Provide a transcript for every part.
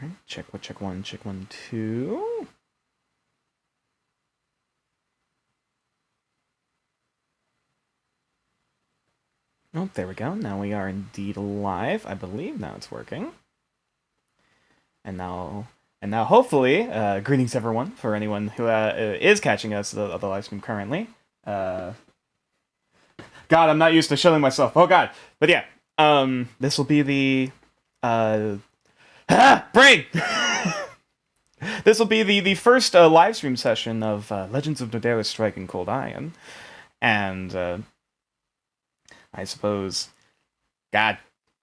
Alright, check one, 2. Oh, there we go. Now we are indeed live. I believe now it's working. And now hopefully, greetings everyone, for anyone who is catching us the live stream currently. God, I'm not used to showing myself. Oh god. But yeah, this will be the brain! This will be the first live stream session of Legends of Nodera's Striking Cold Iron. And I suppose, God,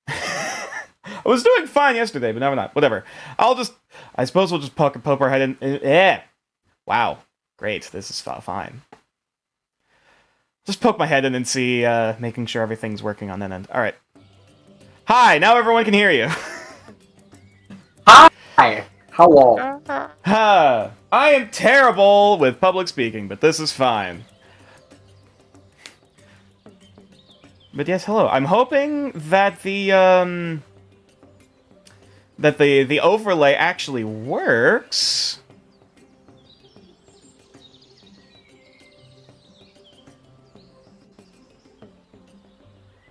I was doing fine yesterday, but now we're not. Whatever. I suppose we'll just poke our head in. Yeah. Wow. Great. This is fine. Just poke my head in and see, making sure everything's working on that end. All right. Hi. Now everyone can hear you. Hi. Hello. I am terrible with public speaking, but this is fine. But yes, hello. I'm hoping that the overlay actually works.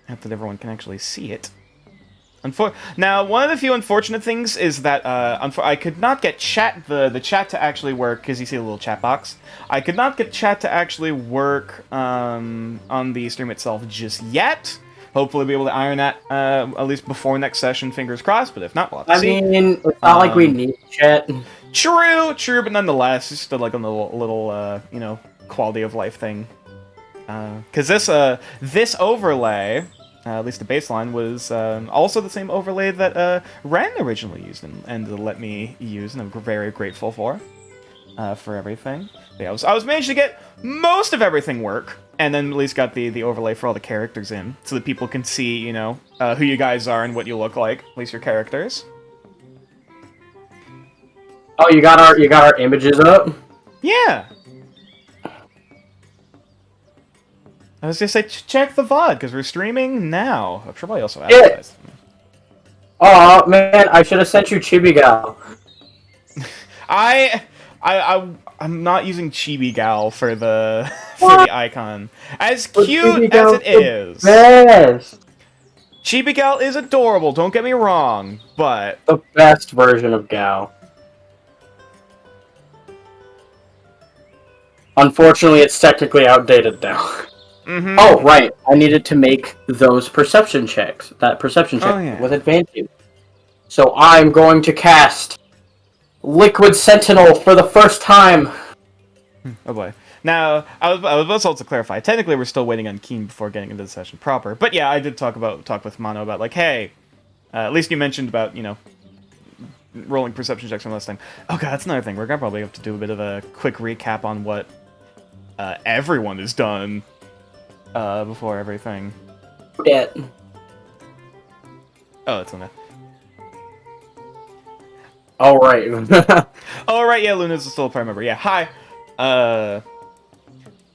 Hope that everyone can actually see it. Now, one of the few unfortunate things is that I could not get the chat to actually work, because you see the little chat box. I could not get chat to actually work on the stream itself just yet. Hopefully be able to iron that at least before next session, fingers crossed, but if not, we'll have to see. I mean, it's not like we need chat. True, but nonetheless, it's still like a little you know, quality of life thing. Because this overlay, at least the baseline, was also the same overlay that Ren originally used and let me use, and I'm very grateful for everything. But yeah, I was managed to get most of everything work, and then at least got the overlay for all the characters in, so that people can see, you know, who you guys are and what you look like, at least your characters. Oh, you got our images up? Yeah. I was gonna say, check the VOD, because we're streaming now. I should probably also advertise. Oh man, I should have sent you Chibigal. I'm not using Chibi Gal for the icon. As cute as it is. Best. Chibi Gal is adorable, don't get me wrong, but The best version of Gal. Unfortunately, it's technically outdated now. Mm-hmm. Oh, right. I needed to make those perception checks. That perception check with advantage. So I'm going to cast Liquid Sentinel for the first time. Oh boy. Now, I was also to clarify, technically we're still waiting on Keen before getting into the session proper. But yeah, I did talk with Mono about, like, hey, at least you mentioned about, you know, rolling perception checks from last time. Oh god, that's another thing. We're gonna probably have to do a bit of a quick recap on what everyone has done before everything. Yeah. Oh, it's on there. Oh, right. Oh, right, yeah, Luna's still a prime member. Yeah, hi.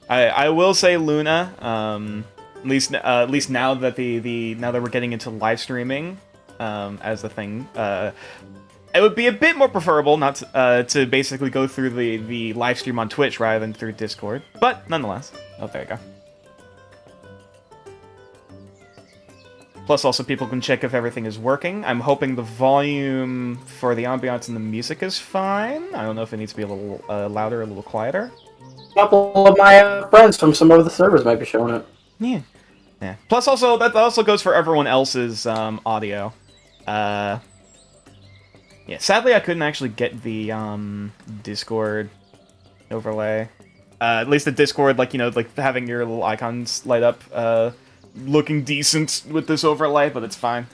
I will say Luna, at least now that now that we're getting into live streaming, as the thing, it would be a bit more preferable not to basically go through the live stream on Twitch rather than through Discord, but nonetheless. Oh, there you go. Plus, also, people can check if everything is working. I'm hoping the volume for the ambiance and the music is fine. I don't know if it needs to be a little louder or a little quieter. A couple of my friends from some of the servers might be showing it. Yeah. Plus, also, that also goes for everyone else's audio. Yeah, sadly, I couldn't actually get the Discord overlay. At least the Discord, like, you know, like having your little icons light up, looking decent with this overlay, but it's fine.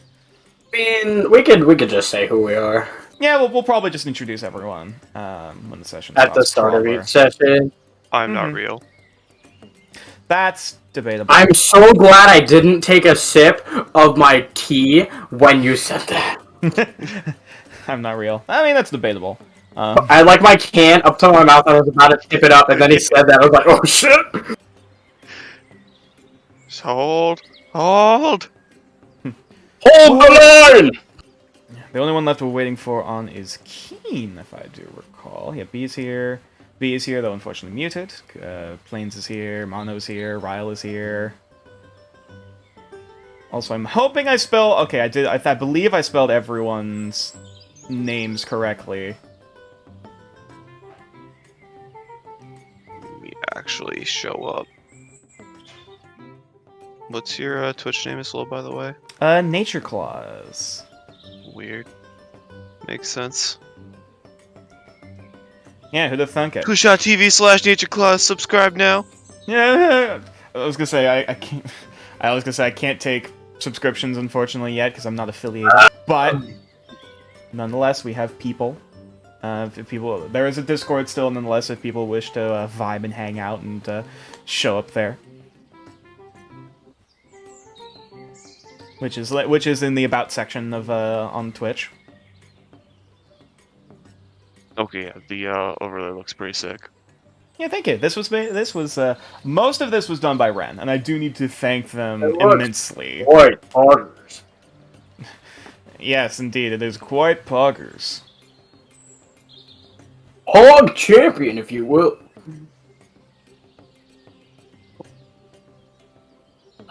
I mean, we could just say who we are. Yeah, we'll probably just introduce everyone when the session at the start of each session. I'm not real. That's debatable. I'm so glad I didn't take a sip of my tea when you said that. I'm not real. I mean, that's debatable. I had like my can up to my mouth and I was about to tip it up, and then he said that. I was like, oh shit! Hold. Hold the line! The only one left we're waiting for on is Keen, if I do recall. Yeah, B is here. B is here, though unfortunately muted. Plains is here. Mono's here. Ryle is here. Also, I'm hoping I spell... Okay, I did. I believe I spelled everyone's names correctly. Let me actually show up. What's your Twitch name as well, by the way? Nature Claws. Weird. Makes sense. Yeah, who'd have thunk it? Kushot.tv/NatureClaws. Subscribe now. Yeah, I was gonna say I can't. I was gonna say I can't take subscriptions unfortunately yet because I'm not affiliated. But nonetheless, we have people. If people, there is a Discord still. Nonetheless, if people wish to vibe and hang out and show up there, which is in the about section of on Twitch. Okay, yeah, the overlay looks pretty sick. Yeah, thank you. This was most of this was done by Ren, and I do need to thank them immensely. Quite poggers. Yes, indeed, it is quite poggers. Hog champion, if you will.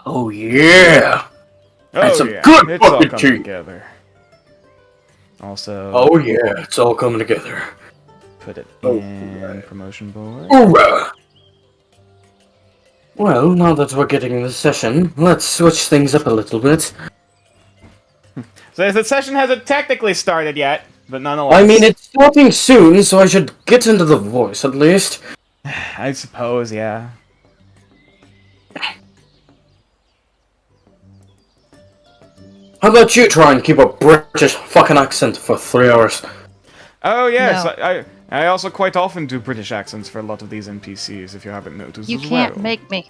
Oh yeah. Oh some yeah, good it's all fucking coming tea. together. Also, Oh yeah, it's all coming together. put it in promotion board. Hoorah! Well, now that we're getting in the session, let's switch things up a little bit. So the session hasn't technically started yet, but nonetheless. I mean, it's starting soon, so I should get into the voice at least. I suppose, yeah. How about you try and keep a British fucking accent for 3 hours? Oh yes, No. I also quite often do British accents for a lot of these NPCs, if you haven't noticed. You as can't well. make me.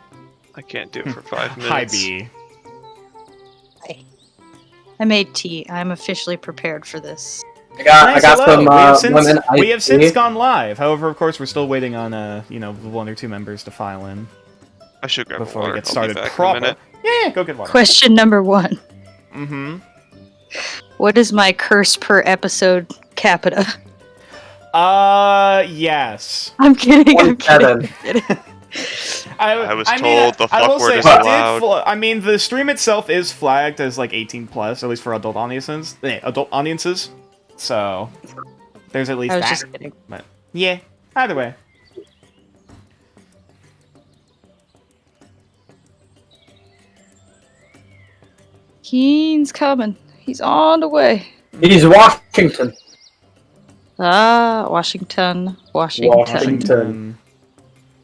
I can't do it for 5 minutes. Hi B. I made tea. I'm officially prepared for this. I got Hello. some lemon We have iced since tea. gone live. However, of course, we're still waiting on 1 or 2 members to file in I should grab before water. we get I'll started be back in a proper. minute. Yeah, go get water. Question number 1. Mm-hmm. What is my curse per episode capita? Yes. I'm kidding. I'm 27. kidding. I was told the fuck will word say, is I did allowed. I mean, the stream itself is flagged as like 18 plus, at least for adult audiences. So there's at least I was that. just kidding. But yeah, either way. Keen's coming. He's on the way. He's Washington. Ah, Washington. Washington.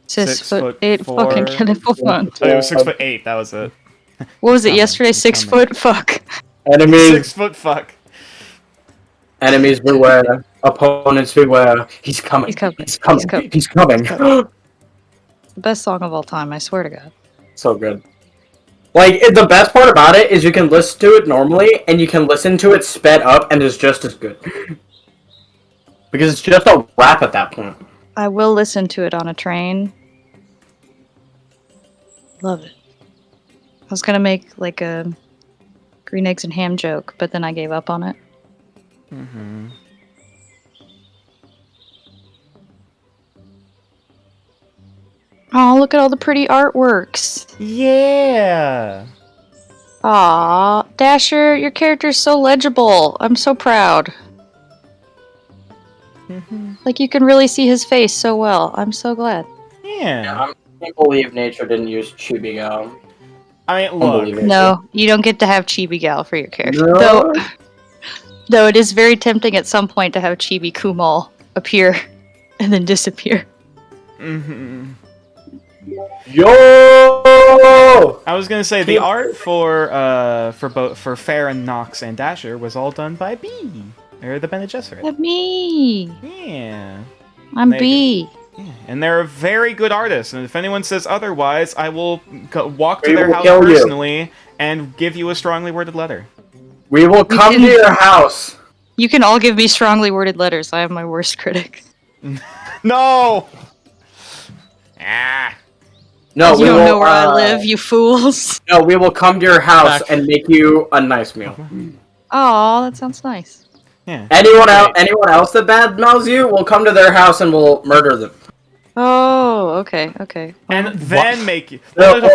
6'8" 6'4". fucking cannibal fun. Oh, it was 6'8". That was it. What was it Coming, yesterday? he's 6 coming. foot? Fuck. Enemies, 6 foot fuck. enemies beware. Opponents beware. He's coming. He's coming. He's coming. He's coming. He's coming. The best song of all time, I swear to God. So good. Like, the best part about it is you can listen to it normally, and you can listen to it sped up, and it's just as good. Because it's just a rap at that point. I will listen to it on a train. Love it. I was gonna make like a green eggs and ham joke, but then I gave up on it. Mm-hmm. Oh, look at all the pretty artworks. Yeah. Aw, Dasher, your character's so legible. I'm so proud. Mm-hmm. Like, you can really see his face so well. I'm so glad. Yeah. I can't believe nature didn't use Chibi Go. I mean, look. Unbelievable. No, you don't get to have Chibi Gal for your character. No. Though it is very tempting at some point to have Chibi Kumal appear and then disappear. Mm-hmm. Yo! I was gonna say the art for Fair and Nox and Dasher was all done by B, or the Bene Gesserit. That's me. Yeah. I'm They- B. Yeah, and they're a very good artist, and if anyone says otherwise, I will walk to We their will house kill you. personally and give you a strongly worded letter. We will come to your house. You can all give me strongly worded letters. I am my worst critic. No! Ah. No, You we don't will, know where I live, you fools. No, we will come to your house Back. and make you a nice meal. Oh, that sounds nice. Yeah. Anyone else that bad mouths you, we'll come to their house and we'll murder them. Oh, okay. And then make you.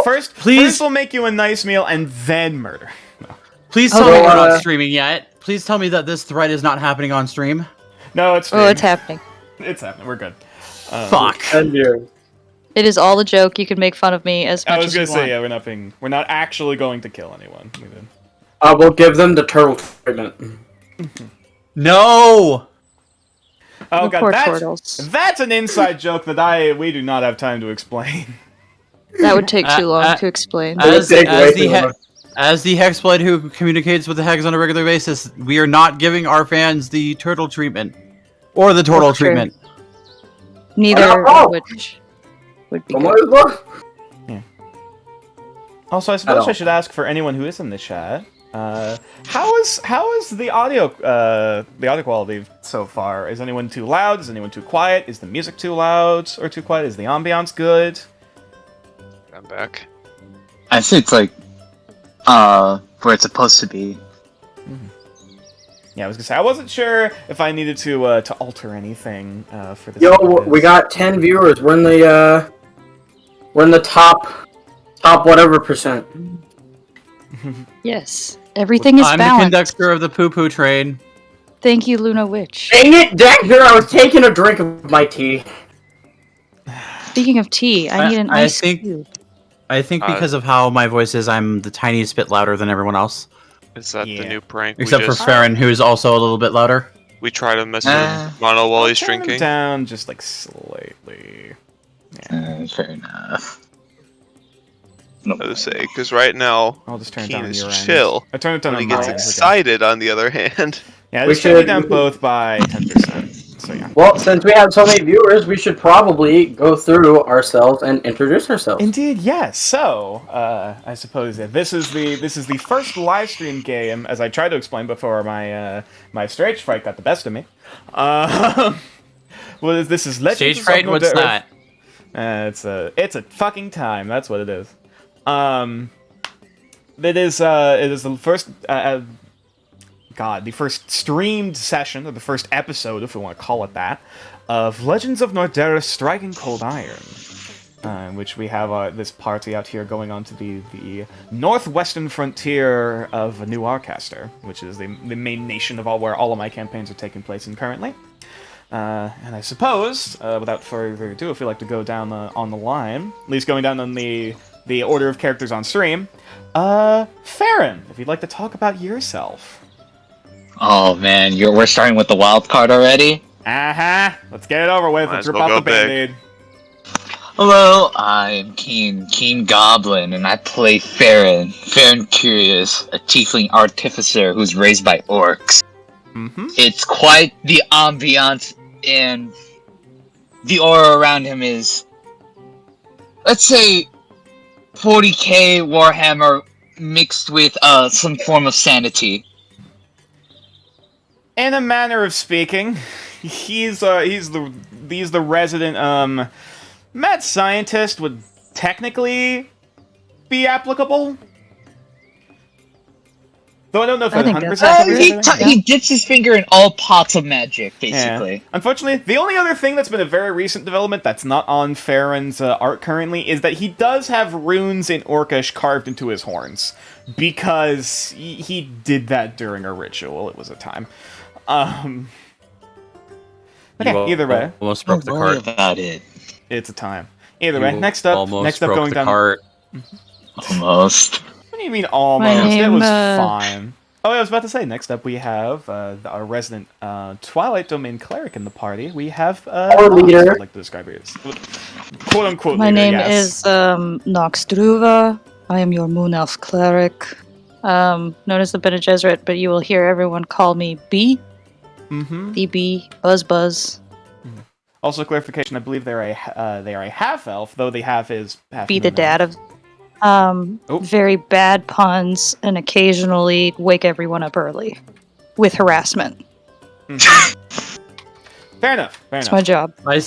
First we'll make you a nice meal and then murder. No. Please tell me we're not streaming yet. Please tell me that this thread is not happening on stream. No, it's streaming. Oh, it's happening. It's happening. We're good. Fuck. It is all a joke. You can make fun of me as much as you want. I was gonna say, yeah, we're not actually going to kill anyone. We'll give them the turtle treatment. No! Oh god, that's an inside joke that we do not have time to explain. That would take too long to explain. As the Hexblade who communicates with the Hex on a regular basis, we are not giving our fans the turtle treatment. Or the turtle treatment. Neither of which would be good. Yeah. Also, I suppose I should ask for anyone who is in the chat. How is the audio quality so far? Is anyone too loud? Is anyone too quiet? Is the music too loud or too quiet? Is the ambiance good? I'm back. I think it's like where it's supposed to be. Mm-hmm. Yeah, I was gonna say I wasn't sure if I needed to alter anything for this. Yo, we got 10 viewers. We're in the top whatever percent. Yes, everything is balanced. I'm the conductor of the poo-poo train. Thank you, Luna Witch. Dang it, Dexter! I was taking a drink of my tea. Speaking of tea, I need an ice cube. I think because of how my voice is, I'm the tiniest bit louder than everyone else. Is that the new prank? Except for Farron, who's also a little bit louder. We try to mess with Mono while he's drinking. Down just like slightly. Yeah. Fair enough. I would say, because right now, I'll just turn it Keen down is on your chill. End. I turn it down when on he gets excited, on the other hand. Yeah, we should down both by 10%. So yeah. Well, since we have so many viewers, we should probably go through ourselves and introduce ourselves. Indeed, yes. So, I suppose this is the first live stream game, as I tried to explain before my stage fright got the best of me. Well, this is Legends Stage fright. What's that? It's a fucking time. That's what it is. It is the first the first streamed session, or the first episode, if we want to call it that, of Legends of Nordaris Striking Cold Iron, in which we have this party out here going on to the northwestern frontier of New Arcaster, which is the main nation of where all of my campaigns are taking place in currently. And I suppose, without further ado, if we like to go down on the line, at least going down on the order of characters on stream, Farron, if you'd like to talk about yourself. Oh man, we're starting with the wild card already? Let's get it over with. Let's rip off the band-aid. Hello, I'm Keen Goblin, and I play Farron Curious, a tiefling artificer who's raised by orcs. Mm-hmm. It's quite the ambiance, and the aura around him is, let's say, 40k Warhammer mixed with some form of sanity. In a manner of speaking, he's the resident mad scientist would technically be applicable. Though I don't know if 100%. He dips his finger in all pots of magic, basically. Yeah. Unfortunately, the only other thing that's been a very recent development that's not on Farron's art currently is that he does have runes in Orcish carved into his horns. Because he did that during a ritual. It was a time. But yeah, either way. Almost broke the cart. About it. It's a time. Either way, next up going down. Cart. Almost. What do you mean almost? It was fine. Oh, I was about to say, next up we have our resident Twilight Domain cleric in the party. We have our leader. I'd like to describe it as quote unquote My leader, name yes. is Noxdruva. I am your Moon Elf cleric. Known as the Bene Gesserit, but you will hear everyone call me B. Mm-hmm. BB, Buzz. Mm-hmm. Also, clarification: I believe they're a half elf, though the half is half. Be the dad of. Very bad puns, and occasionally wake everyone up early with harassment. Mm-hmm. Fair enough. That's my job. I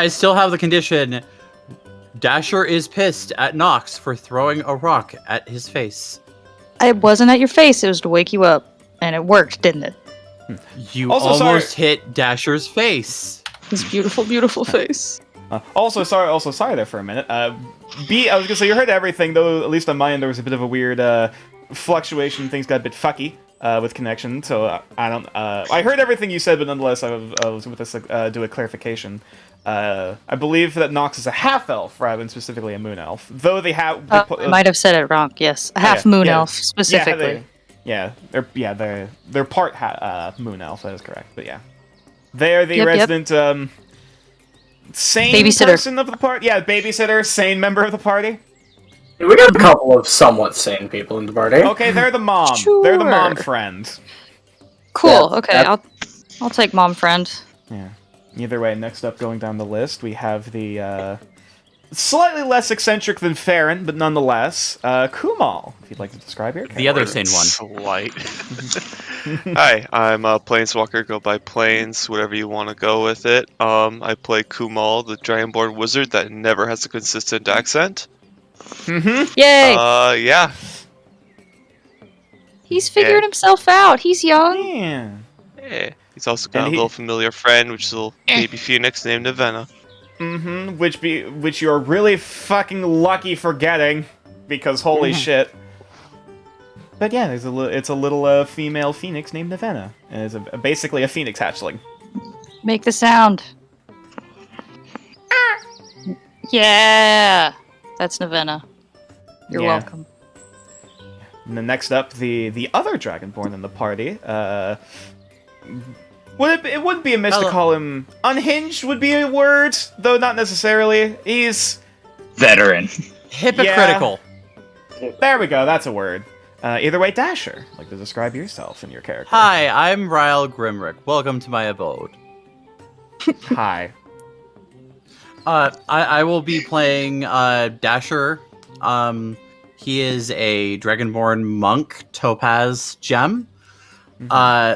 still have the condition. Dasher is pissed at Nox for throwing a rock at his face. It wasn't at your face. It was to wake you up, and it worked, didn't it? You Also, almost hit Dasher's face. His beautiful, beautiful face. Also sorry there for a minute. B, I was gonna say you heard everything, though. At least on my end, there was a bit of a weird fluctuation. Things got a bit fucky with connection, so I don't. I heard everything you said, but nonetheless, I was with this do a clarification. I believe that Nox is a half elf rather than specifically a moon elf, though they have. I might have said it wrong. Yes, a half moon elf specifically. They're part moon elf. That is correct. But yeah, they are the Yep. resident sane Babysitter. person of the party. Yeah, babysitter, sane member of the party. We got a couple of somewhat sane people in the party. Okay, they're the mom. Sure. They're the mom friend. Cool. Yeah, Okay, that- I'll take mom friend. Yeah. Either way, next up, going down the list, we have the slightly less eccentric than Farron, but nonetheless, Kumal. If you'd like to describe your character. The other sane one. Slight. Hi, I'm a Planeswalker. Go by Planes, whatever you want to go with it. I play Kumal, the Dragonborn wizard that never has a consistent accent. Mm-hmm. Yay! Yeah. He's figured himself out. He's young. Yeah. Yeah. He's also got And a little familiar friend, which is a little baby phoenix named Avena. Mm-hmm. Which you're really fucking lucky for getting, because holy shit. But yeah, it's a little female phoenix named Avena, and it's basically a phoenix hatchling. Make the sound. Yeah, that's Navenna. You're Yeah. welcome. And then next up, the other Dragonborn in the party. It wouldn't be amiss to call him unhinged. Would be a word, though not necessarily. He's Veteran. Hypocritical. there. We go. That's a word. Either way, Dasher. Like to describe yourself and your character. Hi, I'm Ryle Grimrick. Welcome to my abode. Hi. I will be playing Dasher. He is a Dragonborn monk, Topaz Gem,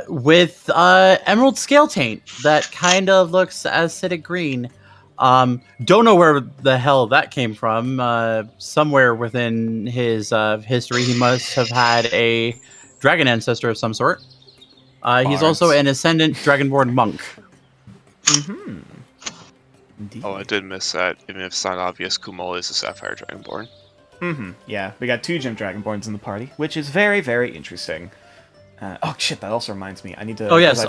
with Emerald Scale Taint that kind of looks acidic green. Don't know where the hell that came from. Somewhere within his history, he must have had a dragon ancestor of some sort. He's also an Ascendant Dragonborn monk. Mm-hmm. Indeed. Oh, I did miss that. Even if it's not obvious, Kumal is a Sapphire Dragonborn. Mm-hmm. Yeah, we got 2 Gem Dragonborns in the party, which is very, very interesting. Oh shit! That also reminds me. I need to. Oh yes.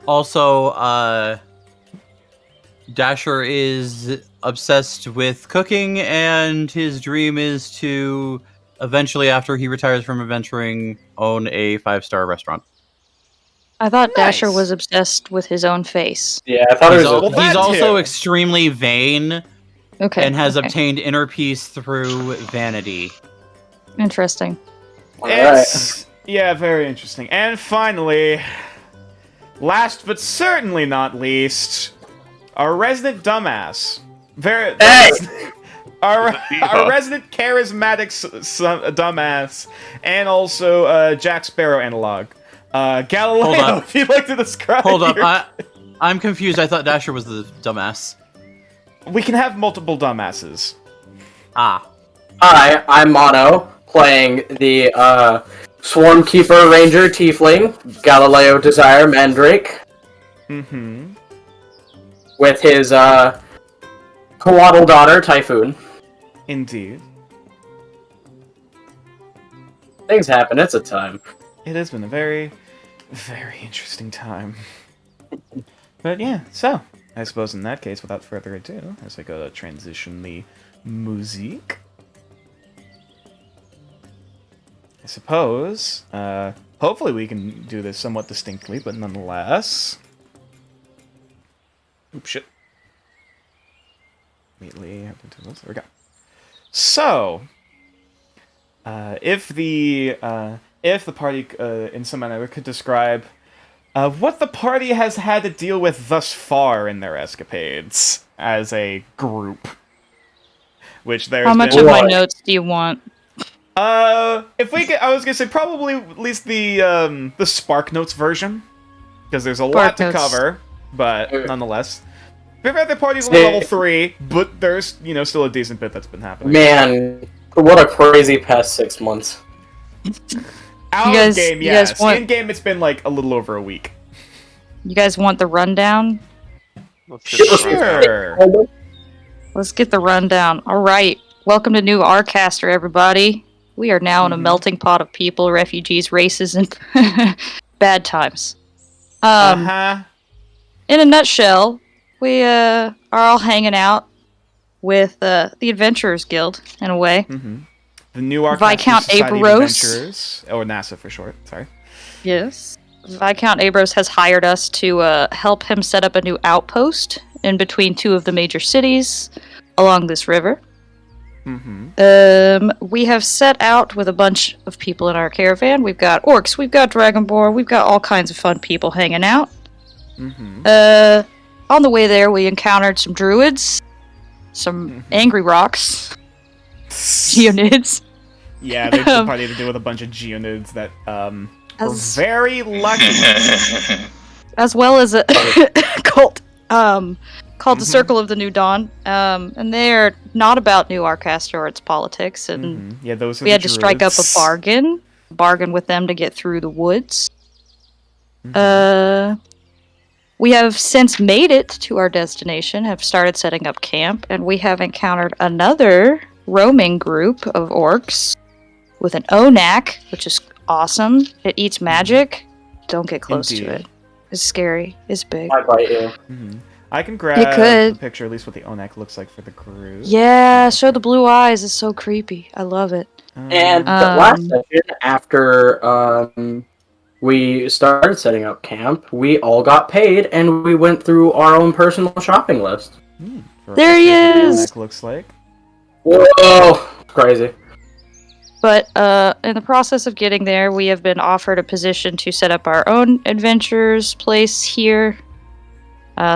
Also, Dasher is obsessed with cooking, and his dream is to eventually, after he retires from adventuring, own a 5-star restaurant. I thought Dasher Nice. was obsessed with his own face. Yeah, I thought it was. Well, that He's also too. extremely vain Okay. and has okay. obtained inner peace through vanity. Interesting. It's yeah, very interesting. And finally, last but certainly not least, our resident dumbass. Very. Hey! Our resident charismatic dumbass, and also Jack Sparrow analog. Galileo, Hold up. if you'd like to describe Hold up, your- I'm confused. I thought Dasher was the dumbass. We can have multiple dumbasses. Ah. Hi, I'm Mono, playing the Swarmkeeper Ranger Tiefling, Galileo Desire Mandrake, Mm-hmm. with his Coatl daughter, Typhoon. Indeed. Things happen, it's a time. It has been a very, very interesting time. But yeah, so, I suppose in that case, without further ado, as I go to transition the music, I suppose, hopefully we can do this somewhat distinctly, but nonetheless... Oops, shit. Immediately have to do this. There we go. So, if the party, in some manner, could describe what the party has had to deal with thus far in their escapades as a group, which there's How much been, of my notes do you want? if we could, I was gonna say probably at least the Spark Notes version, because there's a lot to Notes. cover, but nonetheless. We've had the party's level 3, but there's, still a decent bit that's been happening. Man, what a crazy past 6 months. Out You of guys- game, you guys yes. want- In game, it's been like a little over a week. You guys want the rundown? Let's get this right. Sure. Let's get the rundown. All right. Welcome to New Arcaster, everybody. We are now in a Mhm. melting pot of people, refugees, races, and bad times. Uh-huh. In a nutshell, we are all hanging out with the Adventurers Guild, in a way. Mm-hmm. The new Arcaster Viscount Society of Aberos. Adventurers, or NASA for short. Sorry. Yes. Viscount Abros has hired us to help him set up a new outpost in between two of the major cities along this river. Mm-hmm. We have set out with a bunch of people in our caravan. We've got orcs, we've got dragonborn, we've got all kinds of fun people hanging out. Mm-hmm. On the way there, we encountered some druids, some angry rocks, geonids. Yeah, there's a party to do with a bunch of geonids that were very lucky. As well as a cult called the Circle of the New Dawn. And they're not about New Arcaster or its politics. And Yeah, those are we the had to strike up a druids. bargain with them to get through the woods. We have since made it to our destination, have started setting up camp, and we have encountered another roaming group of orcs with an Onak, which is awesome. It eats magic. Don't get close Indeed. to it. It's scary. It's big. I bite you. I can grab could. the picture, at least what the Onak looks like for the group. Yeah, show the blue eyes. It's so creepy. I love it. And the last session, after we started setting up camp, we all got paid, and we went through our own personal shopping list. There he What the is! Onak looks like. Whoa! Crazy. But in the process of getting there, we have been offered a position to set up our own adventures place here.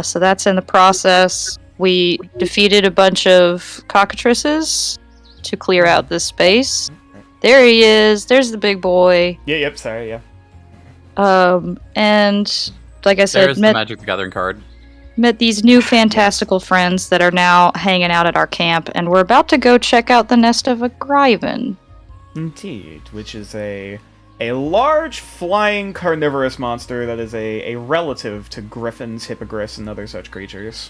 So that's in the process. We defeated a bunch of cockatrices to clear out this space. There he is. There's the big boy. Yep, sorry, yeah. And like I said, There's the Magic the Gathering card. met these new fantastical friends that are now hanging out at our camp, and we're about to go check out the nest of a Gryvon. Indeed, which is a large flying carnivorous monster that is a relative to griffins, hippogriffs, and other such creatures.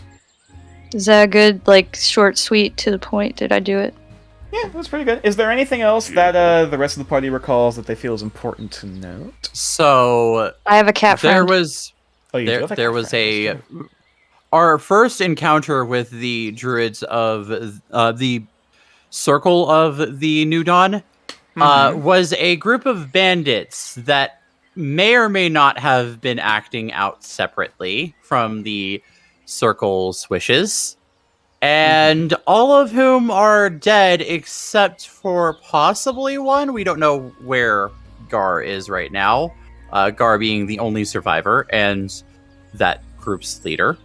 Is that a good, like, short, sweet, to the point? Did I do it? Yeah, that's pretty good. Is there anything else that the rest of the party recalls that they feel is important to note? So I have a cat friend. there was Oh, you do have a there cat was friend, a that's true. our first encounter with the druids of the Circle of the New Dawn was a group of bandits that may or may not have been acting out separately from the Circle's wishes. And all of whom are dead except for possibly one. We don't know where Gar is right now. Gar being the only survivor and that group's leader.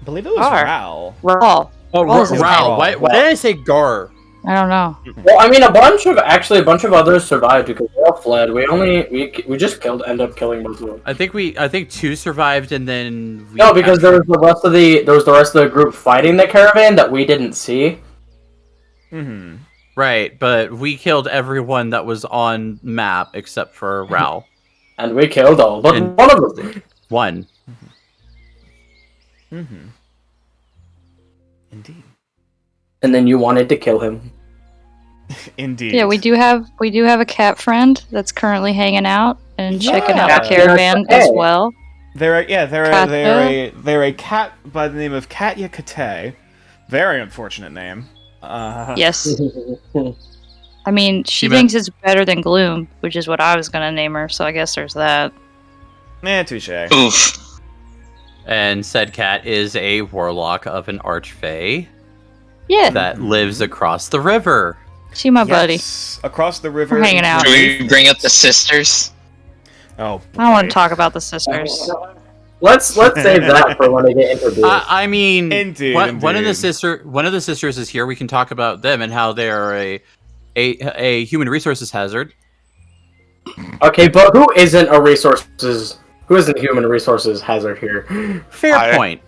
I believe it was Gar. Ral. Raw. Oh, Raw's his Ral. name. Why did I say Gar? I don't know. Well, I mean, a bunch of others survived because they all fled. We just ended up killing most of them. I think two survived and then we No, because there was the rest of the group fighting the caravan that we didn't see. Right, but we killed everyone that was on map except for Ral. And we killed all but And- one of them. One. Indeed. And then you wanted to kill him. Indeed. Yeah, we do have a cat friend that's currently hanging out and checking out the Yeah. caravan Yeah. as well. They're a cat by the name of Katya Kate. Very unfortunate name. Yes. I mean, she meant- thinks it's better than Gloom, which is what I was gonna name her, so I guess there's that. Touche. Oof. And said cat is a warlock of an archfey Yeah, that lives across the river. she my buddy. Yes, across the river. We're hanging out. Should we bring up the sisters? Oh, I don't want boy. to talk about the sisters. Let's save that for when they get introduced. I mean, Indeed, one of the indeed. one of the sisters is here. We can talk about them and how they are a human resources hazard. Okay, but who isn't human resources hazard here? Fair point.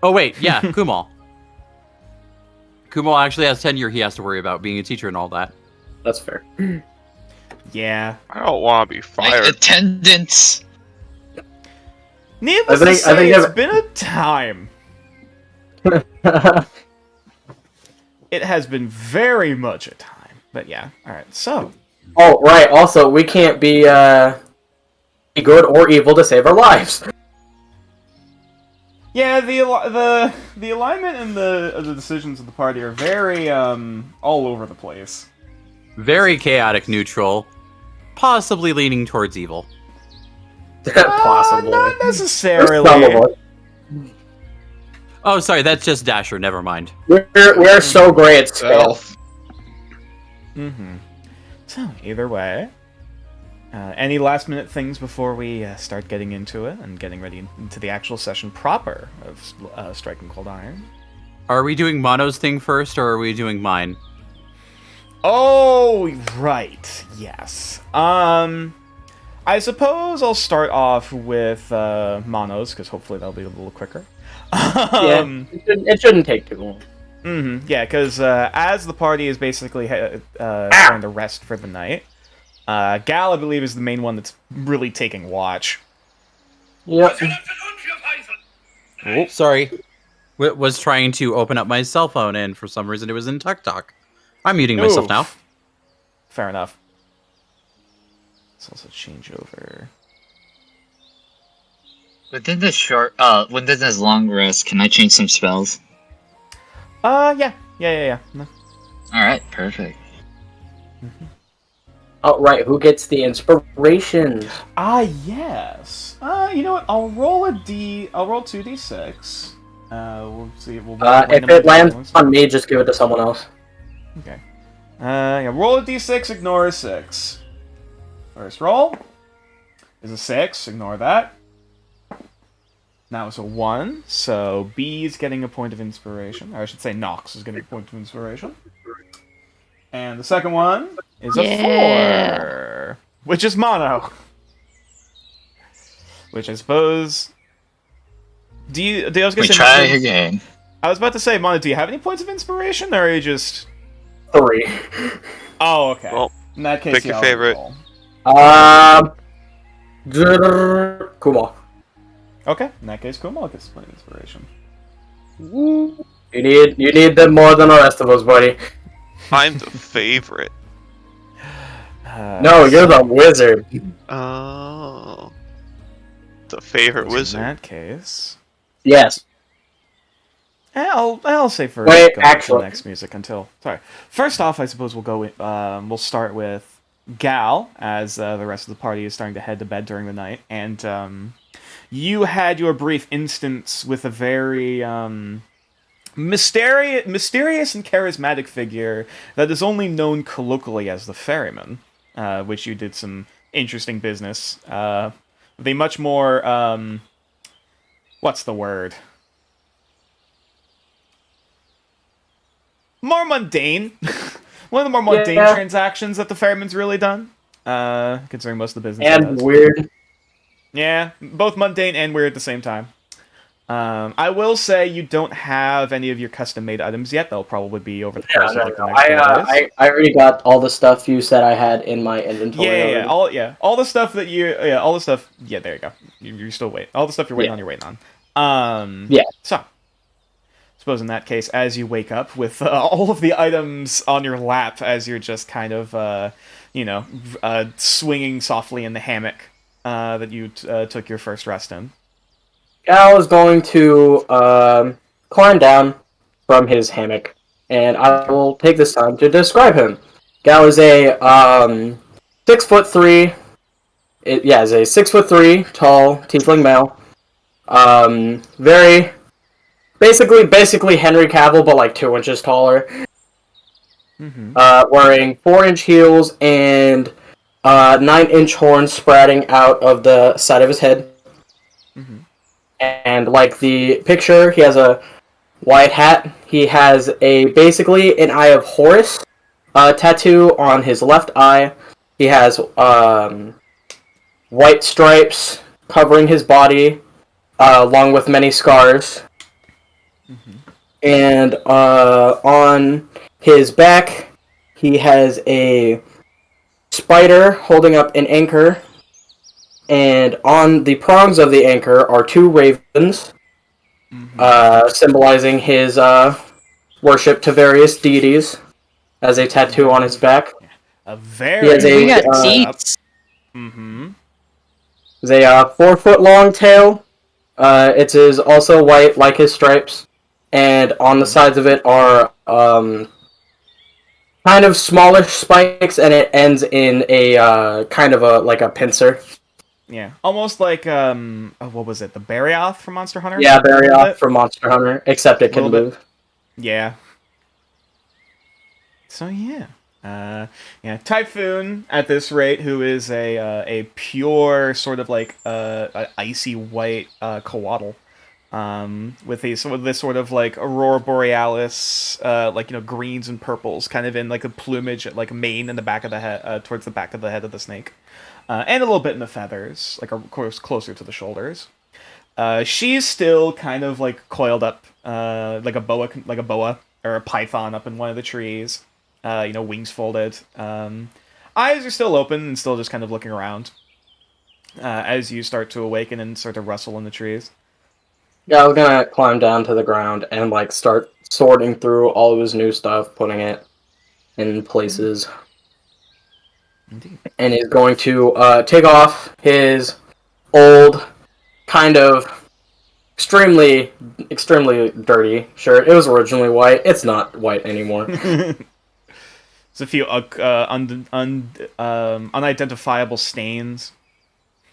Oh wait, yeah, Kumal. Kumal actually has tenure he has to worry about being a teacher and all that. That's fair. Yeah. I don't want to be Like fired. attendance. Needless I to think say, it's I've- been a time. It has been very much a time. But yeah, alright, so. Oh, right. Also, we can't be good or evil to save our lives. Yeah, the alignment and the decisions of the party are very all over the place. Very chaotic neutral, possibly leaning towards evil. Possibly. Not Some of necessarily. us. Oh, sorry, that's just Dasher. Never mind. We're so great at stealth. Mm-hmm. So either way, any last minute things before we start getting into it and getting ready into the actual session proper of Striking Cold Iron? Are we doing Mono's thing first, or are we doing mine? Oh, right. Yes. I suppose I'll start off with Mono's, because hopefully that'll be a little quicker. Yeah, it shouldn't take too long. Mm-hmm. Yeah, because as the party is basically starting to rest for the night, Gal, I believe, is the main one that's really taking watch. Yep. Oh, Sorry. Was trying to open up my cell phone, and for some reason it was in Talk. I'm muting myself now. Fair enough. Let's also change over. Within this long rest, can I change some spells? Yeah. No. Alright, perfect. Oh, right. Who gets the inspiration? Yes. You know what? I'll roll I'll roll 2d6. We'll see. We'll If it lands on me, just give it to someone else. Okay. Yeah. Roll a d6. Ignore a 6. First roll is a 6. Ignore that. Now it's a 1. So B's getting a point of inspiration. Or I should say Nox is getting a point of inspiration. And the second one is a 4, which is Mono. Which I suppose. I was gonna We say, try again. I was about to say, Mono, do you have any points of inspiration, or are you just? 3. Oh, okay. Well, in that case, pick your favorite. Kuma. Okay, in that case, Kumal gets a point of inspiration. You need them more than the rest of us, buddy. I'm the favorite. No, you're the wizard. Oh. The favorite In wizard. that case, Yes. I'll say for Wait, going to actually- the next music until. Sorry. First off, I suppose we'll go. We'll start with Gal, as the rest of the party is starting to head to bed during the night, and you had your brief instance with a very mysterious and charismatic figure that is only known colloquially as the Ferryman, which you did some interesting business. With a much more what's the word? More mundane. One of the more mundane transactions that the Ferryman's really done, considering most of the business. And weird. Yeah, both mundane and weird at the same time. I will say you don't have any of your custom-made items yet. They'll probably be over the course of like, the next few days. I already got all the stuff you said I had in my inventory. All the stuff that yeah, there you go. You're still waiting. All the stuff you're waiting on, you're waiting on. Yeah. So, suppose in that case, as you wake up with all of the items on your lap, as you're just kind of, swinging softly in the hammock that you took your first rest in. Gal is going to climb down from his hammock, and I will take this time to describe him. Gal is a 6'3". Is a 6'3" tall tiefling male. Very basically Henry Cavill, but like 2 inches taller. Mm-hmm. Wearing 4-inch heels and 9-inch horns sprouting out of the side of his head. Mm-hmm. And like the picture, he has a white hat. He has basically an Eye of Horus tattoo on his left eye. He has white stripes covering his body, along with many scars. Mm-hmm. And on his back, he has a spider holding up an anchor, and on the prongs of the anchor are 2 ravens, symbolizing his worship to various deities, as a tattoo on his back. A very He has We got setup. deets. Mm-hmm. There's a 4-foot long tail. It is also white, like his stripes, and on the sides of it are kind of smallish spikes, and it ends in a kind of a pincer. Yeah, almost like what was it? The Barioth from Monster Hunter? Yeah, Barioth from Monster Hunter, except it can move. Yeah. So yeah. Typhoon at this rate, who is a pure sort of like icy white coatl, with this sort of like aurora borealis, like greens and purples, kind of in like a plumage, like mane in the back of the head, towards the back of the head of the snake, and a little bit in the feathers, like of course closer to the shoulders. She's still kind of like coiled up, like a boa or a python up in one of the trees. Wings folded. Eyes are still open and still just kind of looking around. As you start to awaken and start to rustle in the trees. Yeah, I was gonna climb down to the ground and like start sorting through all of his new stuff, putting it in places. Indeed. And he's going to take off his old, kind of extremely dirty shirt. It was originally white. It's not white anymore. There's a few unidentifiable stains.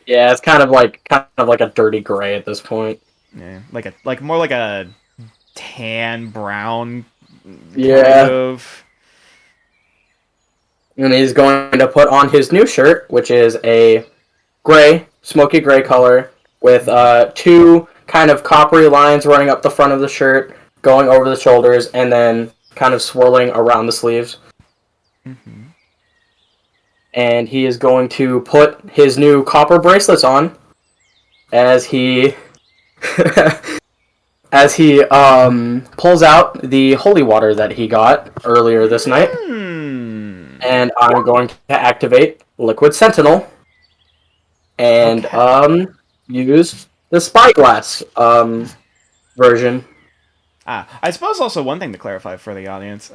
Yeah, it's kind of like a dirty gray at this point. Yeah, more like a tan brown. Yeah. Kind of. And he's going to put on his new shirt, which is a gray, smoky gray color, with 2 kind of coppery lines running up the front of the shirt, going over the shoulders, and then kind of swirling around the sleeves. Mm-hmm. And he is going to put his new copper bracelets on as he pulls out the holy water that he got earlier this night. And I'm going to activate Liquid Sentinel and use the Spyglass version. I suppose also one thing to clarify for the audience,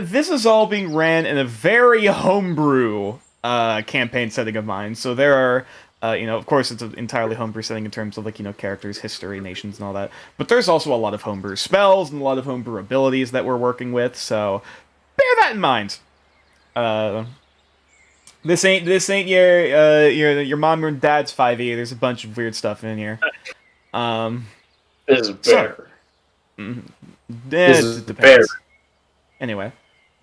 this is all being ran in a very homebrew campaign setting of mine. So there are, of course it's an entirely homebrew setting in terms of like, characters, history, nations, and all that. But there's also a lot of homebrew spells and a lot of homebrew abilities that we're working with. So bear that in mind. This ain't your mom or dad's 5e. There's a bunch of weird stuff in here. This is better. This is better. Anyway,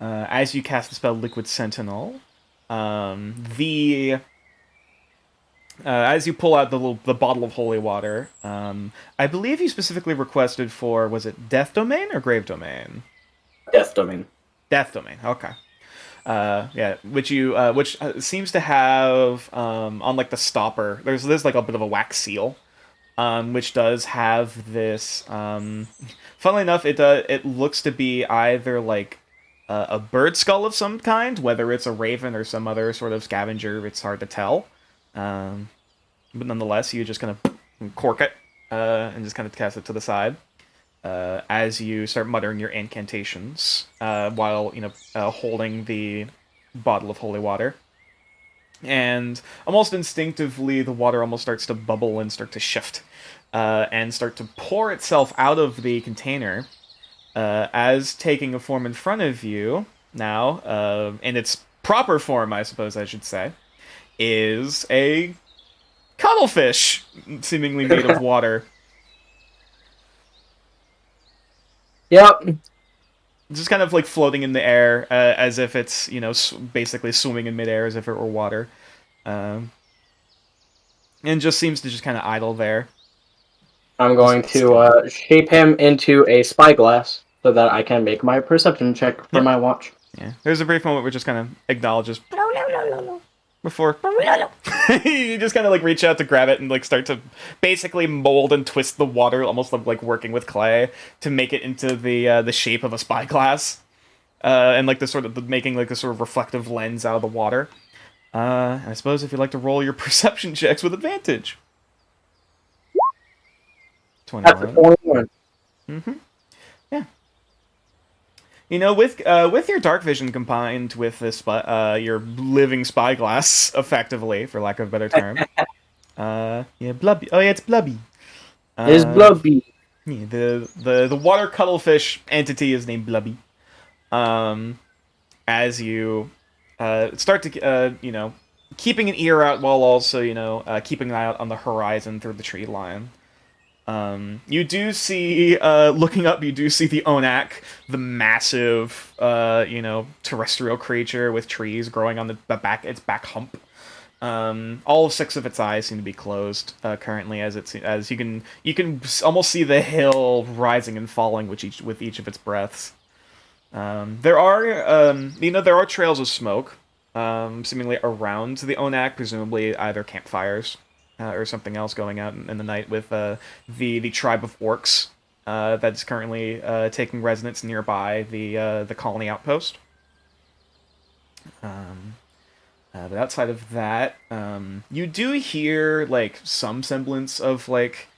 as you cast the spell Liquid Sentinel, as you pull out the bottle of holy water, I believe you specifically requested for, was it Death Domain or Grave Domain? Death Domain. Death Domain. Okay. Which seems to have on like the stopper. There's like a bit of a wax seal, which does have this. Funnily enough, it looks to be either like a bird skull of some kind, whether it's a raven or some other sort of scavenger. It's hard to tell, but nonetheless, you just kind of cork it and just kind of cast it to the side. As you start muttering your incantations, while holding the bottle of holy water, and almost instinctively, the water almost starts to bubble and start to shift, and start to pour itself out of the container, as taking a form in front of you now, in its proper form, I suppose I should say, is a cuttlefish, seemingly made of water. Yep. Just kind of like floating in the air, as if it's, basically swimming in midair as if it were water. And just seems to just kind of idle there. I'm going to shape him into a spyglass so that I can make my perception check for my watch. Yeah. There's a brief moment where it just kind of acknowledges before you just kind of like reach out to grab it and like start to basically mold and twist the water, almost like working with clay to make it into the shape of a spyglass, and like making like the sort of reflective lens out of the water. I suppose if you'd like to roll your perception checks with advantage. That's a 21. 21. Mm-hmm. Yeah. You know, with your dark vision combined with this, your living spyglass, effectively, for lack of a better term. Yeah, Blubby. Oh yeah, it's Blubby. It's Blubby. Yeah, the water cuttlefish entity is named Blubby. As you start to keeping an ear out while also keeping an eye out on the horizon through the tree line. You do see, looking up, you do see the Onak, the massive, terrestrial creature with trees growing on its back hump. All 6 of its eyes seem to be closed currently, as you can almost see the hill rising and falling with each of its breaths. There are trails of smoke, seemingly around the Onak, presumably either campfires or something else going out in the night with the tribe of orcs that's currently taking residence nearby the colony outpost. But outside of that, you do hear like some semblance of like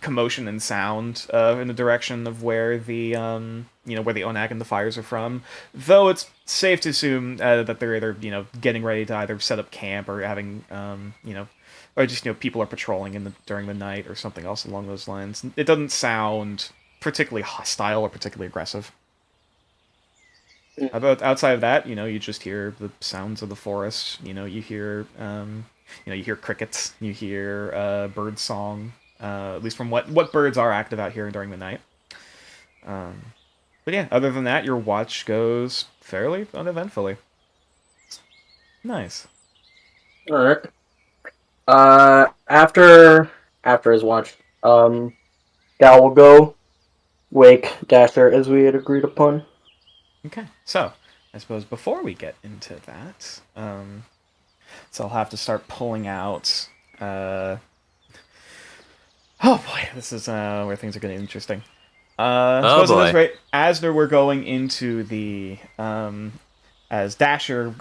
commotion and sound in the direction of where the where the Onak and the fires are from. Though it's safe to assume that they're either getting ready to either set up camp or having or just people are patrolling during the night or something else along those lines. It doesn't sound particularly hostile or particularly aggressive. About outside of that, you just hear the sounds of the forest. You hear you hear crickets, you hear bird song. At least from what birds are active out here during the night. But yeah, other than that, your watch goes fairly uneventfully. Nice. All right. After his watch, Gal will go wake Dasher as we had agreed upon. Okay, so I suppose before we get into that, so I'll have to start pulling out. Oh boy, this is where things are getting interesting. Oh Suppose boy. right as we're going into the as Dasher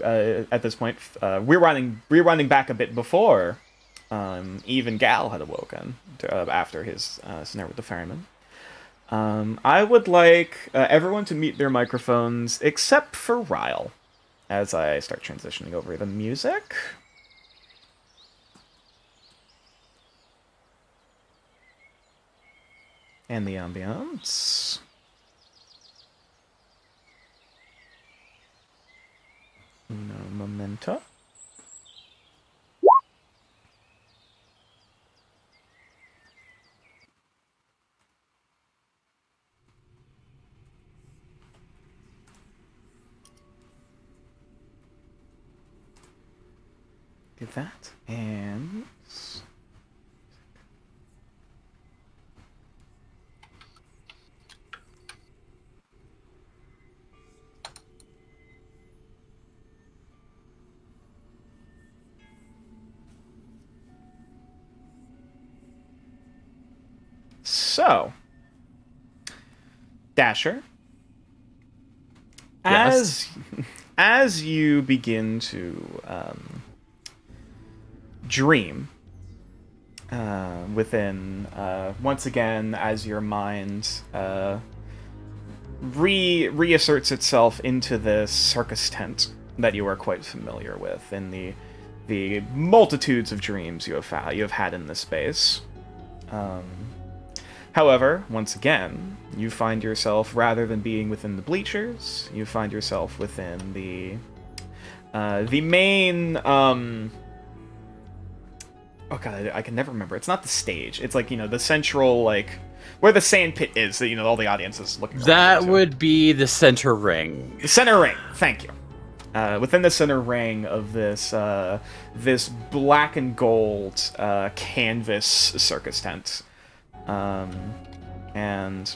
at this point we're rewinding back a bit before even Gal had awoken after his snare with the ferryman. I would like everyone to mute their microphones except for Ryle as I start transitioning over the music. And the ambiance. No memento. Did that, and so Dasher, Yes. as you begin to dream within once again as your mind reasserts itself into this circus tent that you are quite familiar with in the multitudes of dreams you have had in this space. However, once again, you find yourself, rather than being within the bleachers, you find yourself within the main. Oh god, I can never remember. It's not the stage. It's like the central where the sand pit is. That all the audience is looking. That would be the center ring. The center ring. Thank you. Within the center ring of this this black and gold canvas circus tent. And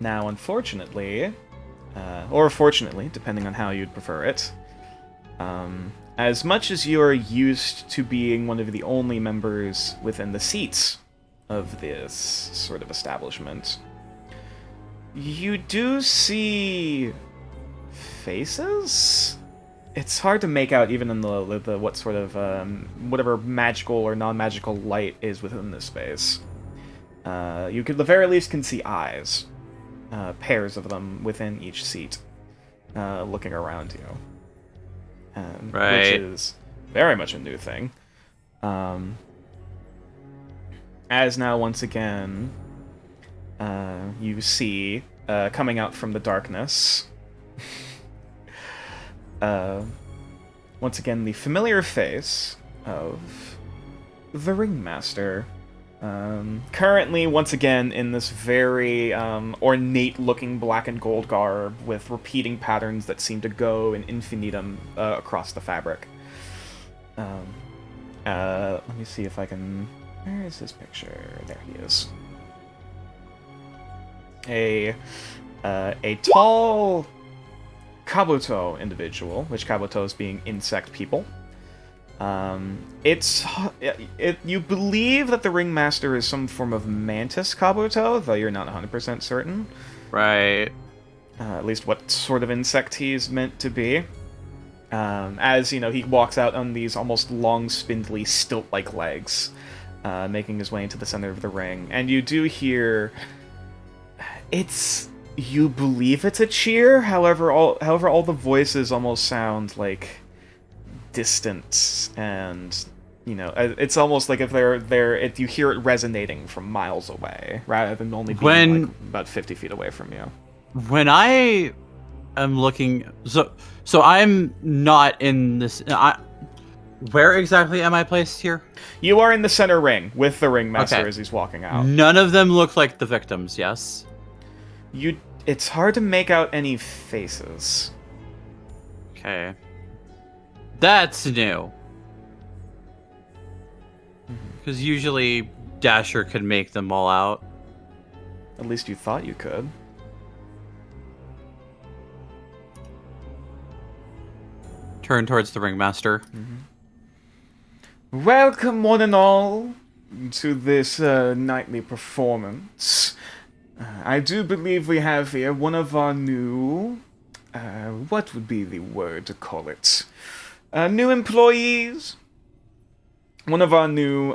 now, unfortunately, or fortunately, depending on how you'd prefer it, as much as you are used to being one of the only members within the seats of this sort of establishment, you do see faces? It's hard to make out even in the what sort of whatever magical or non-magical light is within this space. You could, at the very least, can see eyes, pairs of them within each seat, looking around you, which is very much a new thing. As now, once again, you see coming out from the darkness. Once again, the familiar face of the Ringmaster. Currently, once again, in this very ornate-looking black and gold garb with repeating patterns that seem to go in infinitum across the fabric. Let me see if I can... Where is his picture? There he is. A tall Kabuto individual, which Kabutos being insect people. You believe that the Ringmaster is some form of mantis Kabuto, though you're not 100% certain. Right. At least what sort of insect he's meant to be. As, you know, he walks out on these almost long, spindly, stilt-like legs, making his way into the center of the ring. And you do hear... You believe it's a cheer, however all the voices almost sound like distant, and you know, it's almost like if you hear it resonating from miles away, rather than only being like about 50 feet away from you. When I am looking, so I'm not in this. Where exactly am I placed here? You are in the center ring with the Ringmaster Okay. as he's walking out. None of them look like the victims. Yes. It's hard to make out any faces. Okay. That's new. Because usually Dasher could make them all out. At least you thought you could. Turn towards the Ringmaster. Welcome, one and all, to this nightly performance. I do believe we have here one of our new... what would be the word to call it? New employees? One of our new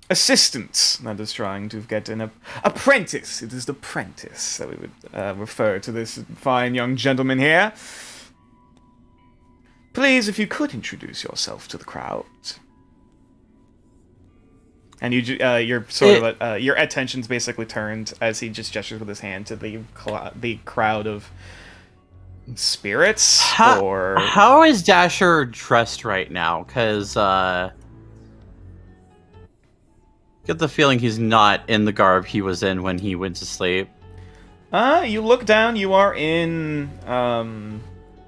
assistants that is trying to get an apprentice. It is the apprentice that we would refer to this fine young gentleman here. Please, if you could introduce yourself to the crowd. And you're sort of your attention's basically turned as he just gestures with his hand to the crowd of spirits. How is Dasher dressed right now? Because get the feeling he's not in the garb he was in when he went to sleep. You look down. You are in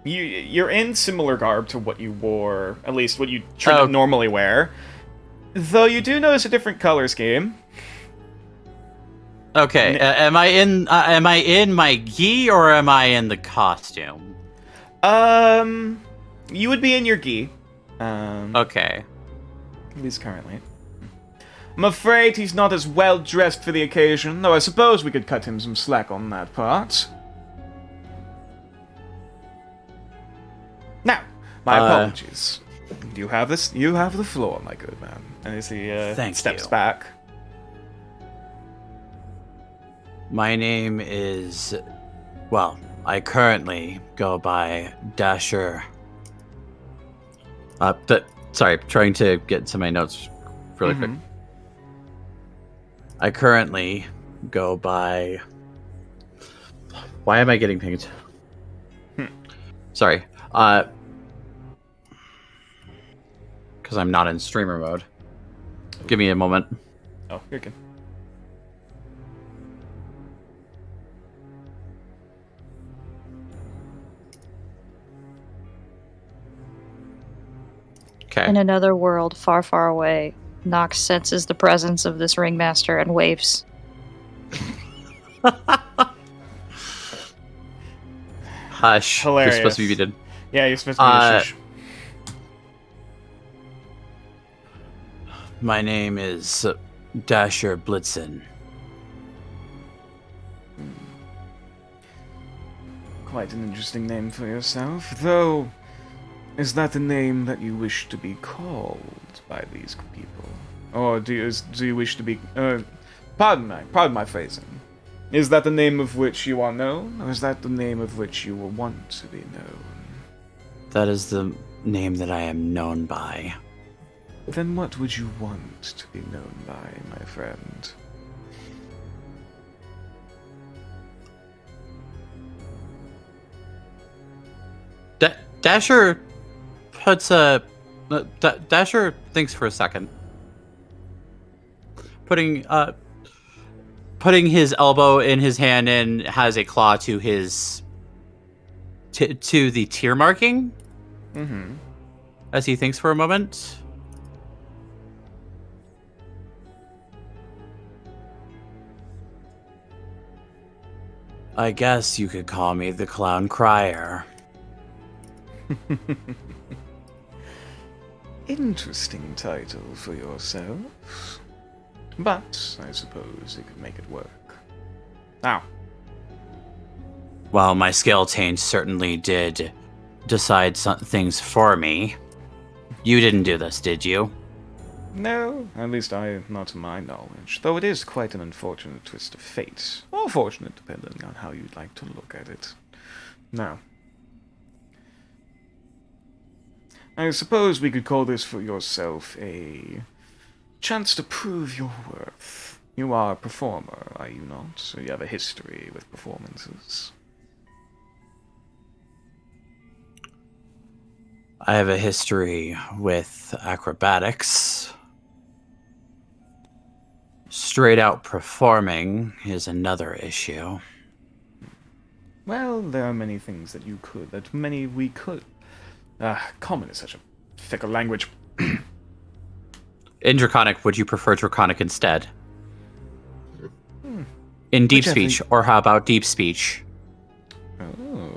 you're in similar garb to what you wore, at least what you normally wear. Though you do notice a different color scheme. Okay, am I in my gi or am I in the costume? You would be in your gi. Okay. At least currently. I'm afraid he's not as well dressed for the occasion, though I suppose we could cut him some slack on that part. Now, my apologies. You have this. You have the floor, my good man. And as he steps back. My name is... Well, I currently go by Dasher. Sorry, trying to get to my notes really quick. I currently go by... Why am I getting pinged? Sorry. Because I'm not in streamer mode. Give me a moment. Oh, you're good. Okay. In another world far, far away, Nox senses the presence of this Ringmaster and waves. Hush. Hilarious. You're supposed to be muted. Yeah, you're supposed to be shush. My name is Dasher Blitzen. quite an interesting name for yourself, though. Is that the name that you wish to be called by these people? Or do you wish to be... pardon my phrasing. Is that the name of which you are known, or is that the name of which you will want to be known? That is the name that I am known by. Then what would you want to be known by, my friend? Dasher puts a... Dasher thinks for a second. Putting his elbow in his hand and has a claw to his... to the tier marking. Mm-hmm. As he thinks for a moment. I guess you could call me the Clown Crier. Interesting title for yourself. But I suppose it could make it work. Now, Well, my Skeleton certainly did decide some things for me. You didn't do this, did you? no, at least not to my knowledge, though it is quite an unfortunate twist of fate. Or fortunate, depending on how you'd like to look at it. Now, I suppose we could call this for yourself a chance to prove your worth. You are a performer, are you not? So you have a history with performances. I have a history with acrobatics. Straight out performing is another issue. Well, there are many things that you could, we could. Common is such a fickle language. In Draconic, would you prefer Draconic instead? In Deep Whichever. Speech, or how about Deep Speech? Oh.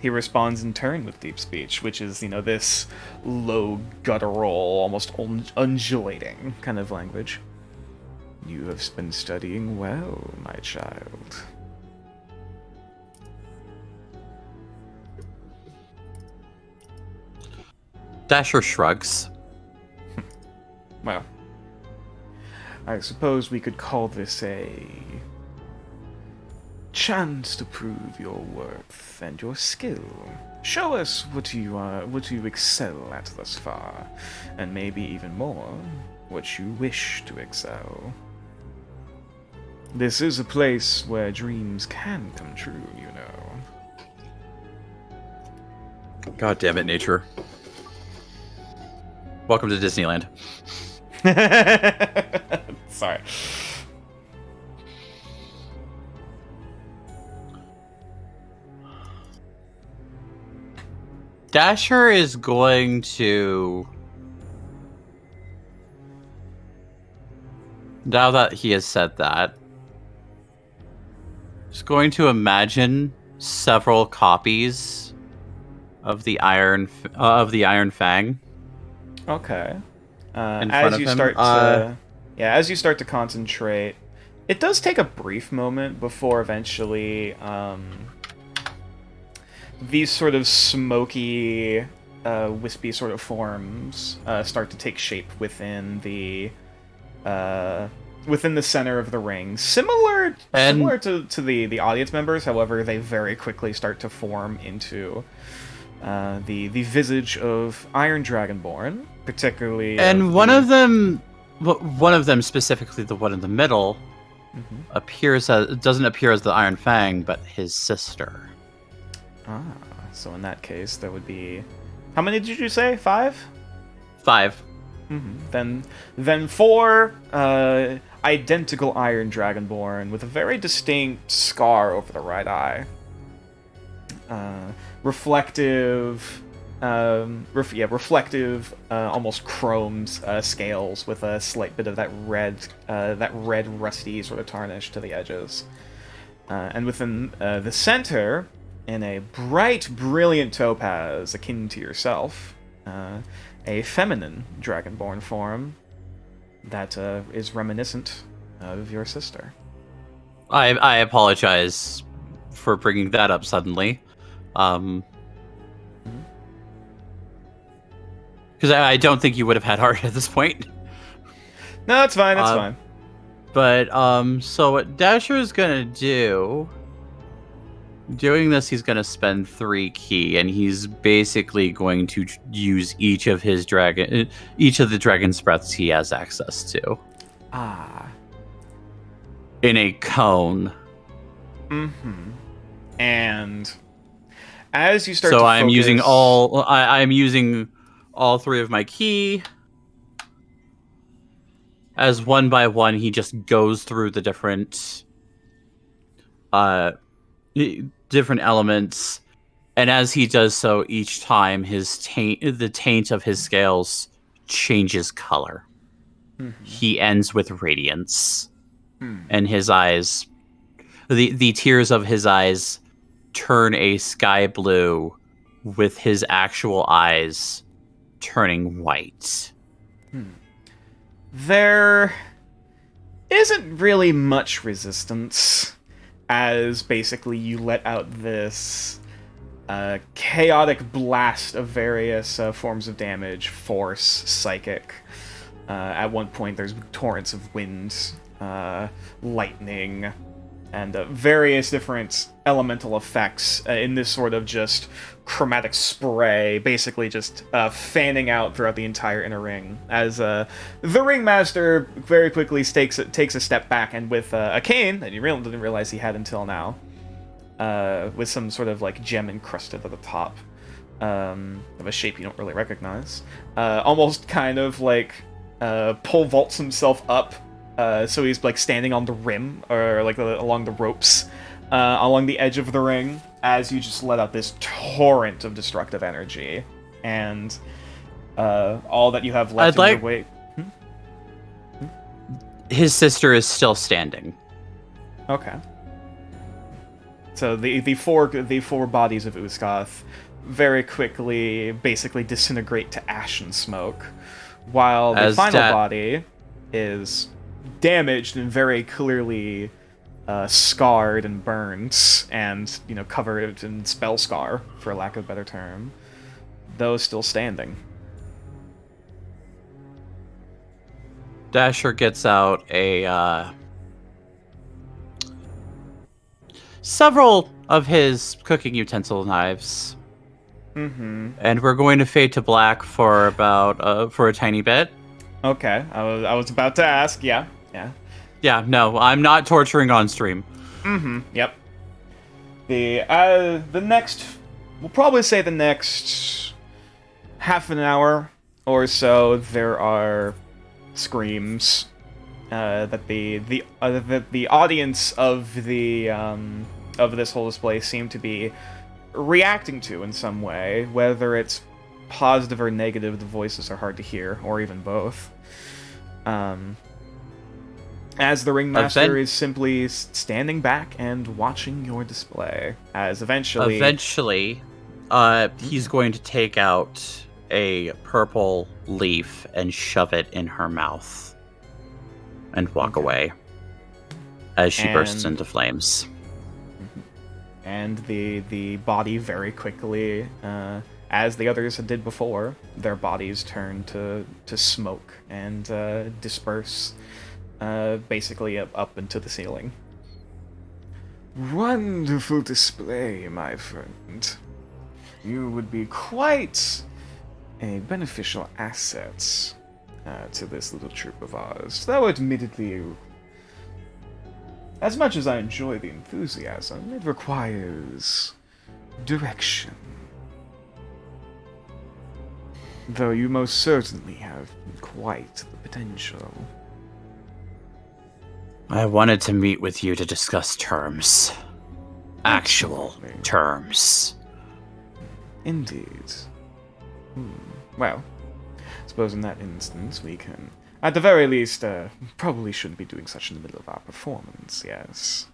He responds in turn with deep speech, which is, this low, guttural, almost undulating kind of language. You have been studying well, my child. Dasher shrugs. Well, I suppose we could call this a chance to prove your worth and your skill. Show us what you excel at thus far, and maybe even more, what you wish to excel. This is a place where dreams can come true, you know. God damn it, nature. Welcome to Disneyland. Sorry. Dasher is going to... Now that he has said that, he's going to imagine several copies of the Iron Fang. Okay. In front As of you him, start to, as you start to concentrate, it does take a brief moment before eventually these sort of smoky, wispy sort of forms start to take shape within the center of the ring, similar to the audience members. However, they very quickly start to form into the visage of Iron Dragonborn, particularly. And one of them specifically, the one in the middle, doesn't appear as the Iron Fang, but his sister. Ah, so in that case, there would be... How many did you say? 5? 5. Mm-hmm. Then 4 identical Iron Dragonborn with a very distinct scar over the right eye. Reflective, almost chrome scales with a slight bit of that red rusty sort of tarnish to the edges. And within the center, in a bright, brilliant topaz akin to yourself, a feminine dragonborn form that is reminiscent of your sister. I apologize for bringing that up suddenly. Because I don't think you would have had heart at this point. No, it's fine. It's fine. But so what Dasher is gonna do? Doing this, he's gonna spend 3 ki, and he's basically going to use each of the dragon's breaths he has access to. Ah. In a cone. Mm-hmm. And as you start so to I'm focus... using I'm using all 3 of my ki. As one by one, he just goes through the different elements, and as he does so, each time the taint of his scales changes color. Mm-hmm. He ends with radiance, Hmm. and his eyes, the tears of his eyes, turn a sky blue, with his actual eyes turning white. There isn't really much resistance, as basically you let out this chaotic blast of various forms of damage, force, psychic. At one point there's torrents of wind, lightning, and various different elemental effects in this sort of just chromatic spray, basically just fanning out throughout the entire inner ring, as the ringmaster very quickly takes a step back, and with a cane that you really didn't realize he had until now, with some sort of like gem encrusted at the top, of a shape you don't really recognize, almost kind of like pole vaults himself up, so he's like standing on the rim, or like along the ropes, along the edge of the ring, as you just let out this torrent of destructive energy, and all that you have left in your wake. His sister is still standing. Okay. So the four bodies of Uskoth very quickly basically disintegrate to ash and smoke, while the final body is damaged and very clearly scarred and burned, and covered in spell scar, for lack of a better term, though still standing. Dasher gets out several of his cooking utensil knives. Mm-hmm. And we're going to fade to black for a tiny bit. Okay, I was about to ask. Yeah. Yeah, no, I'm not torturing on stream. Mm-hmm. Yep. The next, we'll probably say the next half an hour or so, there are screams that the audience of this whole display seem to be reacting to in some way, whether it's positive or negative. The voices are hard to hear, or even both. As the ringmaster is simply standing back and watching your display, as eventually he's going to take out a purple leaf and shove it in her mouth and walk away as she bursts into flames. And the body very quickly, as the others did before, their bodies turn to smoke and disperse, basically up into the ceiling. Wonderful display, my friend. You would be quite a beneficial asset to this little troop of ours. Though admittedly, as much as I enjoy the enthusiasm, it requires direction. Though you most certainly have quite the potential. I wanted to meet with you to discuss terms. Actual terms. Indeed. Well, I suppose in that instance we can, at the very least, probably shouldn't be doing such in the middle of our performance, yes.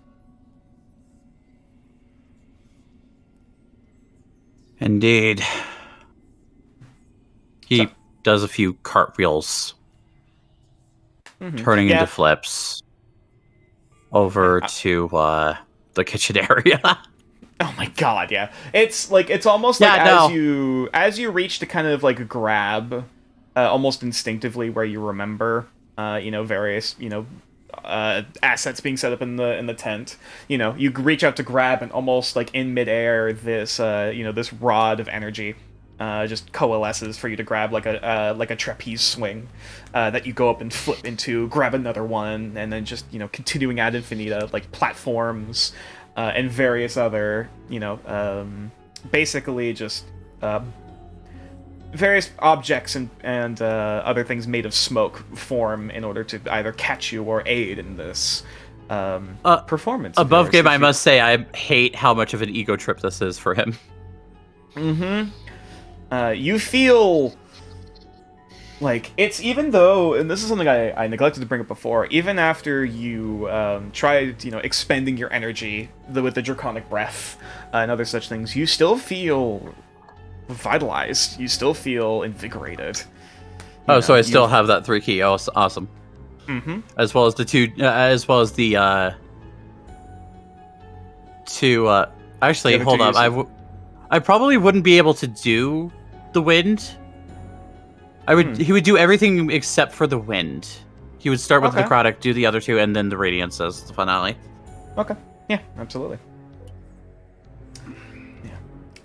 Indeed. He does a few cartwheels, turning into flips, over to the kitchen area. Oh my god, yeah. It's almost Yeah, like no. as you reach to kind of like grab almost instinctively where you remember various, assets being set up in the tent. You reach out to grab and almost like in midair this this rod of energy just coalesces for you to grab like a trapeze swing that you go up and flip into, grab another one, and then just continuing ad infinitum like platforms and various other basically just various objects and other things made of smoke form in order to either catch you or aid in this performance. of Above yours, game, which I must say I hate how much of an ego trip this is for him. you feel like it's, even though, and this is something I neglected to bring up before, even after you tried expending your energy with the draconic breath and other such things, you still feel vitalized. You still feel invigorated. So I still have that 3 key. Oh, awesome. As well as the two, as well as the two. Actually, other hold two up. I probably wouldn't be able to do the wind. He would do everything except for the wind. He would start with the Okay. necrotic, do the other two, and then the radiance as the finale. Okay. Yeah, absolutely. Yeah.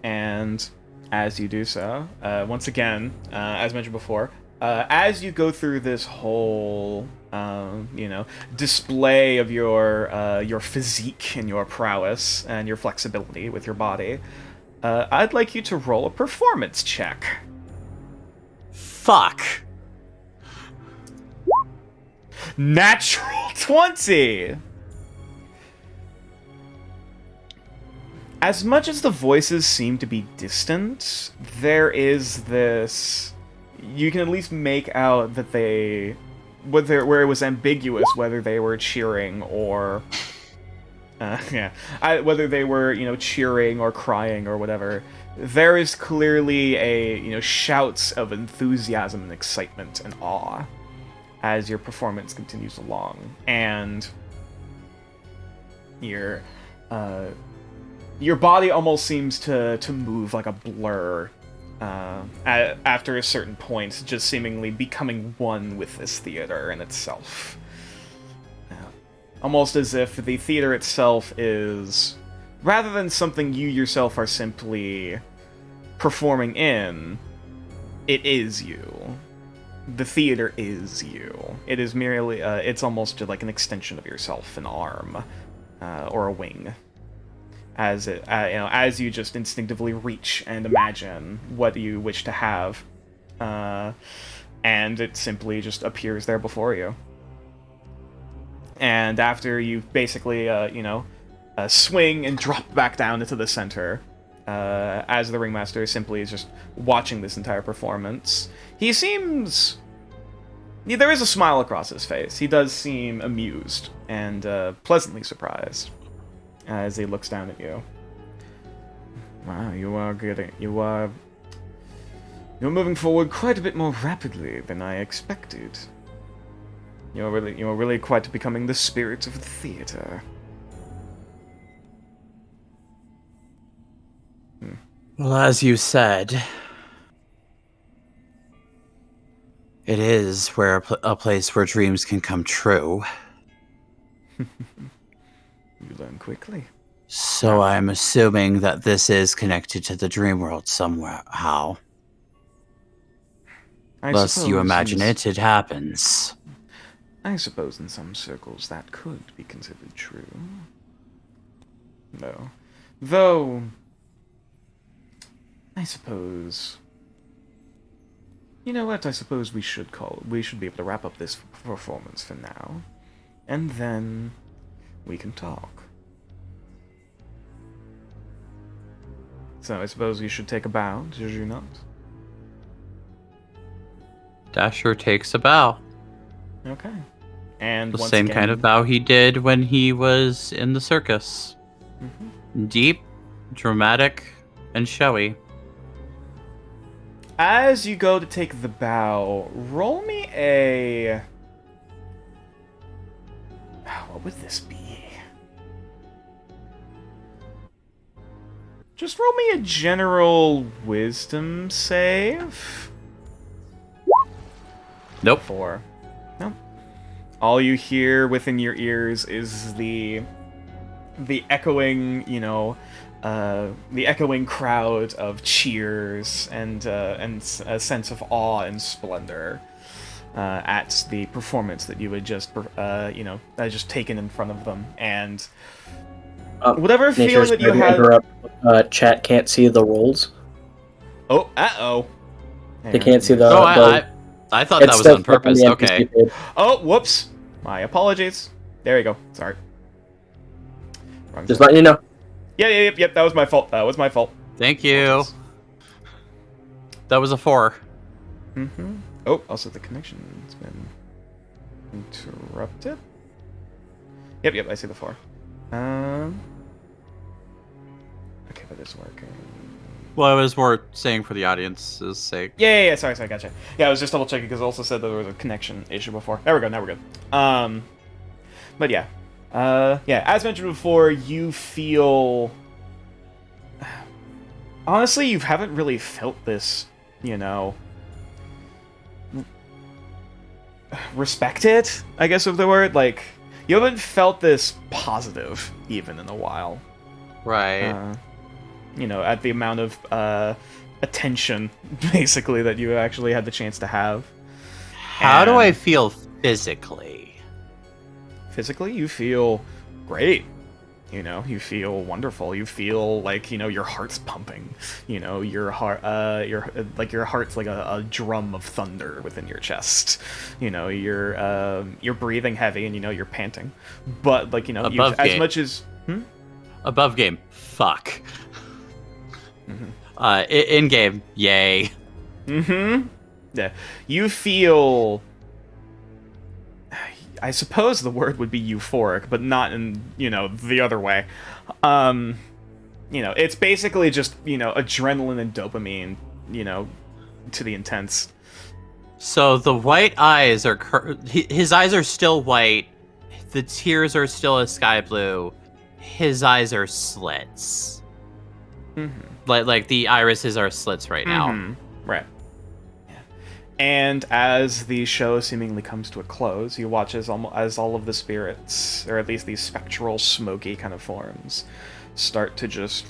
And as you do so, once again, as mentioned before, as you go through this whole, display of your physique and your prowess and your flexibility with your body, I'd like you to roll a performance check. Fuck. Natural 20! As much as the voices seem to be distant, there is this... You can at least make out that where it was ambiguous whether they were cheering or... whether they were, cheering or crying or whatever. There is clearly a, shouts of enthusiasm and excitement and awe as your performance continues along. And your body almost seems to move like a blur after a certain point, just seemingly becoming one with this theater in itself. Almost as if the theater itself is, rather than something you yourself are simply performing in, it is you. The theater is you. It is merely, it's almost like an extension of yourself, an arm, or a wing. As as you just instinctively reach and imagine what you wish to have, and it simply just appears there before you. And after you basically, swing and drop back down into the center, as the ringmaster simply is just watching this entire performance, he seems... There is a smile across his face. He does seem amused and pleasantly surprised as he looks down at you. Wow, you're moving forward quite a bit more rapidly than I expected. You're really quite becoming the spirit of the theater. Well, as you said, it is a place where dreams can come true. You learn quickly. So I'm assuming that this is connected to the dream world somehow. Unless you imagine it happens. I suppose in some circles that could be considered true. No. Though, I suppose... You know what? I suppose we should be able to wrap up this performance for now. And then we can talk. So I suppose you should take a bow, should you not? Dasher takes a bow. Okay. And The once same again, kind of bow he did when he was in the circus. Deep, dramatic, and showy. As you go to take the bow, roll me a... What would this be? Just roll me a general wisdom save. Nope. 4. Nope. All you hear within your ears is the echoing, the echoing crowd of cheers and a sense of awe and splendor at the performance that you had just, just taken in front of them, and whatever feeling Nature's that you trying to had. interrupt. Chat can't see the rolls. Oh, uh-oh. They can't see the. Oh, I thought that was on purpose. Okay. Oh, whoops. My apologies. There you go. Sorry. Wrong Just side. letting you know. Yep. That was my fault. Thank you. That was a 4. Mm-hmm. Oh, also the connection's been interrupted. Yep. I see the 4. Okay, that is working. Well, I was more saying for the audience's sake. Yeah. Sorry, gotcha. Yeah, I was just double checking because it also said that there was a connection issue before. There we go. Now we're good. But yeah. As mentioned before, you feel. Honestly, you haven't really felt this, respected, I guess of the word. Like, you haven't felt this positive even in a while. Right. At the amount of attention, basically, that you actually had the chance to have. How do I feel physically? Physically, you feel great. You feel wonderful. You feel like, your heart's pumping. Your heart's like a drum of thunder within your chest. You're breathing heavy and you're panting. But like, Above as game. much as Above game. Fuck. Mhm. In game. Yay. Mm-hmm. Yeah. You feel, I suppose the word would be euphoric, but not in, the other way. It's basically just, adrenaline and dopamine, to the intense. So the white eyes are... his eyes are still white. The tears are still a sky blue. His eyes are slits. Mm-hmm. Like the irises are slits right now. Mm-hmm. Right. Yeah. And as the show seemingly comes to a close, you watch as all of the spirits, or at least these spectral, smoky kind of forms, start to just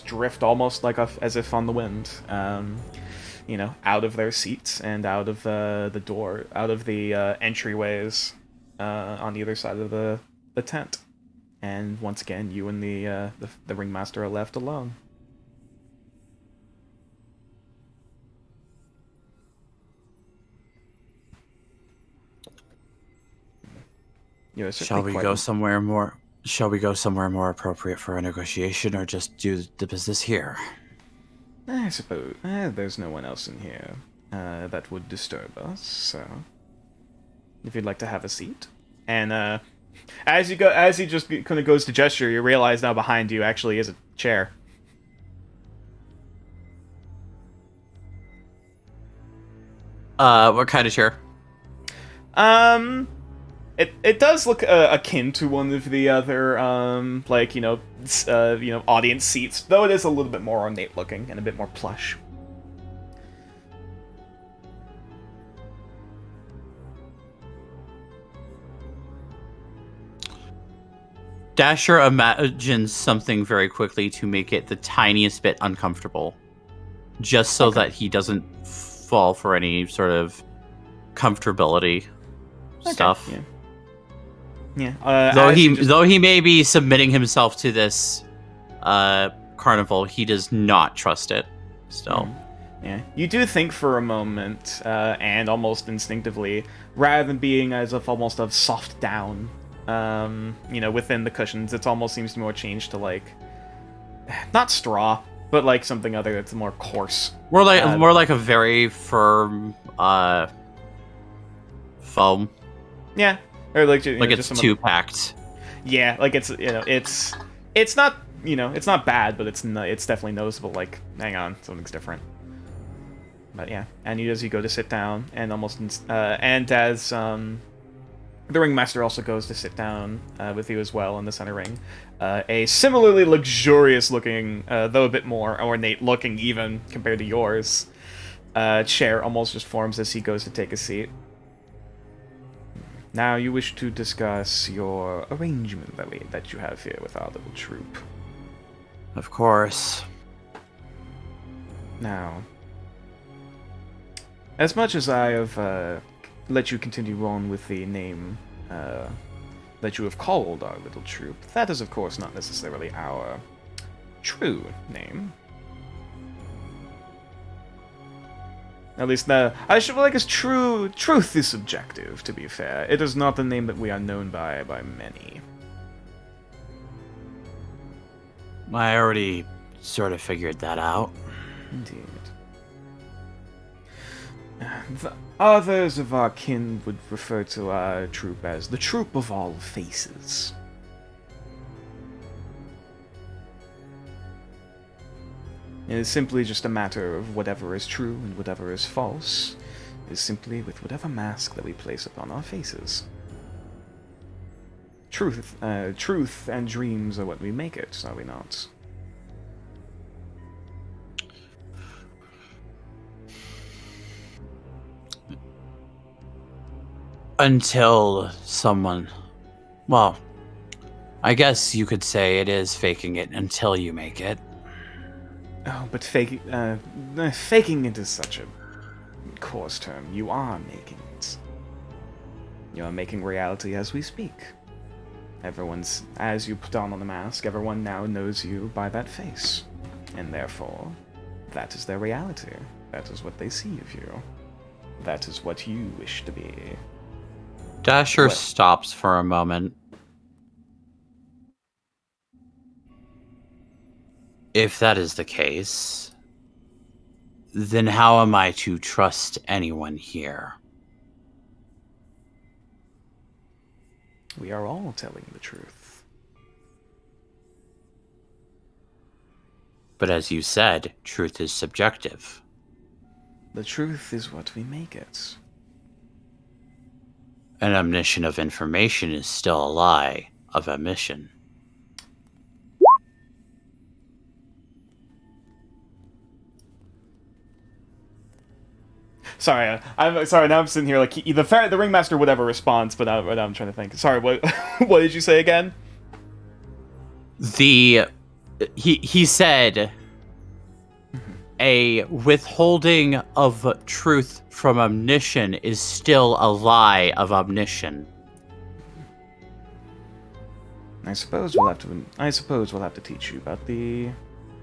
drift almost like as if on the wind, out of their seats and out of the door, out of the entryways on either side of the tent. And once again, you and the ringmaster are left alone. Shall we go somewhere more appropriate for a negotiation, or just do the business here? I suppose there's no one else in here that would disturb us. So, if you'd like to have a seat, and as he just kind of goes to gesture, you realize now behind you actually is a chair. What kind of chair? It does look akin to one of the other audience seats, though it is a little bit more ornate looking and a bit more plush. Dasher imagines something very quickly to make it the tiniest bit uncomfortable, just so that he doesn't fall for any sort of comfortability stuff. Yeah. Though he may be submitting himself to this carnival, he does not trust it. Still. Yeah. You do think for a moment, and almost instinctively, rather than being as if almost of soft down, within the cushions, it almost seems to more change to like, not straw, but like something other that's more coarse. More like a very firm foam. Yeah. Or like it's too packed. Yeah, like it's not it's not bad, but it's definitely noticeable. Like, hang on, something's different. But yeah, and as you go to sit down, and almost and as The ringmaster also goes to sit down with you as well in the center ring. A similarly luxurious-looking, though a bit more ornate-looking even compared to yours, chair almost just forms as he goes to take a seat. Now you wish to discuss your arrangement that you have here with our little troop. Of course. Now, as much as I have let you continue on with the name that you have called our little troop, that is of course not necessarily our true name. At least, I should like as truth is subjective, to be fair. It is not the name that we are known by many. I already sort of figured that out. Indeed. The others of our kin would refer to our troop as the Troop of All Faces. It is simply just a matter of whatever is true and whatever is false, is simply with whatever mask that we place upon our faces. Truth and dreams are what we make it, are we not? Until someone... Well, I guess you could say it is faking it until you make it. Oh, but faking it is such a coarse term. You are making it. You are making reality as we speak. As you put on the mask, everyone now knows you by that face. And therefore, that is their reality. That is what they see of you. That is what you wish to be. Dasher stops for a moment. If that is the case, then how am I to trust anyone here? We are all telling the truth. But as you said, truth is subjective. The truth is what we make it. An omniscient of information is still a lie of omission. Sorry, I'm sorry. Now I'm sitting here like the ringmaster would have a response, but now I'm trying to think. Sorry, what what did you say again? He said a withholding of truth from omniscient is still a lie of omniscient. I suppose we'll have to teach you about the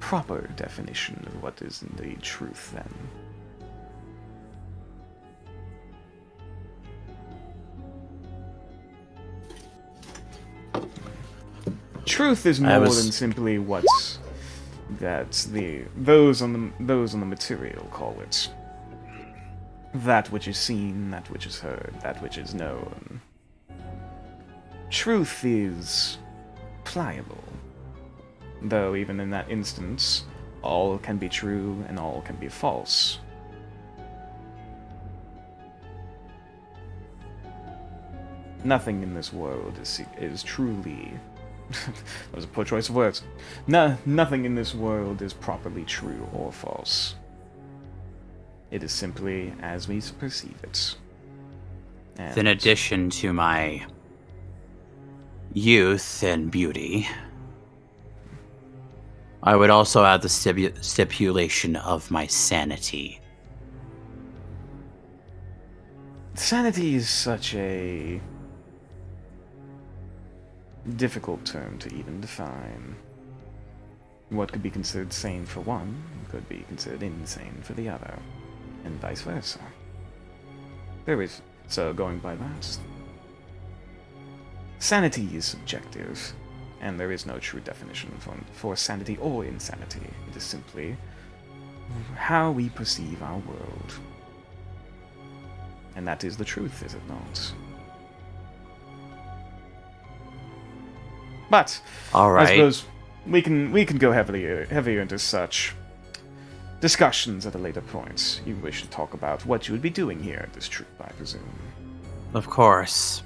proper definition of what is indeed truth then. Truth is more than simply what's those on the material call it. That which is seen, that which is heard, that which is known. Truth is pliable. Though even in that instance, all can be true and all can be false. Nothing in this world is truly... that was a poor choice of words. Nothing in this world is properly true or false. It is simply as we perceive it. And in addition to my youth and beauty, I would also add the stipulation of my sanity. sanity is such a difficult term to even define. What could be considered sane for one could be considered insane for the other, and vice versa. So going by that, sanity is subjective, and there is no true definition for sanity or insanity. It is simply how we perceive our world. And that is the truth, is it not? But all right. I suppose we can go heavier into such discussions at a later point. You wish to talk about what you would be doing here at this troop, I presume. Of course.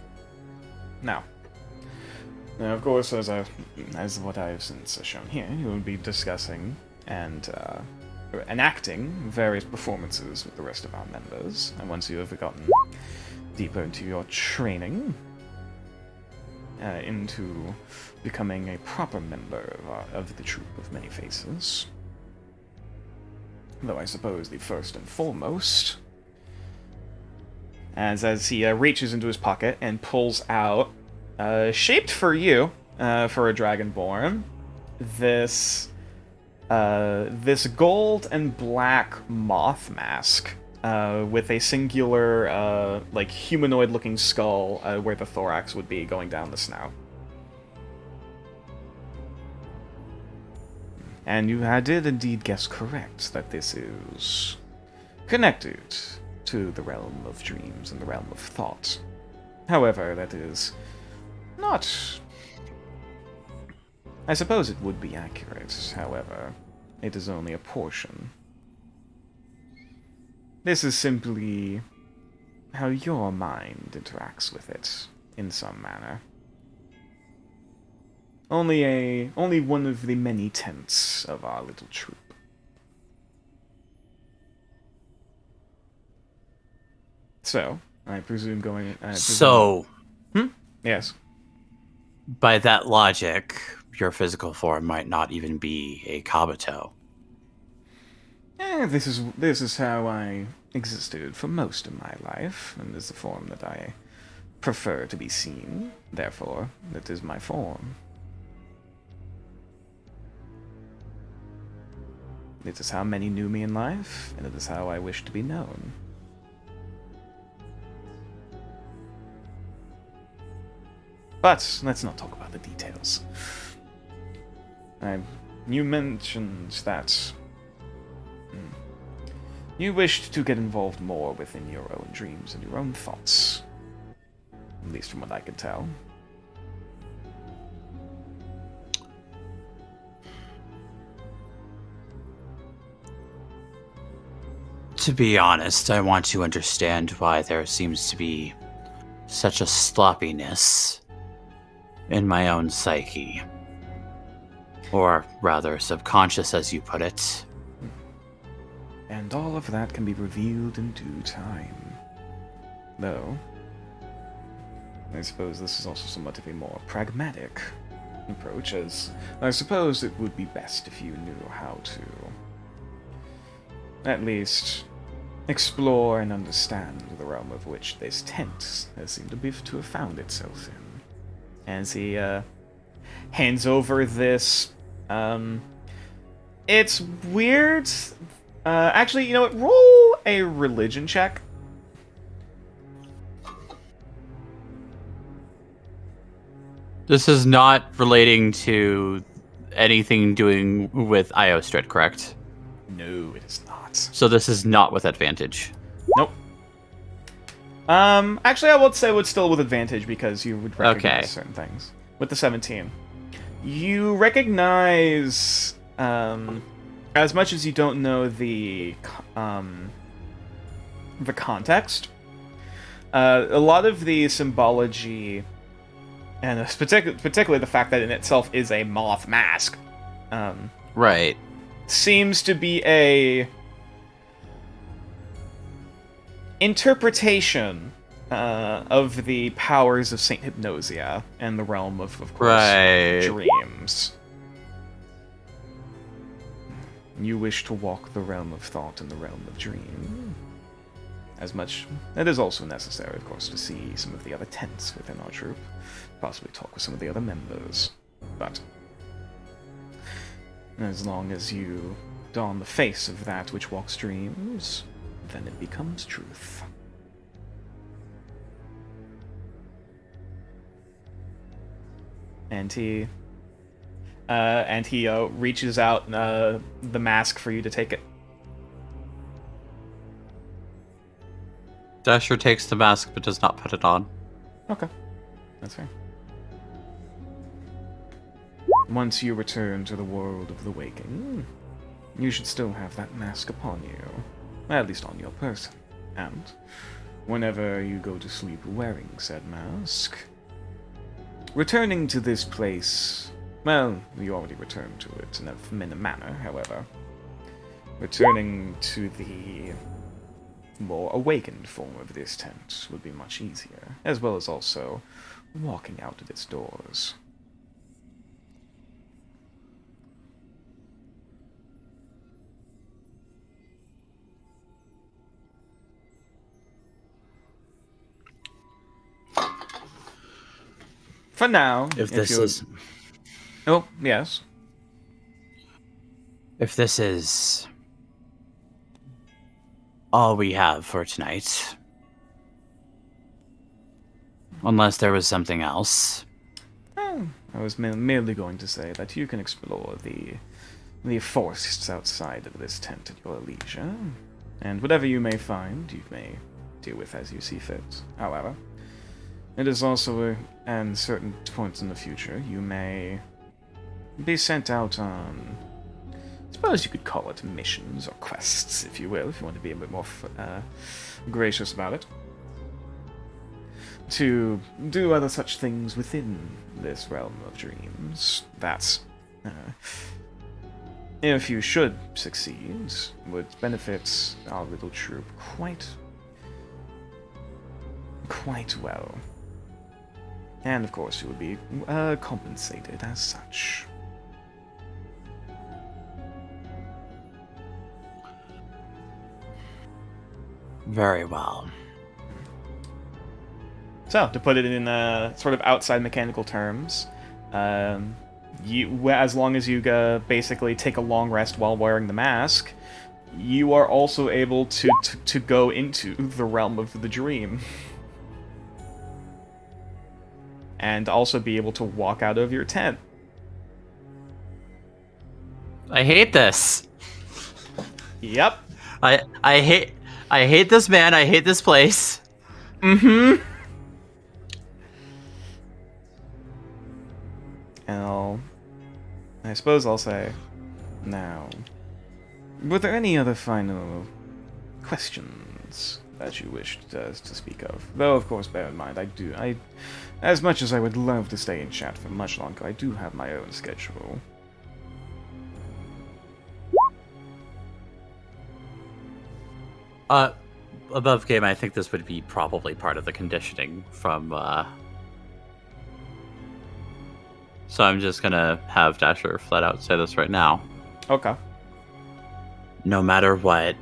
Now, of course, as what I have since shown here, you will be discussing and enacting various performances with the rest of our members. And once you have gotten deeper into your training, into becoming a proper member of the Troop of Many Faces. Though I suppose the first and foremost, as he reaches into his pocket and pulls out, shaped for you, for a Dragonborn, this gold and black moth mask. With a singular, like, humanoid-looking skull where the thorax would be going down the snout. And you did indeed guess correct that this is connected to the realm of dreams and the realm of thought. However, that is not... I suppose it would be accurate, however, it is only a portion. This is simply how your mind interacts with it, in some manner. Only one of the many tenets of our little troop. So, I presume going... So, Yes. by that logic, your physical form might not even be a Kabuto. This is how I existed for most of my life, and is the form that I prefer to be seen. Therefore, that is my form. It is how many knew me in life, and it is how I wish to be known. But let's not talk about the details. You mentioned that you wished to get involved more within your own dreams and your own thoughts. At least from what I could tell. To be honest, I want to understand why there seems to be such a sloppiness in my own psyche. Or rather, subconscious, as you put it. And all of that can be revealed in due time. Though, I suppose this is also somewhat of a more pragmatic approach, as I suppose it would be best if you knew how to, at least, explore and understand the realm of which this tent has seemed to have found itself in. As he hands over this, it's weird. Actually, you know what? Roll a religion check. This is not relating to anything doing with Iostrid, correct? No, it is not. So this is not with advantage. Nope. Actually, I would say it's still with advantage because you would recognize certain things. With the 17. You recognize, as much as you don't know the context, a lot of the symbology, and particularly the fact that in itself is a moth mask, Right. seems to be a interpretation of the powers of Saint Hypnosia and the realm of course, Right. dreams. You wish to walk the realm of thought and the realm of dream. As much, it is also necessary, of course, to see some of the other tents within our troop, possibly talk with some of the other members. But as long as you don the face of that which walks dreams, then it becomes truth. And he reaches out the mask for you to take it. Dasher takes the mask but does not put it on. Okay, that's fair. Once you return to the world of the waking, you should still have that mask upon you, at least on your person. And whenever you go to sleep wearing said mask, returning to this place, well, you already returned to it in a manner, however. Returning to the more awakened form of this tent would be much easier, as well as also walking out of its doors. For now, If this is Oh, yes. all we have for tonight, unless there was something else. Oh, I was merely going to say that you can explore the forests outside of this tent at your leisure, and whatever you may find, you may deal with as you see fit. However, it is also, at certain points in the future, you may be sent out on, I suppose you could call it missions or quests, if you will, if you want to be a bit more gracious about it, to do other such things within this realm of dreams. That, if you should succeed, would benefit our little troop quite well. And of course, you would be compensated as such. Very well. So, to put it in sort of outside mechanical terms, as long as you basically take a long rest while wearing the mask, you are also able to go into the realm of the dream. And also be able to walk out of your tent. I hate this. Yep. I hate this man. I hate this place. Mm-hmm. And I suppose I'll say, now, were there any other final questions that you wished to speak of? Though, of course, bear in mind, as much as I would love to stay in chat for much longer, I do have my own schedule. Above game, I think this would be probably part of the conditioning from, So I'm just gonna have Dasher flat out say this right now. Okay. No matter what,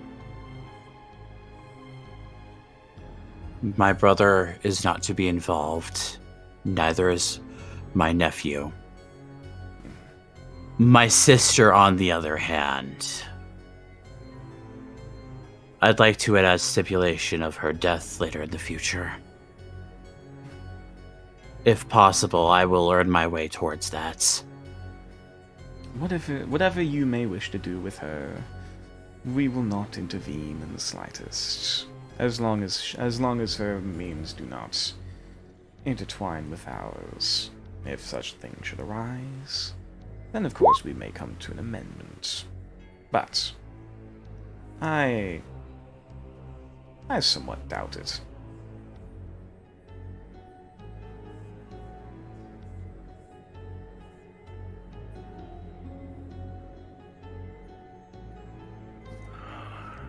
my brother is not to be involved. Neither is my nephew. My sister, on the other hand, I'd like to add a stipulation of her death later in the future. If possible, I will earn my way towards that. Whatever you may wish to do with her, we will not intervene in the slightest. As long as her means do not intertwine with ours. If such thing should arise, then of course we may come to an amendment. But I somewhat doubt it.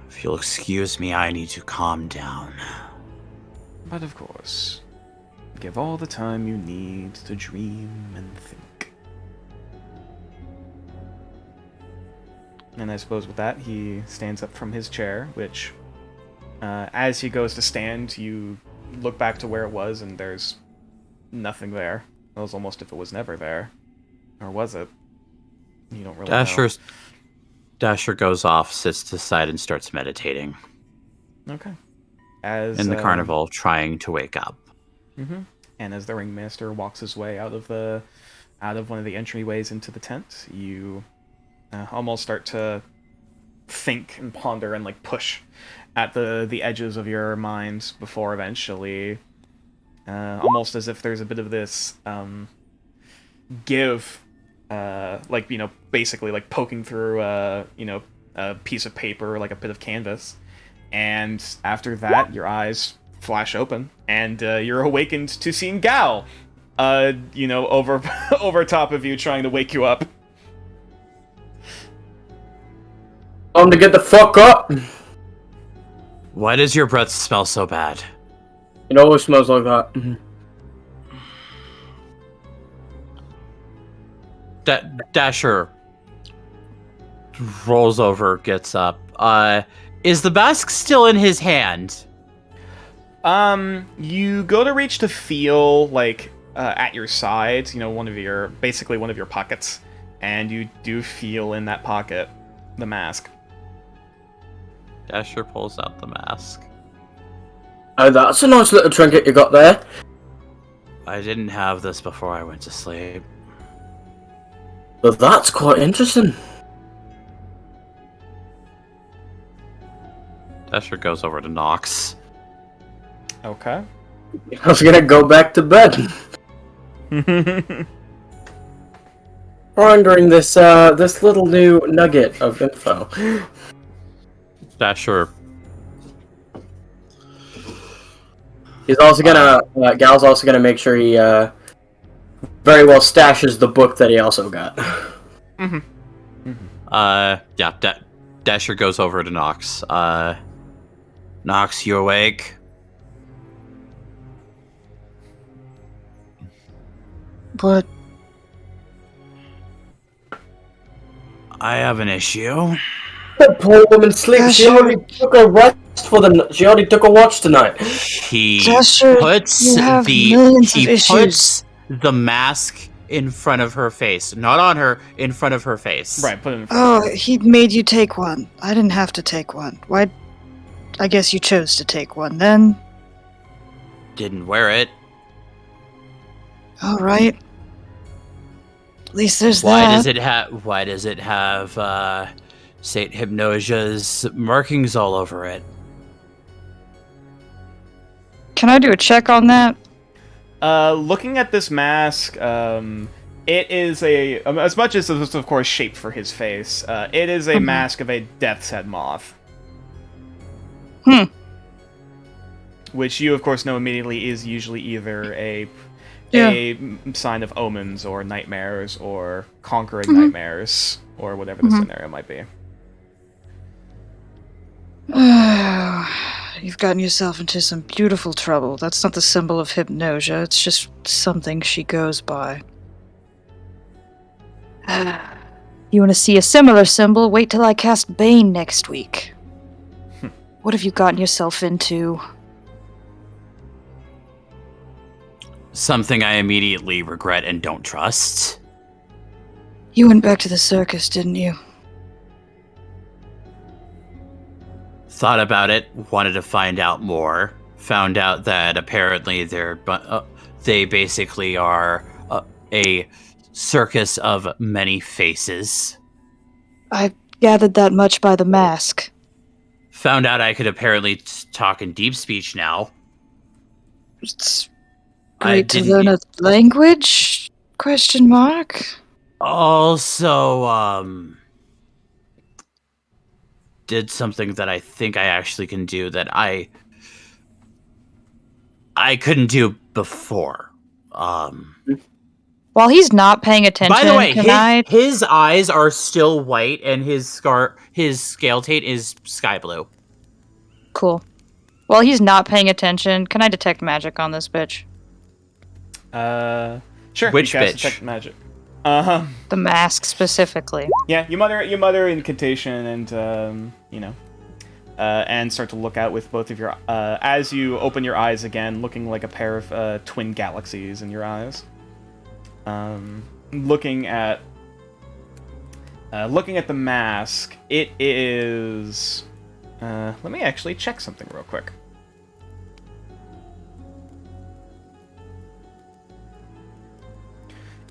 If you'll excuse me, I need to calm down. But of course, give all the time you need to dream and think. And I suppose with that, he stands up from his chair, which, as he goes to stand, you look back to where it was, and there's nothing there. It was almost if it was never there. Or was it? You don't really know. Dasher goes off, sits to the side, and starts meditating. Okay. As in the carnival, trying to wake up. Mm-hmm. And as the ringmaster walks his way out of one of the entryways into the tent, you almost start to think and ponder and like push at the edges of your mind before eventually, almost as if there's a bit of this give. Like, basically like poking through, a piece of paper, like a bit of canvas. And after that, your eyes flash open, and you're awakened to seeing Gal. over over top of you, trying to wake you up. Time to get the fuck up. Why does your breath smell so bad? It always smells like that. Dasher rolls over, gets up. Is the mask still in his hand? You go to reach to feel like at your side, one of your pockets, and you do feel in that pocket the mask. Dasher pulls out the mask. Oh, that's a nice little trinket you got there. I didn't have this before I went to sleep. But that's quite interesting. Dasher goes over to Nox. Okay. I was gonna go back to bed. Pondering this little new nugget of info. Dasher. He's also gonna. Gal's also gonna make sure he very well stashes the book that he also got. Dasher goes over to Nox. Nox, you awake? What? I have an issue. That poor woman sleeps. She Dasher. already took a rest for the. She already took a watch tonight. He Dasher, puts you have the millions of he issues. puts the mask in front of her face, not on her, in front of her face. Right, put it in front. Oh, he made you take one. I didn't have to take one. Why? I guess you chose to take one then. Didn't wear it. All right. At least there's Why that. does it have Saint Hypnosia's markings all over it? Can I do a check on that? Looking at this mask, it is as much as it's of course shaped for his face, it is a mask of a death's head moth. Which you of course know immediately is usually either a sign of omens or nightmares or conquering nightmares or whatever the scenario might be. You've gotten yourself into some beautiful trouble. That's not the symbol of Hypnosia. It's just something she goes by. You want to see a similar symbol? Wait till I cast Bane next week. What have you gotten yourself into? Something I immediately regret and don't trust. You went back to the circus, didn't you? Thought about it, wanted to find out more. Found out that apparently they basically are a circus of many faces. I gathered that much by the mask. Found out I could apparently talk in deep speech now. It's I great to didn't- learn a language? Question mark? Also, did something that I think I actually can do that I couldn't do before. While he's not paying attention, By the way, can his eyes are still white and his scale taint is sky blue. Cool. While he's not paying attention, can I detect magic on this bitch? Sure. Which you cast bitch? Detect magic. The mask specifically. Yeah, you mutter incantation and and start to look out with both of your as you open your eyes again, looking like a pair of twin galaxies in your eyes. Looking at the mask, it is. Let me actually check something real quick.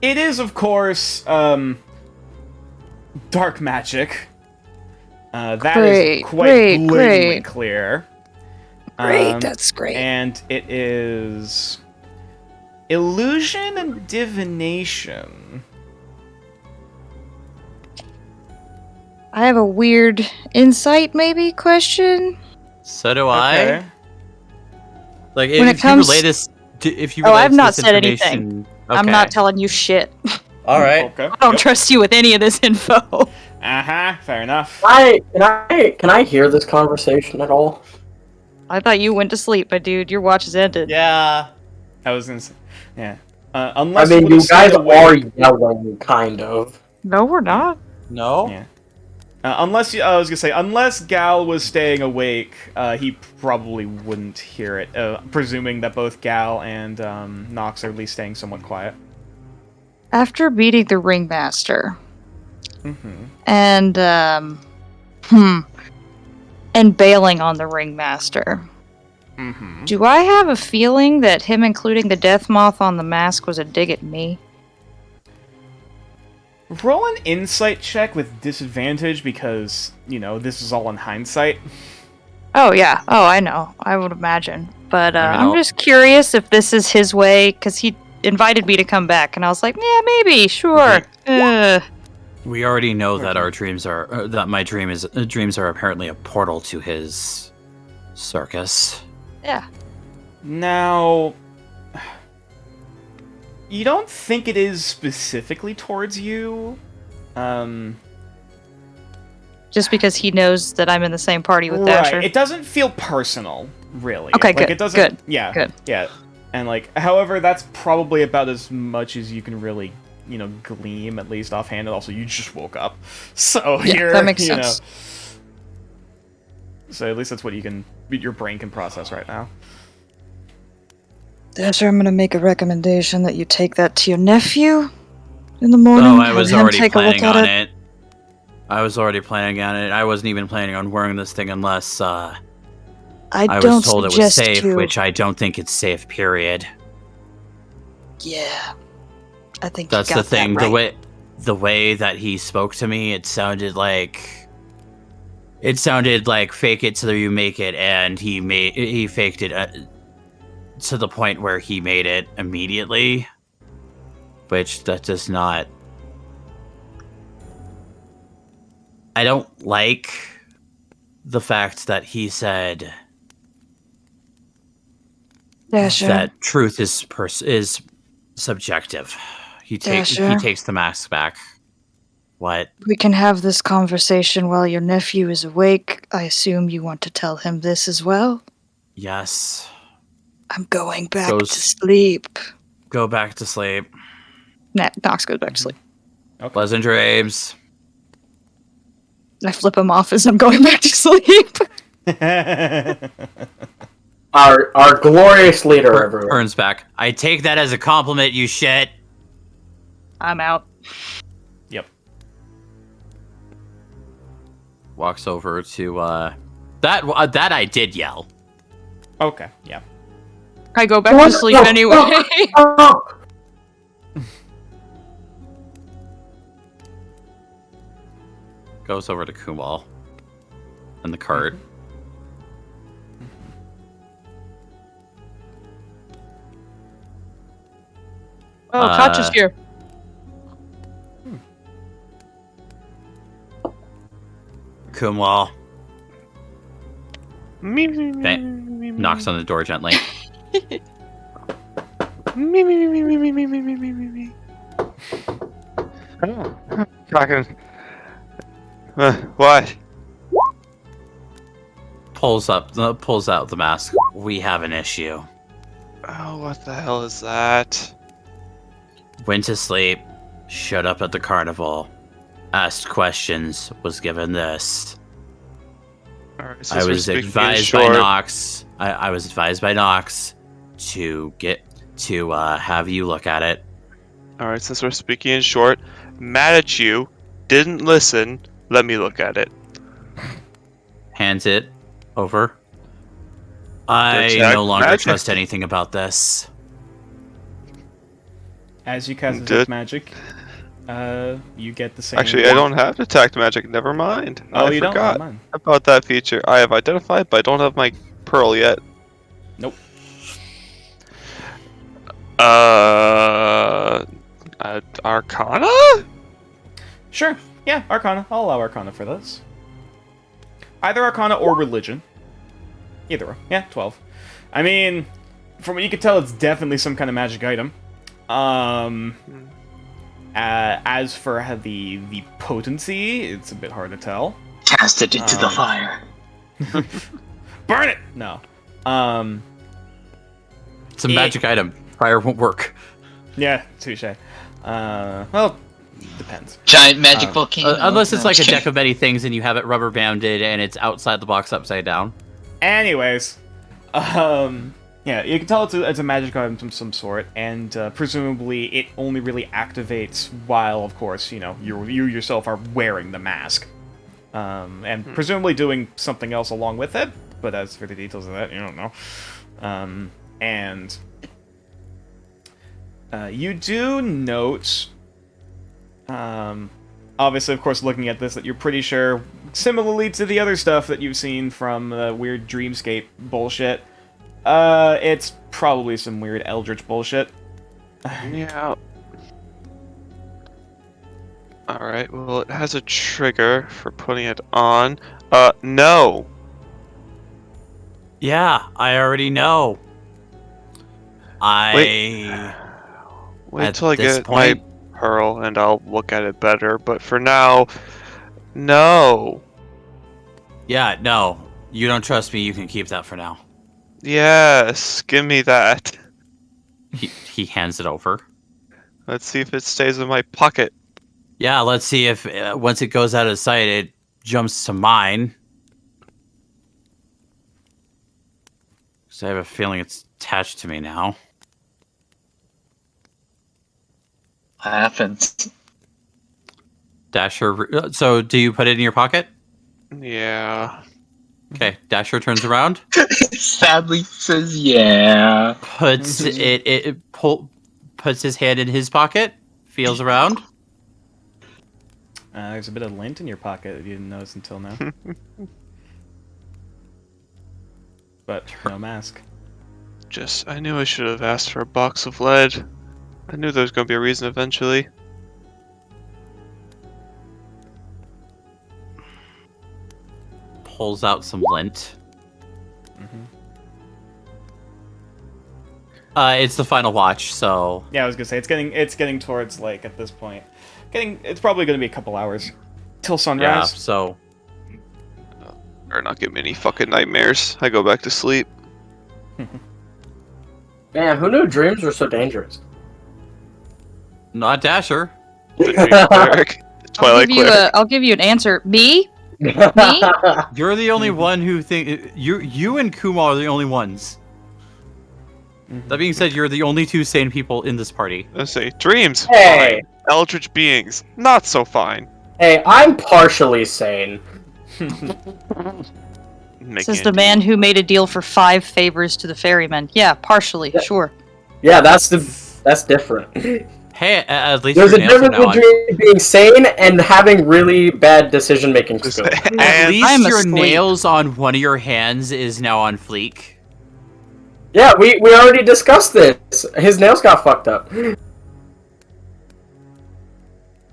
It is, of course, dark magic. That is quite blatantly clear. Great, that's great. And it is illusion and divination. I have a weird insight, maybe, question? So do Okay. I. Like, When if it comes- you relate us If you Oh, relate I've this not said anything. information- I'm not Okay. telling you shit. All right. Okay. I don't trust you with any of this info. Uh-huh, fair enough. Can I hear this conversation at all? I thought you went to sleep, my dude. Your watch is ended. Yeah. I was gonna say, yeah. I Unless mean, you would have you guys stayed are awake. yelling, kind of. No, we're not. No. Yeah. I was gonna say, unless Gal was staying awake, he probably wouldn't hear it. Presuming that both Gal and Nox are at least staying somewhat quiet. After beating the ringmaster Mm-hmm. and and bailing on the ringmaster, Mm-hmm. do I have a feeling that him including the death moth on the mask was a dig at me? Roll an insight check with disadvantage because, you know, this is all in hindsight. Oh yeah. Oh, I know. I would imagine. But I mean, I'm I'll- just curious if this is his way, because he invited me to come back, and I was like, yeah, maybe, sure. We already know that our dreams are that my dreams are apparently a portal to his circus. Yeah. Now, you don't think it is specifically towards you? Just because he knows that I'm in the same party with Dasher. Right. It doesn't feel personal, really. Okay, like, good, It doesn't. good, Yeah. good. Yeah. And like, however, that's probably about as much as you can really, you know, gleam at least offhand. And also, you just woke up, so Yeah, you're, that makes you sense. know. So at least that's what your brain can process right now. Dasher, I'm gonna make a recommendation that you take that to your nephew in the morning. Oh, I have was him already take a look planning at on it. it. I was already planning on it. I wasn't even planning on wearing this thing unless I I was don't told it was suggest safe, you. which I don't think it's safe. Period. Yeah, I think That's you the got thing. That right. The way that he spoke to me, it sounded like fake it till you make it, and he faked it to the point where he made it immediately, which that does not. I don't like the fact that he said Dasher, that truth is subjective. He Dasher. takes the mask back. What? we can have this conversation while your nephew is awake. I assume you want to tell him this as well. Yes. I'm going back Goes- to sleep. Go back to sleep. Nah, Nox goes back to sleep. Okay. Pleasant dreams. I flip him off as I'm going back to sleep. Our glorious leader, everyone. Turns back. I take that as a compliment, you shit. I'm out. Yep. Walks over to that I did yell. Okay. Yeah. I go back to sleep anyway. Goes over to Kumal and the cart. Oh, Koch is here. Kumal Me, me, me, Okay. me, me, knocks on the door gently. me, me, me, me, me, me, me, me, me, me, me, me. Fucking. What? Pulls out the mask. We have an issue. Oh, what the hell is that? Went to sleep. Showed up at the carnival. Asked questions. Was given this. Alright, I since we're was speaking in advised by short- Nox. I was advised by Nox to have you look at it. Alright, since we're speaking in short, mad at you, didn't listen, let me look at it. Hands it over. I Detect no longer magic. trust anything about this. As you cast Did- detect magic, you get the same. Actually, I don't have detect magic, never mind. Oh, I you forgot don't? Never mind. about that feature. I have identified, but I don't have my pearl yet. Nope. Arcana? Sure. Yeah, Arcana. I'll allow Arcana for this. Either Arcana or Religion. Either way. Yeah, 12. I mean, from what you can tell, it's definitely some kind of magic item. As for the potency, it's a bit hard to tell. Cast it into the fire. Burn it! No. It's a magic item. Fire won't work. Yeah, touche. Well, depends. Giant magic volcano. Unless it's No, like a just deck of many things and you have it rubber banded and it's outside the box upside down. Anyways, yeah, you can tell it's a magic item of some sort, and presumably it only really activates while, of course, you yourself are wearing the mask, and presumably doing something else along with it. But as for the details of that, you don't know. And you do note, obviously, of course, looking at this, that you're pretty sure, similarly to the other stuff that you've seen from weird Dreamscape bullshit, it's probably some weird Eldritch bullshit. Yeah. Alright, well, it has a trigger for putting it on. No! Yeah, I already know. Wait till I get my pearl and I'll look at it better, but for now, no. Yeah, no. You don't trust me, you can keep that for now. Yes, give me that. He hands it over. Let's see if it stays in my pocket. Yeah, let's see if once it goes out of sight, it jumps to mine. Because I have a feeling it's attached to me now. what happens. Dasher, so do you put it in your pocket? Yeah. Okay, Dasher turns around, Sadly says yeah. puts puts his hand in his pocket, feels around. There's a bit of lint in your pocket that you didn't notice until now. But no mask. I knew I should have asked for a box of lead. I knew there was going to be a reason eventually. Pulls out some lint. It's the final watch, so Yeah, I was gonna say it's getting towards, like, at this point, it's probably gonna be a couple hours till yeah. sunrise. So Or not give me any fucking nightmares. I go back to sleep. Man, who knew dreams were so dangerous? not Dasher. The dream cleric. The Twilight cleric. I'll give you an answer. Me? You're the only one who think you and Kuma are the only ones. That being said, you're the only two sane people in this party. Let's say dreams. Hey. Fine. Eldritch beings. Not so fine. Hey, I'm partially sane. This is the man who made a deal for 5 favors to the ferryman. Yeah, partially, sure. Yeah, that's different. Hey, at least There's your a nails are difference now on. between being sane and having really bad decision-making skills. At And least I'm your asleep. nails on one of your hands is now on fleek. Yeah, we already discussed this. His nails got fucked up.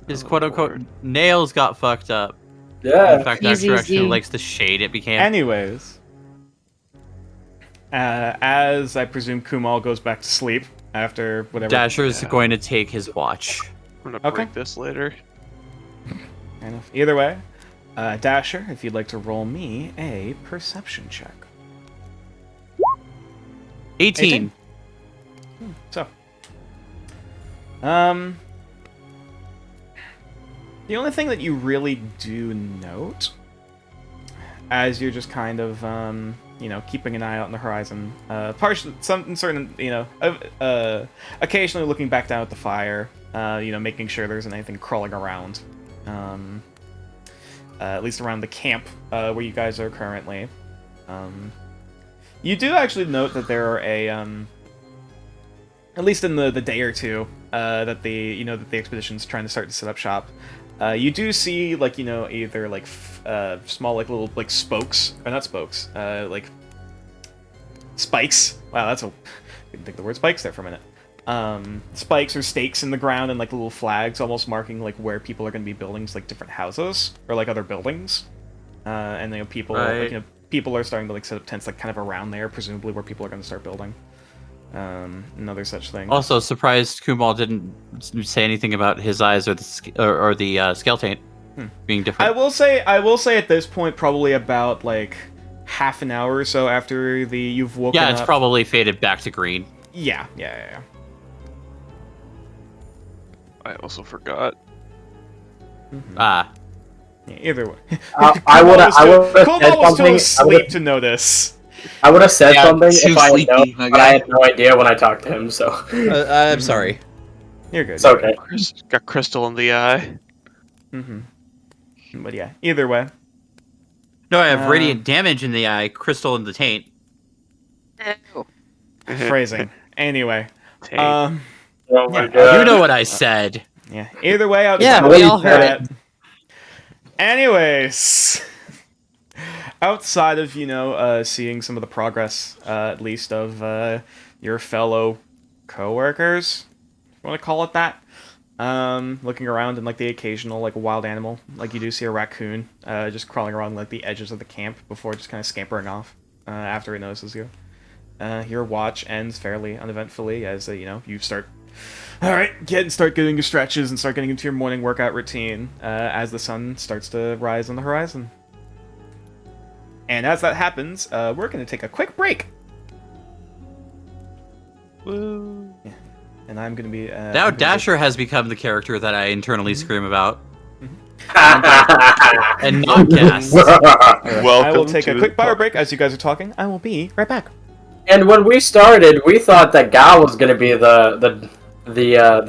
His quote-unquote nails got fucked up. Yeah. In fact, Easy, Dasher actually easy. likes the shade it became. Anyways, as I presume Kumal goes back to sleep after whatever. Dasher's going to take his watch. I'm gonna Okay. break this later. Fair enough. Either way, Dasher, if you'd like to roll me a perception check. 18. So, the only thing that you really do note, as you're just kind of, keeping an eye out on the horizon, occasionally looking back down at the fire, making sure there isn't anything crawling around, at least around the camp where you guys are currently. You do actually note that there are at least in the day or two that the expedition's trying to start to set up shop, you do see either small little spokes, or not spokes, spikes. Wow, I didn't think the word spikes there for a minute. Spikes or stakes in the ground and little flags, almost marking where people are going to be building different houses or other buildings. And people Right. people are starting to set up tents kind of around there, presumably where people are going to start building. Another such thing. Also, surprised Kumal didn't say anything about his eyes or the scale taint being different. I will say at this point, probably about like half an hour or so after you've woken up. Yeah, it's probably faded back to green. Yeah. I also forgot. Ah. Yeah, either way. I would have said Kumal was too something. asleep to notice. I would have said Yeah, something too if I had sleepy, known, my but guy. I had no idea when I talked to him. So I'm sorry. You're good. it's okay. Got crystal in the eye. But yeah, either way. No, I have radiant damage in the eye, crystal in the taint. Ew. Phrasing. Anyway. Taint. Oh my Yeah, god. You know what I said. Yeah. Either way, outside Yeah, of we all that- heard Anyways, outside of seeing some of the progress, at least of your fellow coworkers, if you want to call it that, looking around and like the occasional like wild animal, like you do see a raccoon, just crawling around like the edges of the camp before just kind of scampering off after it notices you. Your watch ends fairly uneventfully as you start. All right, start getting your stretches and start getting into your morning workout routine as the sun starts to rise on the horizon. And as that happens, we're going to take a quick break. Woo. Yeah. And I'm going to be... Now Dasher has become the character that I internally scream about. And not Gas. Welcome I will take a to quick the power break as you guys are talking. I will be right back. And when we started, we thought that Gal was gonna be the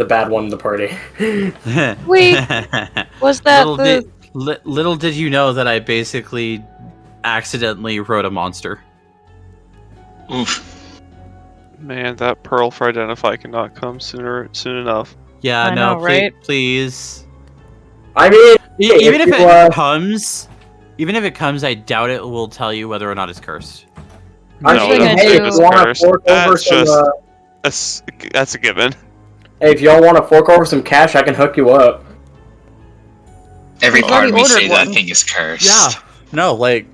bad one in the party. Wait, was that little did you know that I basically accidentally wrote a monster. Oof. Man, that pearl for identify cannot come soon enough. Yeah, I no, know, right? please. I mean, Even if you, it comes, I doubt it will tell you whether or not it's cursed. I'm No, saying, gonna hey, do- if you want to fork over That's some, just that's a given. hey, if y'all want to fork over some cash, I can hook you up. Every We've part already of me ordered say that one. thing is cursed. Yeah. No, like.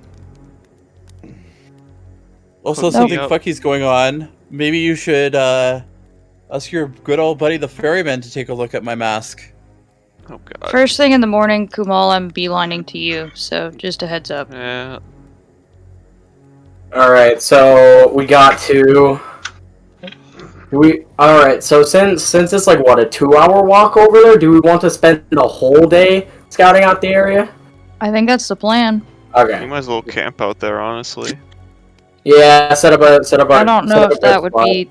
Also, Nope. something Yep. fucky's going on. Maybe you should ask your good old buddy the ferryman to take a look at my mask. Oh god. First thing in the morning, Kumal, I'm beelining to you, so just a heads up. Yeah. All right, so we got to. All right, so since it's like what, a 2-hour walk over there, do we want to spend the whole day scouting out the area? I think that's the plan. You Okay. might as well camp out there, honestly. Yeah, set up a. I don't know set up if a that good would spot. be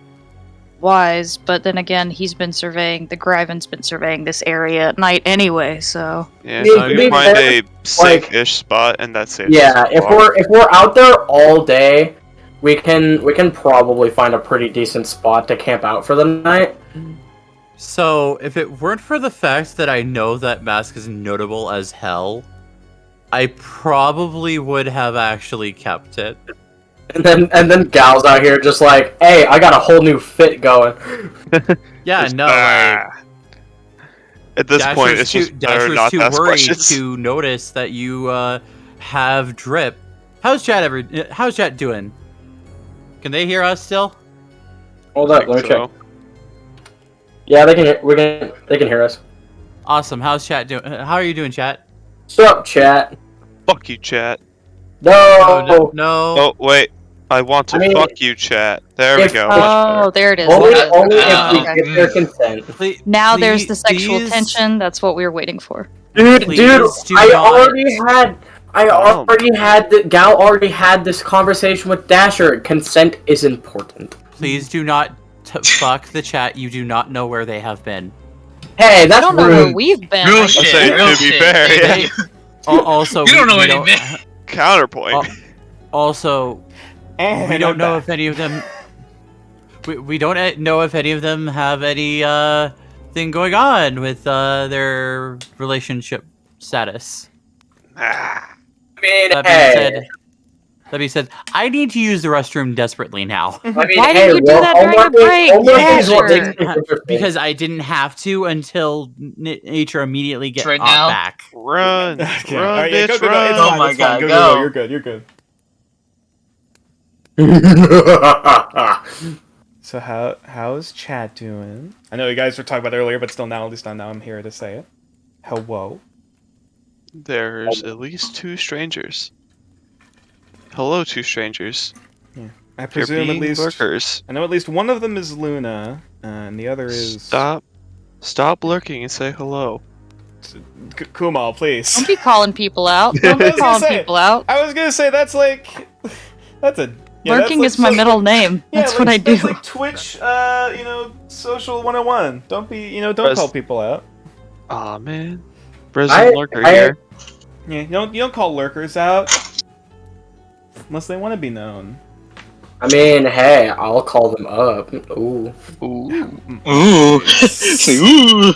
wise, but then again, the Gryvon's been surveying this area at night anyway, so... Yeah, Yeah, so to you be find fair, a safe-ish spot, and that's safe. Yeah, if we're out there all day, we can probably find a pretty decent spot to camp out for the night. So, if it weren't for the fact that I know that mask is notable as hell, I probably would have actually kept it. And then Gal's out here just like, hey, I got a whole new fit going. Yeah, Just, no, like... at this point, it's just better Dasher's not too to ask worried questions. to notice that you have drip. How's chat doing? Can they hear us still? Hold I up, think let me so. check. Yeah, they can hear us. Awesome. How's chat doing? How are you doing, chat? What's up, chat? Fuck you, chat. No. No. Oh, wait. I want to I mean, fuck you, chat. There we if- go. Oh, there it is. Only Okay. if we Okay. get their consent. Now there's the sexual please- tension. That's what we were waiting for. Dude, Please dude, do I not- already had Gal already had this conversation with Dasher. Consent is important. Please do not fuck the chat. You do not know where they have been. Hey, I that's don't know where rude. we've been. Real I shit. say, guess. Real to be shit. fair, They- yeah. Also, You don't know we anything. Counterpoint. Also, And we don't I'm know back. if any of them. We don't know if any of them have any thing going on with their relationship status. Ah. I mean, That being said, I need to use the restroom desperately now I mean, Why hey, didn't you do that during your break? homework is what Yeah, makes it interesting. because I didn't have to until nature immediately get Right now? back. Run. Okay, Run, alright, yeah, bitch, go, run. It's Oh fine, my it's fine. God, Go. go. You're good. You're good. So how's chat doing? I know you guys were talking about it earlier, but still now, at least now I'm here to say it. Hello. There's at least 2 strangers. Hello, 2 strangers. Yeah. I You're presume at being least lurkers. I know at least one of them is Luna, and the other is Stop lurking and say hello. Kumal, please. Don't be calling people out. I Don't be was gonna calling say- people out. I was gonna say that's like that's a Lurking that's is my like- middle name. Yeah, That's like, what I do. That's like Twitch, social 101. Don't be, don't call people out. Aw, man. Resident lurker here. Yeah, you don't call lurkers out unless they want to be known. I mean, hey, I'll call them up. Ooh. Ooh. Ooh. Say ooh.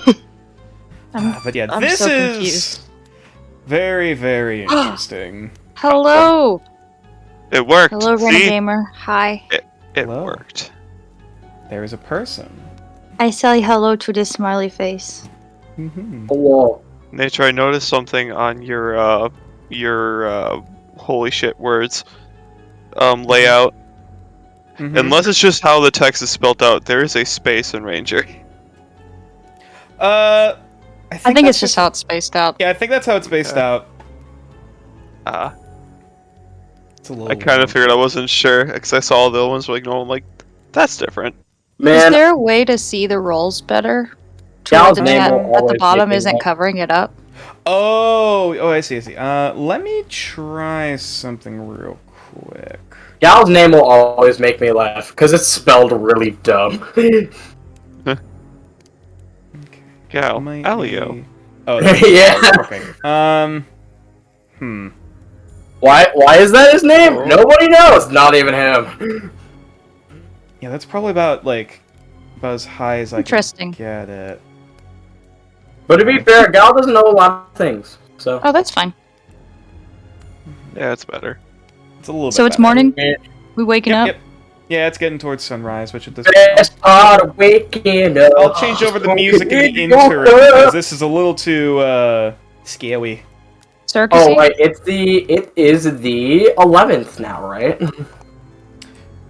But yeah, I'm this so is confused. very, very interesting. Hello. It worked. Hello, See? Renagamer. Hi. It Hello. worked. There is a person. I say hello to this smiley face. Mm-hmm. Hello. Nature, I noticed something on your holy shit words layout. Mm-hmm. Unless it's just how the text is spelled out, there is a space in Ranger. I I think that's it's just how it's spaced out. Yeah, I think that's how it's spaced Okay. out. It's a little. I kind of figured I wasn't sure because I saw the other ones like no, I'm like that's different. Is Man, there a way to see the rolls better? To where Gal's the name chat will at the always bottom make me isn't laugh. covering it up. Oh, I see. Let me try something real quick. Gal's name will always make me laugh because it's spelled really dumb. Gal, Might Alio. be- Oh, that's Yeah. Okay. Why is that his name? Oh. Nobody knows. Not even him. Yeah, that's probably about as high as I Interesting. can get it. But to be fair, Gal doesn't know a lot of things. So Oh, that's fine. Yeah, it's better. It's a little bit. So it's better. morning. Yeah. We waking Yep, up. yep. Yeah, it's getting towards sunrise, which at this best part of waking up. I'll change over the music in the in your intro because cup. this is a little too scary. Circusy. Oh right, it is the 11th now, right?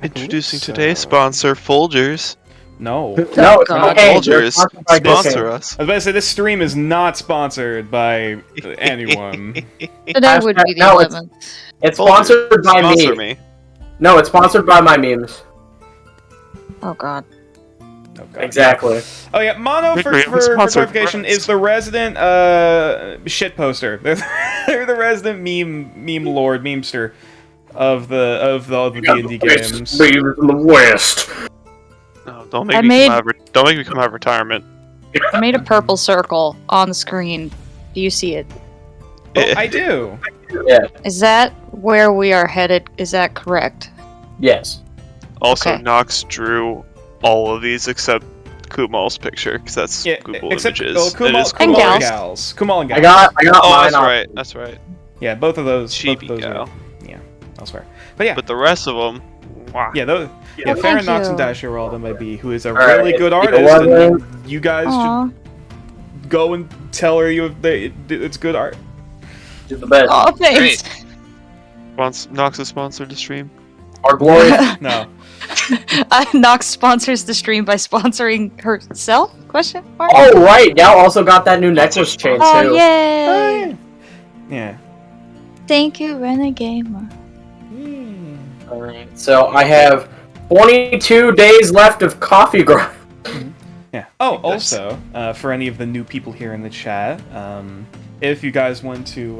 Introducing so. today's sponsor, Folgers. No. No, it's God. okay. Folgers, Sponsor sponsor us. I was about to say this stream is not sponsored by anyone. Today would be the No, it's- 11th. It's Folgers, sponsored by sponsor me. me. No, it's sponsored by my memes. Oh God. Oh, God. Exactly. Oh yeah, Mono for, Victory of the for sponsored clarification brands. is the resident shit poster. They're the resident meme lord memester of the D&D games. Beavers in the West. No, don't make I me made- don't make me come out of retirement. I made a purple circle on the screen. Do you see it? Oh, I do. Is that where we are headed? Is that correct? Yes. Also, Okay. Nox drew all of these except Kumal's picture because that's Yeah, Google except Images. Kumal, It is And Kumal and gals. gals. Kumal and gals. I got Oh, mine that's on. right. That's right. Yeah, both of those. Both of Chibi those gal. are, yeah, elsewhere. But yeah, But the rest of them, wow. yeah, those. Yeah, Well, Farron thank Knox and you. Dasher are all done by B, who is a Alright, really good you know artist, what, and you guys Aw. should go and tell her it's good art. She's the best. Oh, thanks. Nox has sponsored the stream. Our glory. No. Nox sponsors the stream by sponsoring herself? Question mark? Oh right, Gal also got that new necklace chain Oh, too. yay! Yeah. Thank you, Renagamer. Alright, so I have 22 days left of coffee grind. Yeah. Oh, Nice. also, for any of the new people here in the chat, if you guys want to,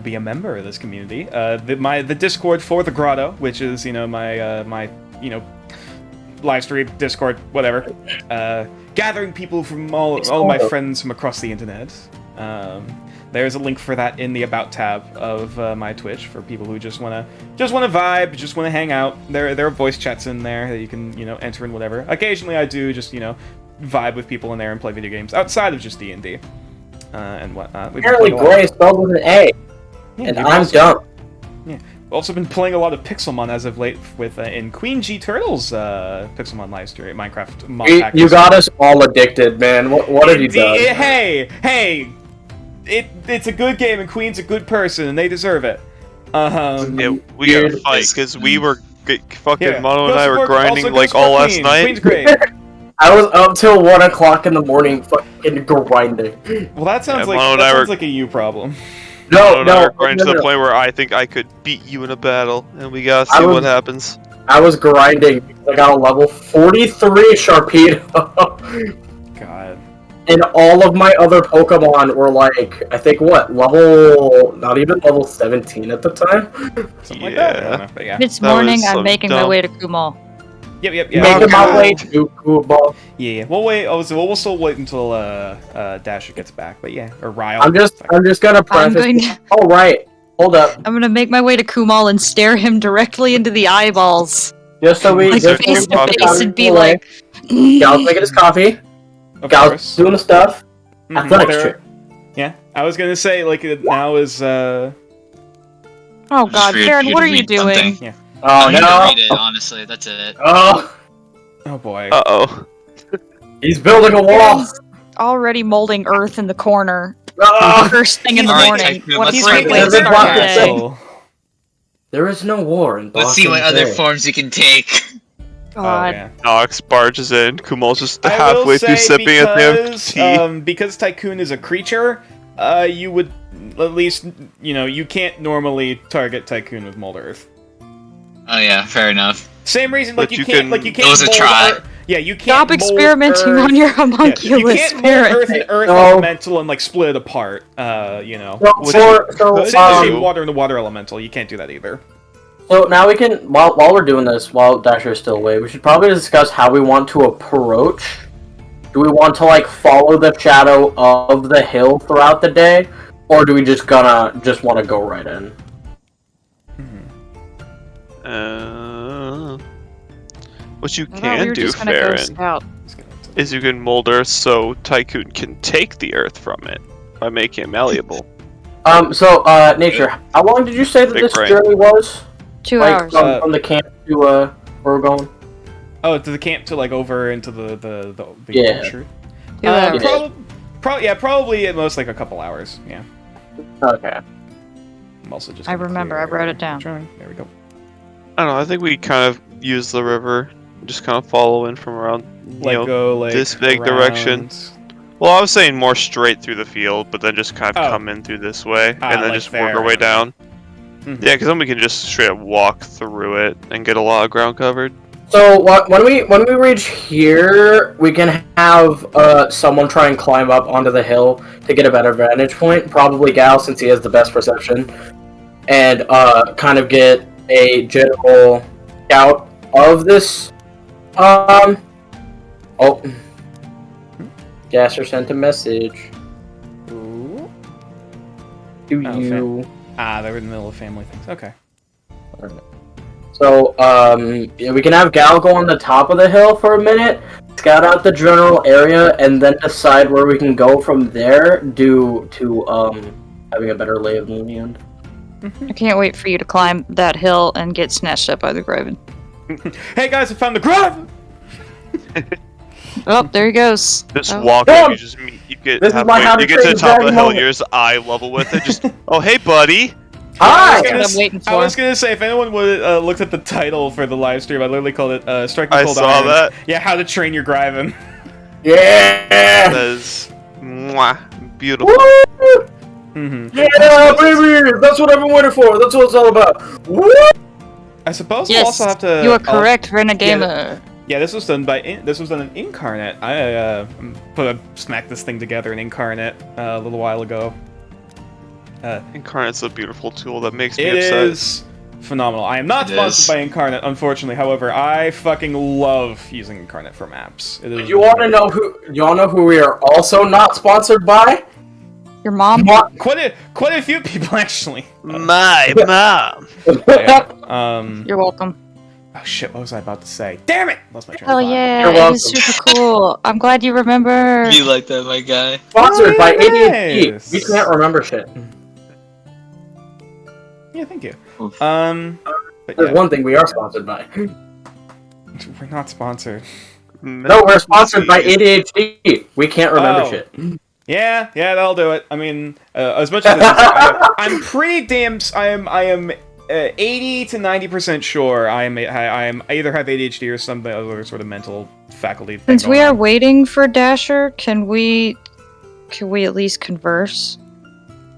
be a member of this community, the Discord for the Grotto, which is, my live stream, Discord, whatever, gathering people from all of my friends from across the internet. There's a link for that in the About tab of my Twitch for people who just wanna vibe, just wanna hang out. There are voice chats in there that you can enter in whatever. Occasionally I do just vibe with people in there and play video games outside of just D&D and whatnot. We've been Apparently playing a lot- Gray is spelled with an A, Yeah, and we've I'm also- dumb. We've also been playing a lot of Pixelmon as of late with in Queen G Turtles Pixelmon live stream Minecraft mod pack. You got us all addicted, man. What have you done? Hey, it's a good game and Queen's a good person and they deserve it. Yeah, we Dude. gotta fight because we were fucking Mono and Go I were support- grinding also go like support all last Queen. night. Queen's great. I was up till 1 o'clock in the morning fucking grinding. Well, that sounds Yeah, like Mono and that I sounds were- like a you problem. Mono No, and I no, were grinding no, to the no. point where I think I could beat you in a battle, and we gotta I see was- what happens. I was grinding because I got a level 43 Sharpedo. God. And all of my other Pokemon were like, I think level, not even level 17 at the time. Something like that. I Yeah. don't know, but yeah. It's That morning. was I'm so making my dumb. way to Kumal. Yep. Making my God. way to Kubo. Yeah. We'll wait. Oh, so we'll still wait until Dasher gets back. But yeah, or Ryle. I'm just gonna I'm preface. going to, Oh right, hold up. I'm gonna make my way to Kumal and stare him directly into the eyeballs, Just so we like Sir, face to coffee. face, and be away. like, Gal's making his coffee. Of Gal's course. doing the stuff. Mhm, Athletics there- check. Yeah. I was gonna say like now is "Oh God, Just for you Karen, to what are you read something. doing?" Oh I need to no! read it, honestly. That's it. Oh, oh boy. Uh-oh. he's building a wall. Karen's already molding earth in the corner. Oh, First thing in the Alright, morning. Tycoon, What a let's He's great see way to what making other start the progress. day. So- there is no war in Let's see what Boston other today. forms you can take. Oh, God. yeah. Nox barges in. Kumal's just I halfway will through say sipping at because, the tea. because Tycoon is a creature, you would at least, you can't normally target Tycoon with Mold Earth. Oh yeah, fair enough. Same reason, But like you you can't, can- like you can't. It was a mold try. Earth- Yeah, you can't. Stop mold experimenting Earth- on your Yeah, homunculus you can't mold spirit. Earth and Earth No. Elemental and like split it apart. Which So same as shape um, water and the Water Elemental. You can't do that either. So now we can, while we're doing this, while Dasher is still away, we should probably discuss how we want to approach. Do we want to like follow the shadow of the hill throughout the day, or do we just want to go right in? What you I thought we can were do, just gonna go Farron, scout. is you can mold Earth so Tycoon can take the Earth from it by making it malleable. Nature, how long did you say that Big this brain. journey was? 2 Like hours. from the camp to where we're going? Oh, to the camp to like over into the Yeah. orchard. 2 hours. Probably at most like a couple hours. Yeah. Okay. I'm also just. I gonna remember, I clear- wrote it down. There we go. I don't know, I think we kind of use the river, just kind of follow in from around, Go like this big around- direction. Well, I was saying more straight through the field, but then just kind of Oh. come in through this way, and then like just work there, our way and- down. Mhm. Yeah, because then we can just straight up walk through it and get a lot of ground covered. So when we reach here, we can have someone try and climb up onto the hill to get a better vantage point. Probably Gal, since he has the best perception, and kind of get a general scout of this. Oh, Gasser sent a message. Ooh. Do Oh, you? They were in the middle of family things. Okay. So, yeah, we can have Gal go on the top of the hill for a minute, scout out the general area, and then decide where we can go from there due to, having a better lay of the land. I can't wait for you to climb that hill and get snatched up by the Gryvon. Hey guys, I found the Gryvon! Oh, there he goes. Just Oh. walk Damn! up, you just meet, you get This is my halfway, how to you get to train the top of the dragon hill, moment. you're just eye level with it. Just, oh hey buddy. Hi! That's what I'm waiting I for. was gonna say, if anyone would looked at the title for the live stream, I literally called it Striking I Cold saw Iron. that. Yeah, how to train your Gryvon. Yeah! That is, mwah, beautiful. Woo! Mm-hmm. Yeah, baby! That's what I've been waiting for. That's what it's all about. Woo! I suppose we'll Yes, also have to. you are correct, Renegamer. Yeah, this was done in Incarnate. I smacked this thing together in Incarnate a little while ago. Incarnate's a beautiful tool that makes me It upset. is phenomenal. I am not It sponsored is. by Incarnate, unfortunately. However, I fucking love using Incarnate for maps. It is You want to know who? You want to know who we are also not sponsored by? Your mom? quite a few people actually. My mom. Yeah. You're welcome. Oh shit! What was I about to say? Damn it! Lost my train Oh of thought. yeah, You're it was welcome. super cool. I'm glad you remember. You like that, my guy? Sponsored by Nice. ADHD. We can't remember shit. Yeah, thank you. Oof. But There's yeah, one thing we are sponsored by. we're not sponsored. No, we're sponsored by ADHD. We can't remember Oh. shit. Yeah, that'll do it. I mean, as much as I'm pretty damn. I am 80 to 90% sure I either have ADHD or some other sort of mental faculty thing Since we going are on. waiting for Dasher, can we at least converse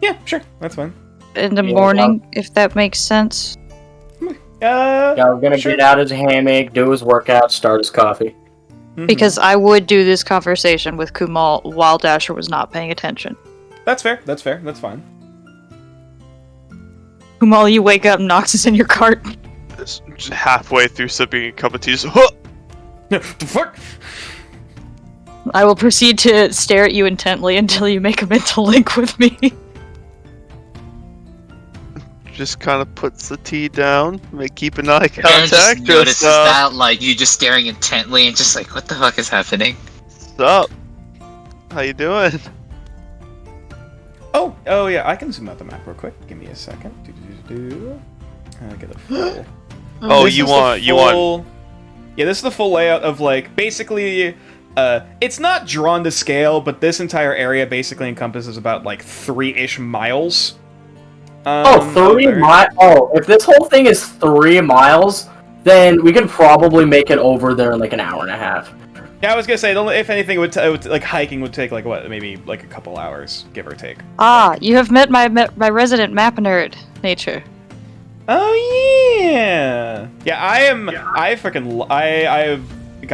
Yeah, sure, that's fine. in the Yeah, morning, if that makes sense? Yeah, we're gonna Sure. get out his hammock, do his workout, start his coffee. Mhm. Because I would do this conversation with Kumal while Dasher was not paying attention. That's fair, that's fine. Kumal, you wake up, Nox is in your cart. Just halfway through sipping a cup of tea, just, huh! The fuck? I will proceed to stare at you intently until you make a mental link with me. Just kind of puts the tea down, keep an eye Aaron contact. just notices Just, that, like, you just staring intently and just like, what the fuck is happening? What's up? How you doing? Oh yeah, I can zoom out the map real quick. Give me a second. Get the full. Oh, This you is the want full- Yeah, this is the full layout of like basically. It's not drawn to scale, but this entire area basically encompasses about like 3-ish miles. Oh, 3 miles. Oh, if this whole thing is 3 miles, then we could probably make it over there in like an hour and a half. Yeah, I was gonna say, if anything, it would like hiking would take like what, maybe like a couple hours, give or take. Ah, you have met my resident map nerd, Nature. Oh yeah, yeah.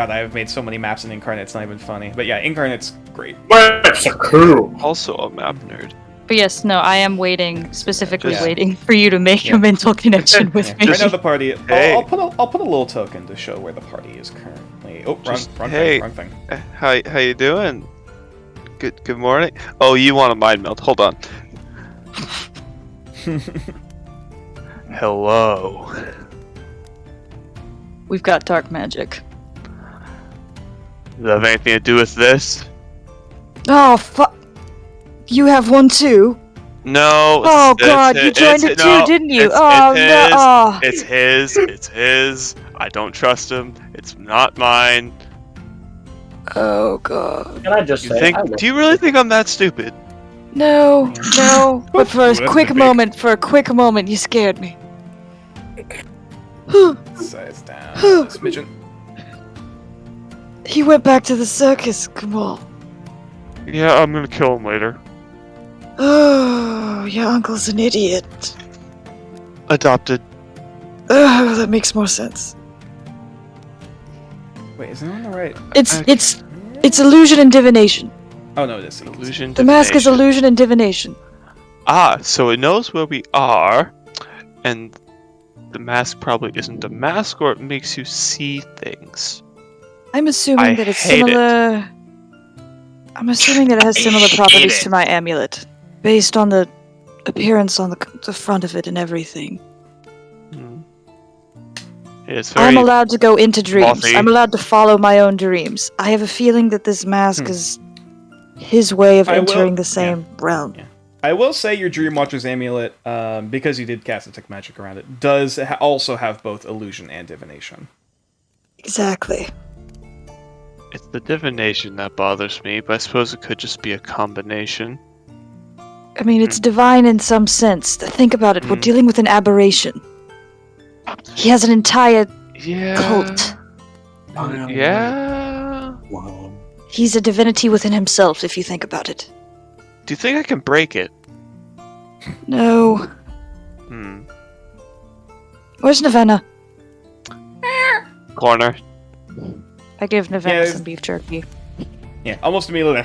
I've made so many maps in Incarnate, it's not even funny. But yeah, Incarnate's great. That's cool. Also a map nerd. But yes, no, I am waiting, specifically Yeah. waiting for you to make Yeah. a mental connection with Yeah. me. Right now the party. Hey. I'll put a little token to show where the party is currently. Oh, Just- wrong hey. thing. How you doing? Good morning. Oh, you want a mind meld? Hold on. Hello. We've got dark magic. Does that have anything to do with this? Oh, fuck. You have one too? No. Oh, it's- God, you joined it too, didn't you? Oh, it's no. his. Oh. It's his. It's his. I don't trust him. It's not mine. Oh, God. Can I just You say? think? I Do you really think I'm that stupid? No, no. But for Ooh, a that's quick big. moment, you scared me. Size down. a smidgen. He went back to the circus, Kamal. Yeah, I'm gonna kill him later. Oh, your uncle's an idiot. Adopted. Oh, that makes more sense. Wait, is it on the right? It's illusion and divination. Oh no, it is. Illusion. The mask is divination. illusion and divination. Ah, so it knows where we are, and the mask probably isn't a mask, or it makes you see things. I'm assuming I that it's hate it. similar. I'm assuming that it has I similar hate properties it. to my amulet, based on the appearance on the front of it and everything. Hmm. It's very. I'm allowed to go into dreams. mothy. I'm allowed to follow my own dreams. I have a feeling that this mask Hmm. is his way of I will- entering the same realm. Yeah. I will say your Dreamwatcher's amulet, because you did cast detect magic around it, does also have both illusion and divination. Exactly. It's the divination that bothers me, but I suppose it could just be a combination. I mean, it's divine in some sense. Think about it. We're Hmm. dealing with an aberration. He has an entire Yeah. cult. Yeah. He's a divinity within himself, if you think about it. Do you think I can break it? No. Hmm. Where's Navenna? Corner. I give Navenna Yeah, some beef jerky. Yeah, almost immediately,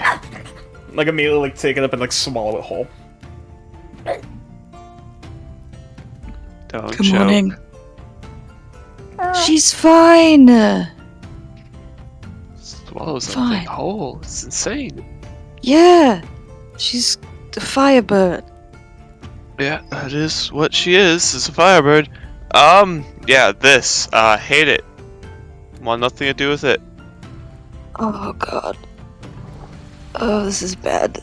like immediately, like take it up and like swallow it whole. Don't Good choke. morning. She's fine. Swallows that Fine. thing whole. It's insane. Yeah. She's a firebird. Yeah, that is what she is a firebird. Yeah, this. Hate it. Want nothing to do with it. Oh, God. Oh, this is bad.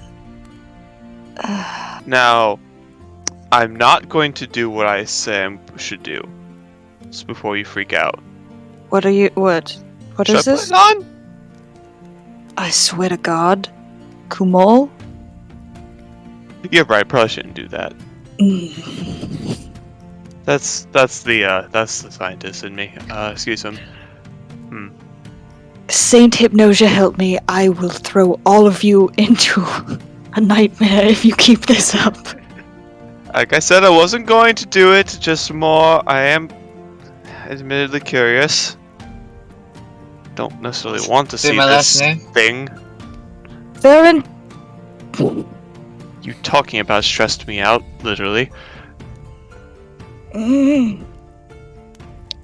Now, I'm not going to do what I say I should do. Just before you freak out. What are you. What? What Should is I put this? it on? I swear to God. Kumal? You're right, probably shouldn't do that. Mm. That's the scientist in me. Excuse him. Saint Hypnosia, help me. I will throw all of you into a nightmare if you keep this up. Like I said, I wasn't going to do it. Just more. I am admittedly curious. Don't necessarily want to Say see my this last name? thing. Theron? You talking about stressed me out, literally.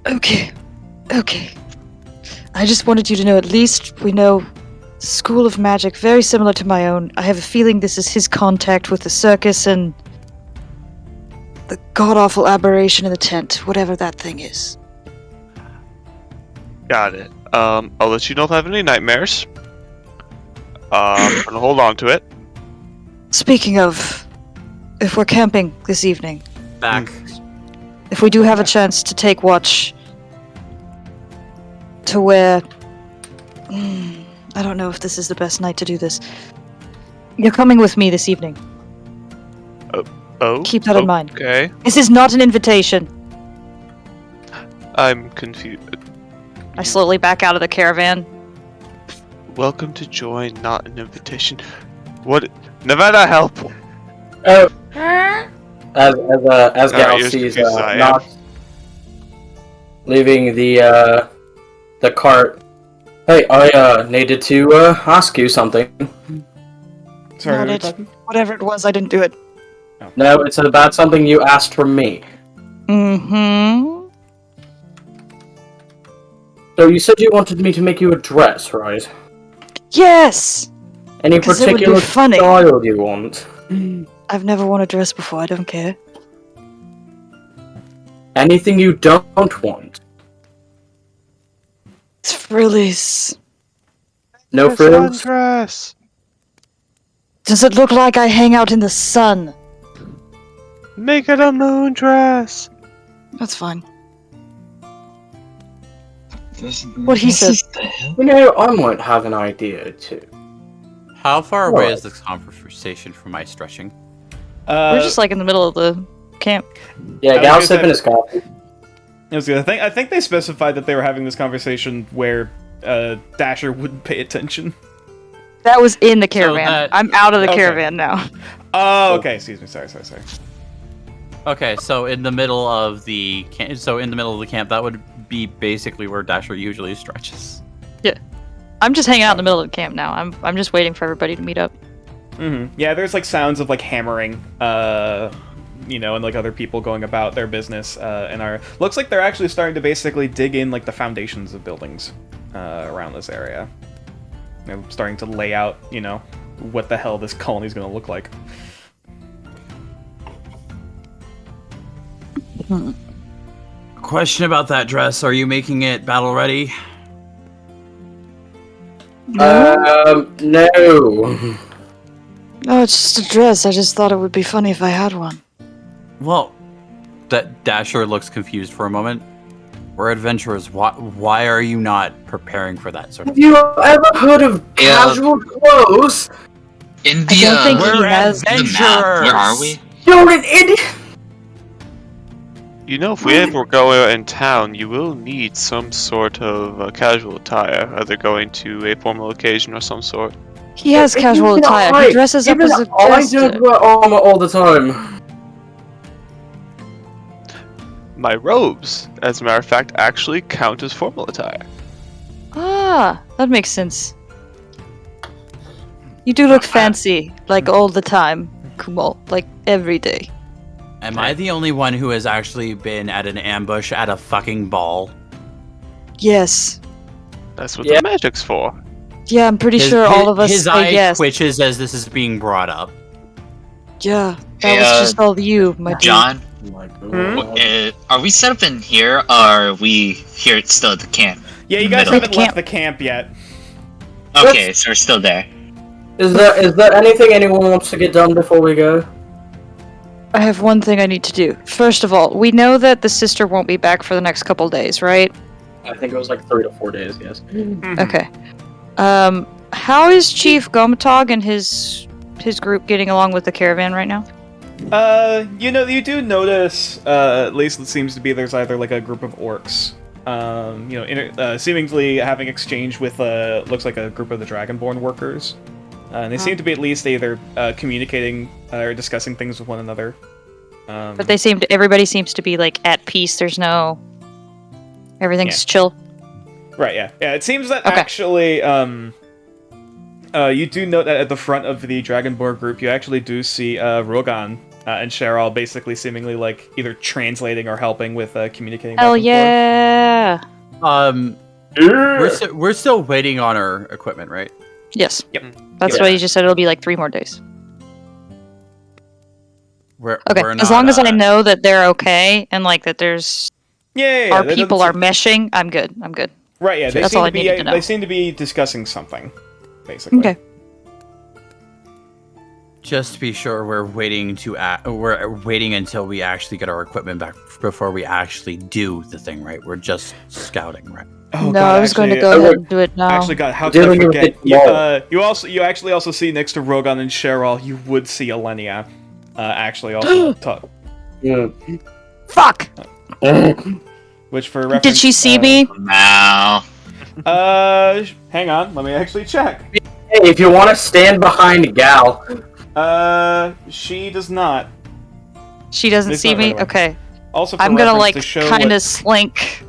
Okay. Okay. I just wanted you to know at least we know School of Magic, very similar to my own. I have a feeling this is his contact with the circus and the god-awful aberration in the tent, whatever that thing is. Got it. I'll let you know if I have any nightmares. I'm gonna hold on to it. Speaking of, if we're camping this evening, Back. if we do have a chance to take watch to where... I don't know if this is the best night to do this. You're coming with me this evening. Oh. Keep that in mind. Okay. This is not an invitation. I'm confused. I slowly back out of the caravan. Welcome to join, not an invitation. What? Nevada, help! Oh. As Gal Alright, you're as sees confused as I am. Nox leaving the cart. Hey, I needed to ask you something. Sorry, Not were you it. talking? Whatever it was, I didn't do it. No, it's about something you asked from me. Mm-hmm. So you said you wanted me to make you a dress, right? Yes! Any 'Cause it would be particular funny. style you want? I've never worn a dress before, I don't care. Anything you don't want? It's frillies. No frills? Dress. Does it look like I hang out in the sun? Make it a moon dress. That's fine. What he said. You know, I might have an idea too. How far away What? is this conversation from my stretching? We're just like in the middle of the camp. Yeah, I was Gal's gonna sipping say- his coffee. I think they specified that they were having this conversation where Dasher wouldn't pay attention. That was in the caravan. that- I'm out of the Okay. caravan now. Oh, okay. Excuse me. Sorry. Okay, so in the middle of the camp, that would be basically where Dasher usually stretches. I'm just hanging out in the middle of the camp now. I'm just waiting for everybody to meet up. Yeah, there's like sounds of like hammering, and like other people going about their business. Looks like they're actually starting to basically dig in like the foundations of buildings around this area. They're starting to lay out, what the hell this colony's gonna look like. Question about that dress: are you making it battle ready? No. No, it's just a dress. I just thought it would be funny if I had one. Well, that Dasher looks confused for a moment. We're adventurers. Why are you not preparing for that sort of Have you ever heard of casual clothes? In I the, don't think he We're has. the map, where are we? You're an idiot! You know, if we ever go in town, you will need some sort of casual attire, either going to a formal occasion or some sort. He has casual Even attire. I- He dresses up even as a I jester. don't wear armor all the time. My robes, as a matter of fact, actually count as formal attire. Ah, that makes sense. You do look fancy, like all the time, Kumal, like every day. Am I the only one who has actually been at an ambush at a fucking ball? Yes. That's what Yeah. the magic's for. Yeah, I'm pretty sure all of us His say eye yes. twitches as this is being brought up. Yeah, that Hey, was just all you, my dude. John, Hmm? are we set up in here, or are we here still at the camp? Yeah, you guys Middle. haven't Camp. left the camp yet. Okay, so we're still there. Is there anything anyone wants to get done before we go? I have one thing I need to do. First of all, we know that the sister won't be back for the next couple days, right? I think it was like 3 to 4 days, yes. Okay. How is Chief Gomatog and his group getting along with the caravan right now? You do notice, at least it seems to be there's either like a group of orcs, seemingly having exchange with, looks like a group of the Dragonborn workers. And they seem to be at least either communicating or discussing things with one another. But everybody seems to be like at peace. There's no, everything's chill. Right. Yeah. Yeah. It seems that Okay. actually, you do note that at the front of the Dragonborn group, you actually do see Rogan and Cheryl basically seemingly like either translating or helping with communicating. Hell back and yeah! We're still waiting on our equipment, right? Yes. Yep. That's Yeah. why you just said it'll be like 3 more days. We're As long as I know that they're okay and like that there's Yeah. our people are meshing, I'm good. Right. Yeah. They That's seem all I to be. needed to know. They seem to be discussing something, basically. Okay. Just to be sure, we're waiting until we actually get our equipment back before we actually do the thing, right? We're just scouting, right? Oh, no, God, I was going to actually- go ahead and do it now. Actually, God, how could I Dealing with forget? it tomorrow. You actually also see next to Rogan and Cheryl, you would see Alenia. Actually, also talk. Fuck! Which for reference. Did she see me? Now. Hang on, let me actually check. Hey, if you want to stand behind Gal, She does not. She doesn't It's see not right me? away. Okay. Also, for I'm gonna reference, like to show kind what- of slink.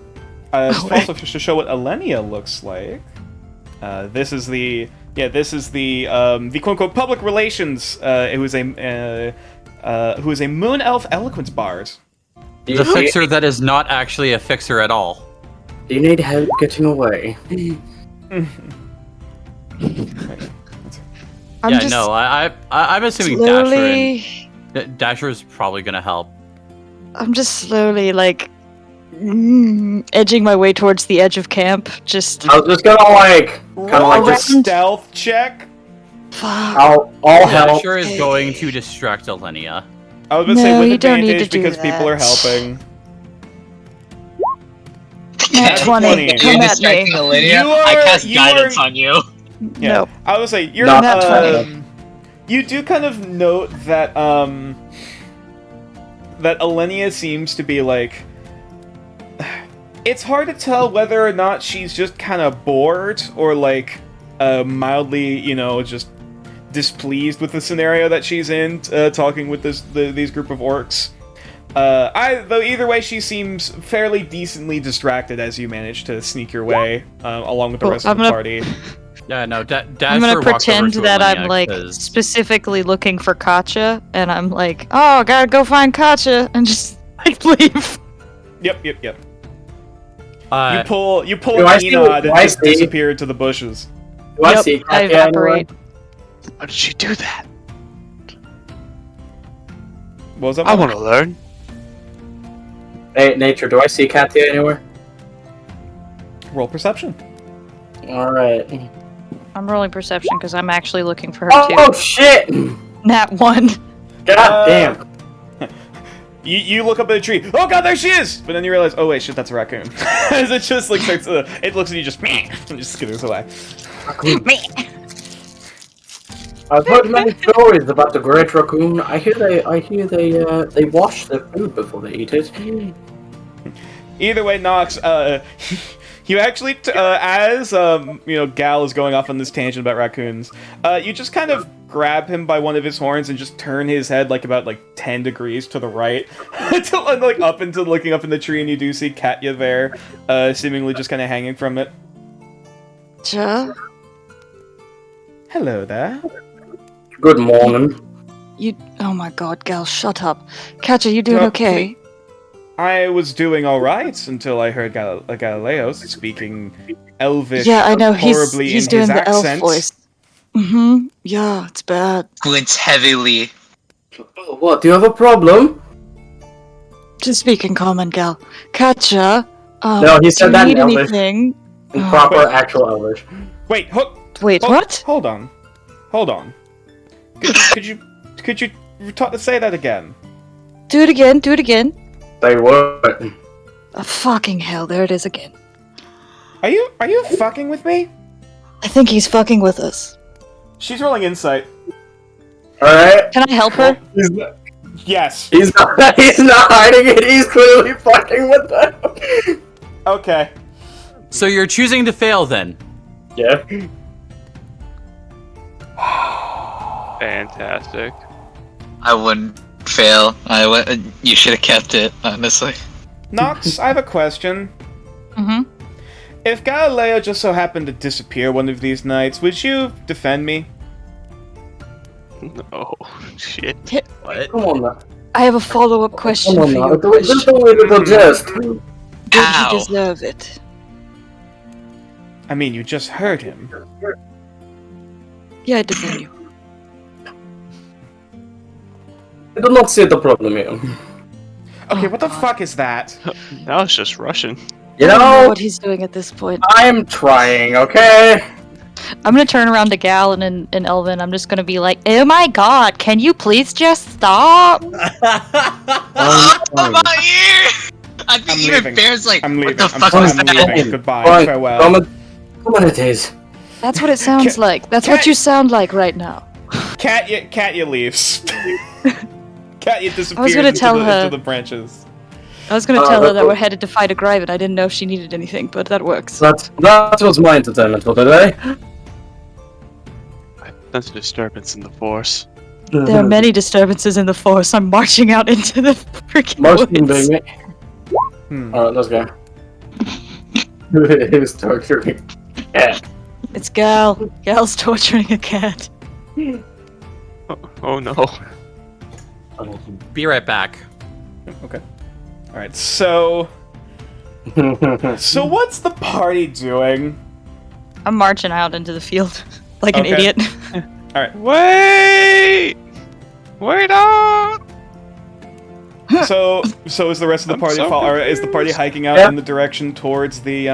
also to show what Alenia looks like. This is the quote unquote public relations. Who is a moon elf eloquence bard. The fixer that is not actually a fixer at all. do you need help getting away? I'm just I'm assuming slowly. Dasher's probably gonna help. I'm just slowly like edging my way towards the edge of camp. Just I was just gonna kind of like Roll a just. stealth check. fuck. I'll help. Dasher is going to distract Alenia. I was gonna say No, with you don't need advantage to do because people are that. helping. Nat 20. 20. You're Come at distracting me. Olivia. You I are- cast you guidance are- on you. Yeah. No. I would say you're Not Nat 20. You do kind of note that that Alenia seems to be like. It's hard to tell whether or not she's just kind of bored or like mildly, just displeased with the scenario that she's in, talking with these group of orcs. Though either way, she seems fairly decently distracted as you manage to sneak your way along with the Well, rest of I'm the gonna- party. Yeah, no, Dasher I'm gonna walks over pretend to that I'm Alenia like 'cause- specifically looking for Katya, and I'm like, oh, gotta go find Katya, and just like leave. Yep. You Uh, pull Do an I see- Enod do and I just see- disappear into the bushes. Do I Yep, see I Katya anywhere? evaporate. How did she do that? What was that? I want to learn. Hey, Nature, do I see Katya anywhere? Roll perception. Alright. I'm rolling perception because I'm actually looking for her Oh, too. shit! Nat 1. God damn. You look up at a tree. Oh God, there she is! But then you realize, oh wait, shit, that's a raccoon. As it just like starts, it looks at you just and just skitters away. I've heard many stories about the great raccoon. I hear they wash their food before they eat it. Either way, Nox, you actually, as Gal is going off on this tangent about raccoons, you just kind of grab him by one of his horns and just turn his head about 10 degrees to the right, until up into looking up in the tree, and you do see Katya there, seemingly just kind of hanging from it. Ja? Hello there. Good morning. Oh my god, Gal, shut up. Katja, you doing No, okay? I was doing all right until I heard Galileo speaking Elvish. Yeah, I know. horribly He's in doing his the elf accent. voice. Mm-hmm. Yeah, it's bad. Squints heavily. Oh, what? Do you have a problem? Just speak in common, Gal. Katja, No, he said do that you in need Elvish. anything? In Oh. proper actual Elvish. Wait, Wait, what? Hold on. Could you say that again? Do it again, do it again. They would. Oh, fucking hell, there it is again. Are you fucking with me? I think he's fucking with us. She's rolling insight. Alright. Can I help her? Yes. He's not. He's not hiding it. He's clearly fucking with them. Okay. So you're choosing to fail then? Yeah. Fantastic. I wouldn't fail. You should have kept it, honestly. Nox, I have a question. Mm-hmm. If Galileo just so happened to disappear one of these nights, would you defend me? Oh, shit. What? Come on now. I have a follow-up question Come for on now. your This is question. the way to digest. Did How? he deserve it? I mean, you just heard him. Yeah, I defend you. I do not see the problem here. Okay, Oh, what the God. fuck is that? Now it's just Russian. You I don't know know, what he's doing at this point. I'm trying, okay? I'm gonna turn around to Gal and Elvin. I'm just gonna be like, "Oh my god, can you please just stop?" Oh, my ear! I think I'm even leaving. Bear's like, I'm leaving. what the fuck I'm was that? leaving. Goodbye. Fine. Farewell. Come on, it is. That's what it sounds Ca- like. That's ca- what you sound like right now. Katya leaves. Katya disappears I was gonna tell her. into the branches. I was gonna tell her that that's- we're headed to fight a Gryvon. I didn't know if she needed anything, but that works. That was my entertainment for today. I sense a disturbance in the force. There are many disturbances in the force. I'm marching out into the freaking Most of them woods. being me. Alright, let's go. Who's torturing? Yeah. It's Gal. Gal's torturing a cat. Oh no. Be right back. Okay. All right. So what's the party doing? I'm marching out into the field like an Okay. idiot. All right. Wait! Wait up! So is the rest of the I'm party so or is the party hiking out Yeah. in the direction towards the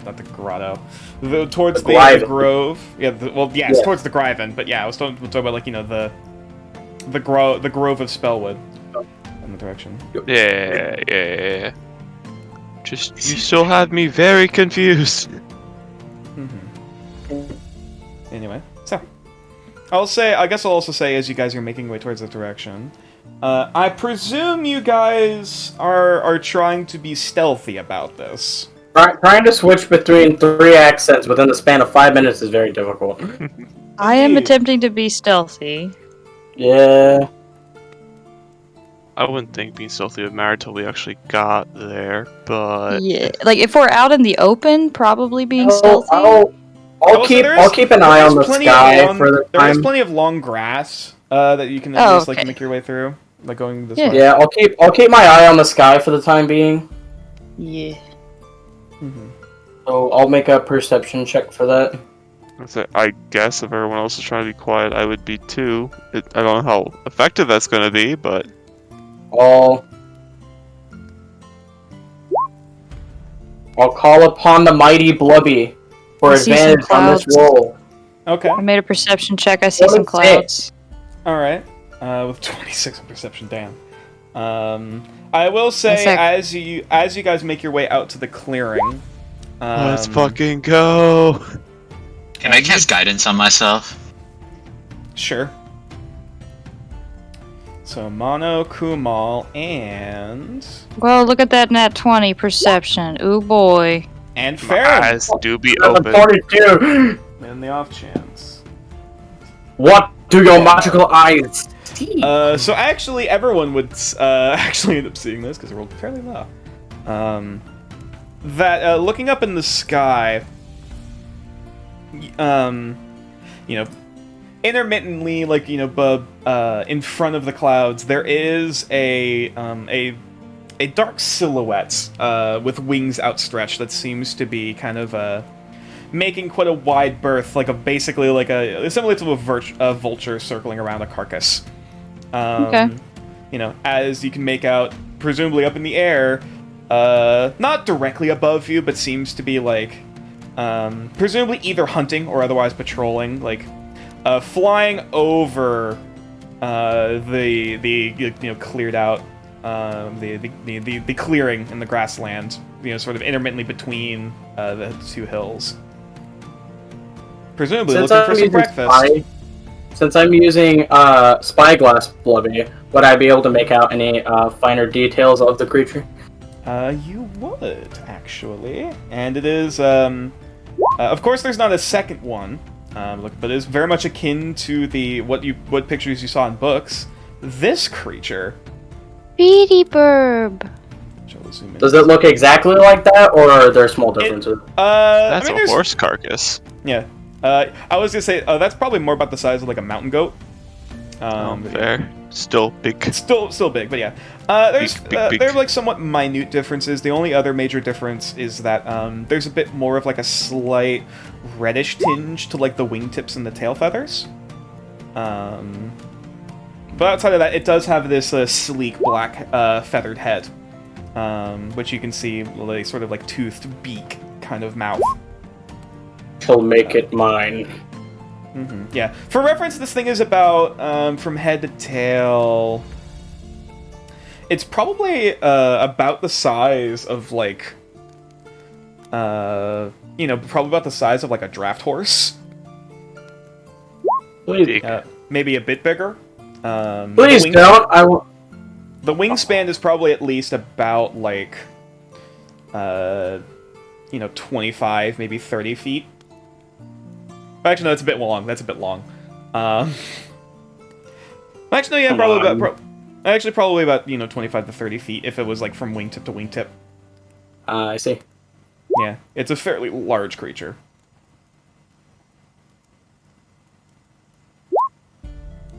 not the grotto, towards The the Gryvon. grove? Yeah. It's Yeah. towards the Gryvon, but yeah, I was talking about like the grove of Spellwood in the direction. Yeah. Just, you still have me very confused. Anyway, so I guess I'll also say as you guys are making your way towards that direction, I presume you guys are trying to be stealthy about this. Trying to switch between 3 accents within the span of 5 minutes is very difficult. I am Indeed. attempting to be stealthy. Yeah. I wouldn't think being stealthy would matter till we actually got there, but Yeah, like if we're out in the open, probably being I'll, stealthy. I'll, I'll Also, keep there I'll is- keep an there eye is on the plenty of sky long- for the There is time. plenty of long grass that you can at Oh, least like okay. make your way through, like going this Yeah. way. Yeah, I'll keep my eye on the sky for the time being. Yeah. Mhm. So I'll make a perception check for that. I guess if everyone else is trying to be quiet, I would be too. I don't know how effective that's going to be, but I'll call upon the mighty Blubby for I see some advantage on this clouds. roll. Okay. I made a perception check. I see What some is it? clouds. All right. With 26 in perception, damn. I will say One sec. as you guys make your way out to the clearing. let's fucking go. Can I cast guidance on myself? Sure. So Mono, Kumal, and Well, look at that nat 20 perception. Ooh boy. and My Farron. eyes do be Number open. 42. In the off chance. What do your magical eyes see? So actually, everyone would actually end up seeing this because it rolled fairly low. That looking up in the sky, intermittently, like in front of the clouds, there is a dark silhouette with wings outstretched that seems to be kind of making quite a wide berth, basically like similar to a vulture circling around a carcass. Okay. As you can make out, presumably up in the air, not directly above you, but seems to be presumably either hunting or otherwise patrolling, flying over the cleared out the clearing in the grassland, sort of intermittently between the two hills. Presumably Since looking for I'm some using breakfast. spy- since I'm using spyglass, Blubby, would I be able to make out any finer details of the creature? You would, actually. And it is, of course there's not a second one, but it is very much akin to what pictures you saw in books. This creature... Beady Burb. Shall zoom in? Does it look exactly like that, or are there small differences? That's I mean, a there's- horse carcass. Yeah. I was gonna say, that's probably more about the size of like a mountain goat. But yeah. Fair. Still big. It's still big, but yeah. Big. There are like somewhat minute differences. The only other major difference is that there's a bit more of like a slight reddish tinge to like the wingtips and the tail feathers. But outside of that, it does have this sleek black feathered head, which you can see like sort of like toothed beak kind of mouth. She'll make it mine. Yeah. For reference, this thing is about from head to tail. It's probably about the size of like, probably about the size of like a draft horse. Please, Maybe a bit bigger. please don't. I will. The wingspan is probably at least about like, 25, maybe 30 feet. Actually, no, that's a bit long. That's a bit long. Actually, yeah, probably about 25 to 30 feet if it was like from wingtip to wingtip. I see. Yeah, it's a fairly large creature.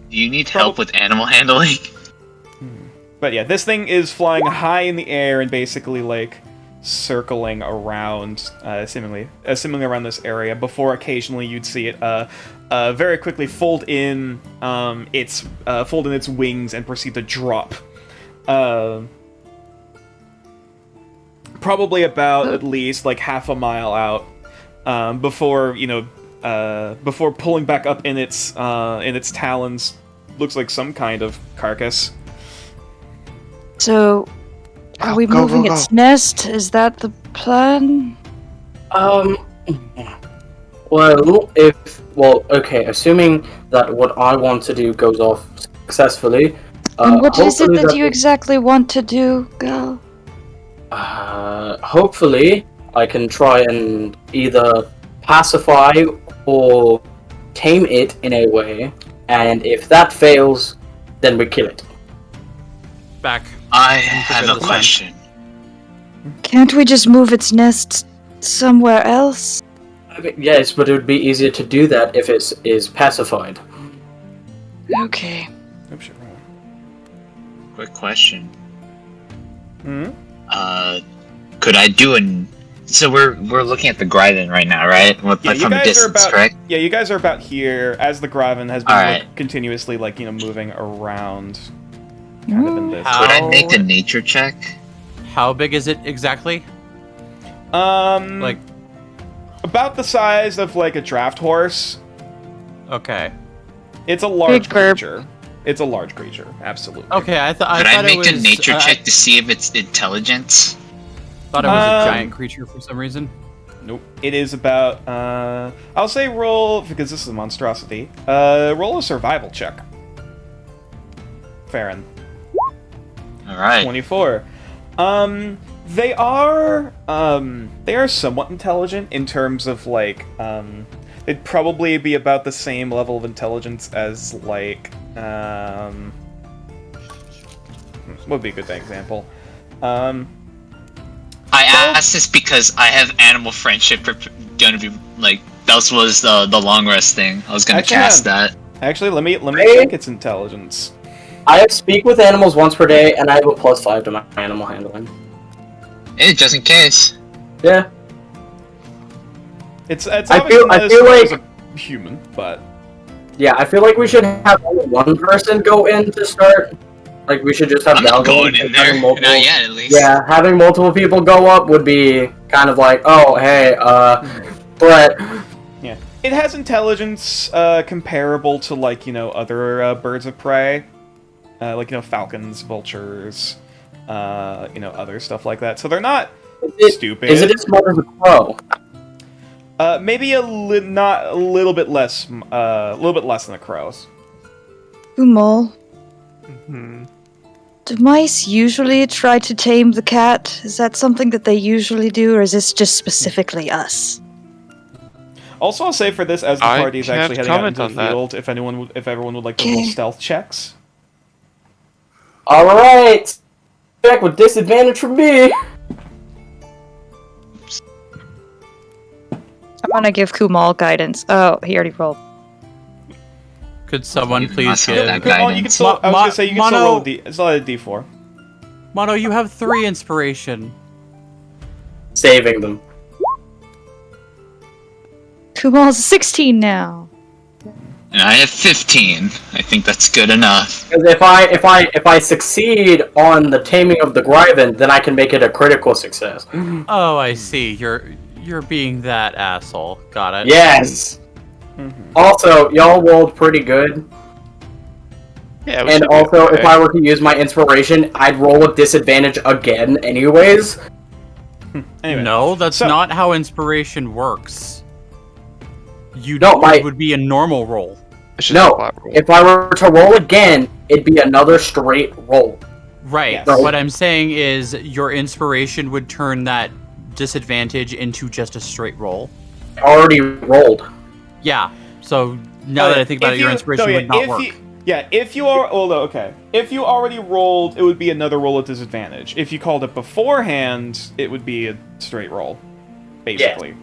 Do you need help with animal handling? But yeah, this thing is flying high in the air and basically like circling around, seemingly around this area. Before occasionally you'd see it very quickly fold in its wings and proceed to drop. Probably about at least like half a mile out before before pulling back up in its talons. Looks like some kind of carcass. So, are we moving its nest? Is that the plan? Okay, assuming that what I want to do goes off successfully. And what is it hopefully that you exactly want to do, girl? Hopefully, I can try and either pacify or tame it in a way, and if that fails, then we kill it. Back. I have a this time. question. Can't we just move its nest somewhere else? I mean, yes, but it would be easier to do that if it is pacified. Okay. Oops, shit, wrong Quick question. one. Could I do an? So we're looking at the Gryvon right now, right? Yeah, you From a guys are distance, about. correct? Yeah, you guys are about here as the Gryvon has been Alright. like, continuously like moving around. Kind of in this. Could I make a How- nature check? How big is it exactly? Like about the size of like a draft horse. Okay. It's a large Big burp. creature. It's a large creature, absolutely. Okay, I Could thought I it make was. a nature I check to see if it's intelligence? thought it was a Um, giant creature for some reason. Nope. It is about. I'll say roll because this is a monstrosity. Roll a survival check. Farron. All right. 24. They are somewhat intelligent in terms of like they'd probably be about the same level of intelligence as like what would be a good example? I asked this because I have animal friendship gonna be like that was the long rest thing. I was gonna Actually, cast that. Actually, let me Hey. check its intelligence. I speak with animals once per day, and I have a +5 to my animal handling. Hey, just in case. Yeah. It's I obviously feel not as like smart as a human, but Yeah, I feel like we should have only one person go in to start. Like, we should just have I'm not Galgo going in and there. having multiple. Not yet, at least. Yeah, having multiple people go up would be kind of like, oh, hey, but yeah, it has intelligence comparable to like other birds of prey, like falcons, vultures, other stuff like that. So they're not stupid. is it as smart as a crow? Maybe not a little bit less, a little bit less than the crows. Kumal, Hmm. do mice usually try to tame the cat? Is that something that they usually do, or is this just specifically us? Also, I'll say for this, as the I party is actually can't heading out comment into the on that. field, if everyone would like to roll Okay. stealth checks. Alright! Back with disadvantage for me! I'm gonna give Kumal guidance. Oh, he already rolled. Could someone You please must have give... that Come on, you can guidance. still. I was gonna say you can still roll a Mono- D. It's not a D4. Mono, you have 3 inspiration. Saving them. Kumal's 16 now. And I have 15. I think that's good enough. Because if I succeed on the taming of the Gryvon, then I can make it a critical success. Oh, I see. You're being that asshole. Got it. Yes! Mm-hmm. Also, y'all rolled pretty good. Yeah, we And should be also, okay. if I were to use my inspiration, I'd roll with disadvantage again anyways. Anyway, No, that's so- not how inspiration works. No, It would be a normal roll. It's just No, a flat roll. if I were to roll again, it'd be another straight roll. Right. Yes. What I'm saying is your inspiration would turn that disadvantage into just a straight roll. Already rolled. Yeah. So now that I think about it, your inspiration would not work. If you are, although okay, if you already rolled, it would be another roll at disadvantage. If you called it beforehand, it would be a straight roll, basically.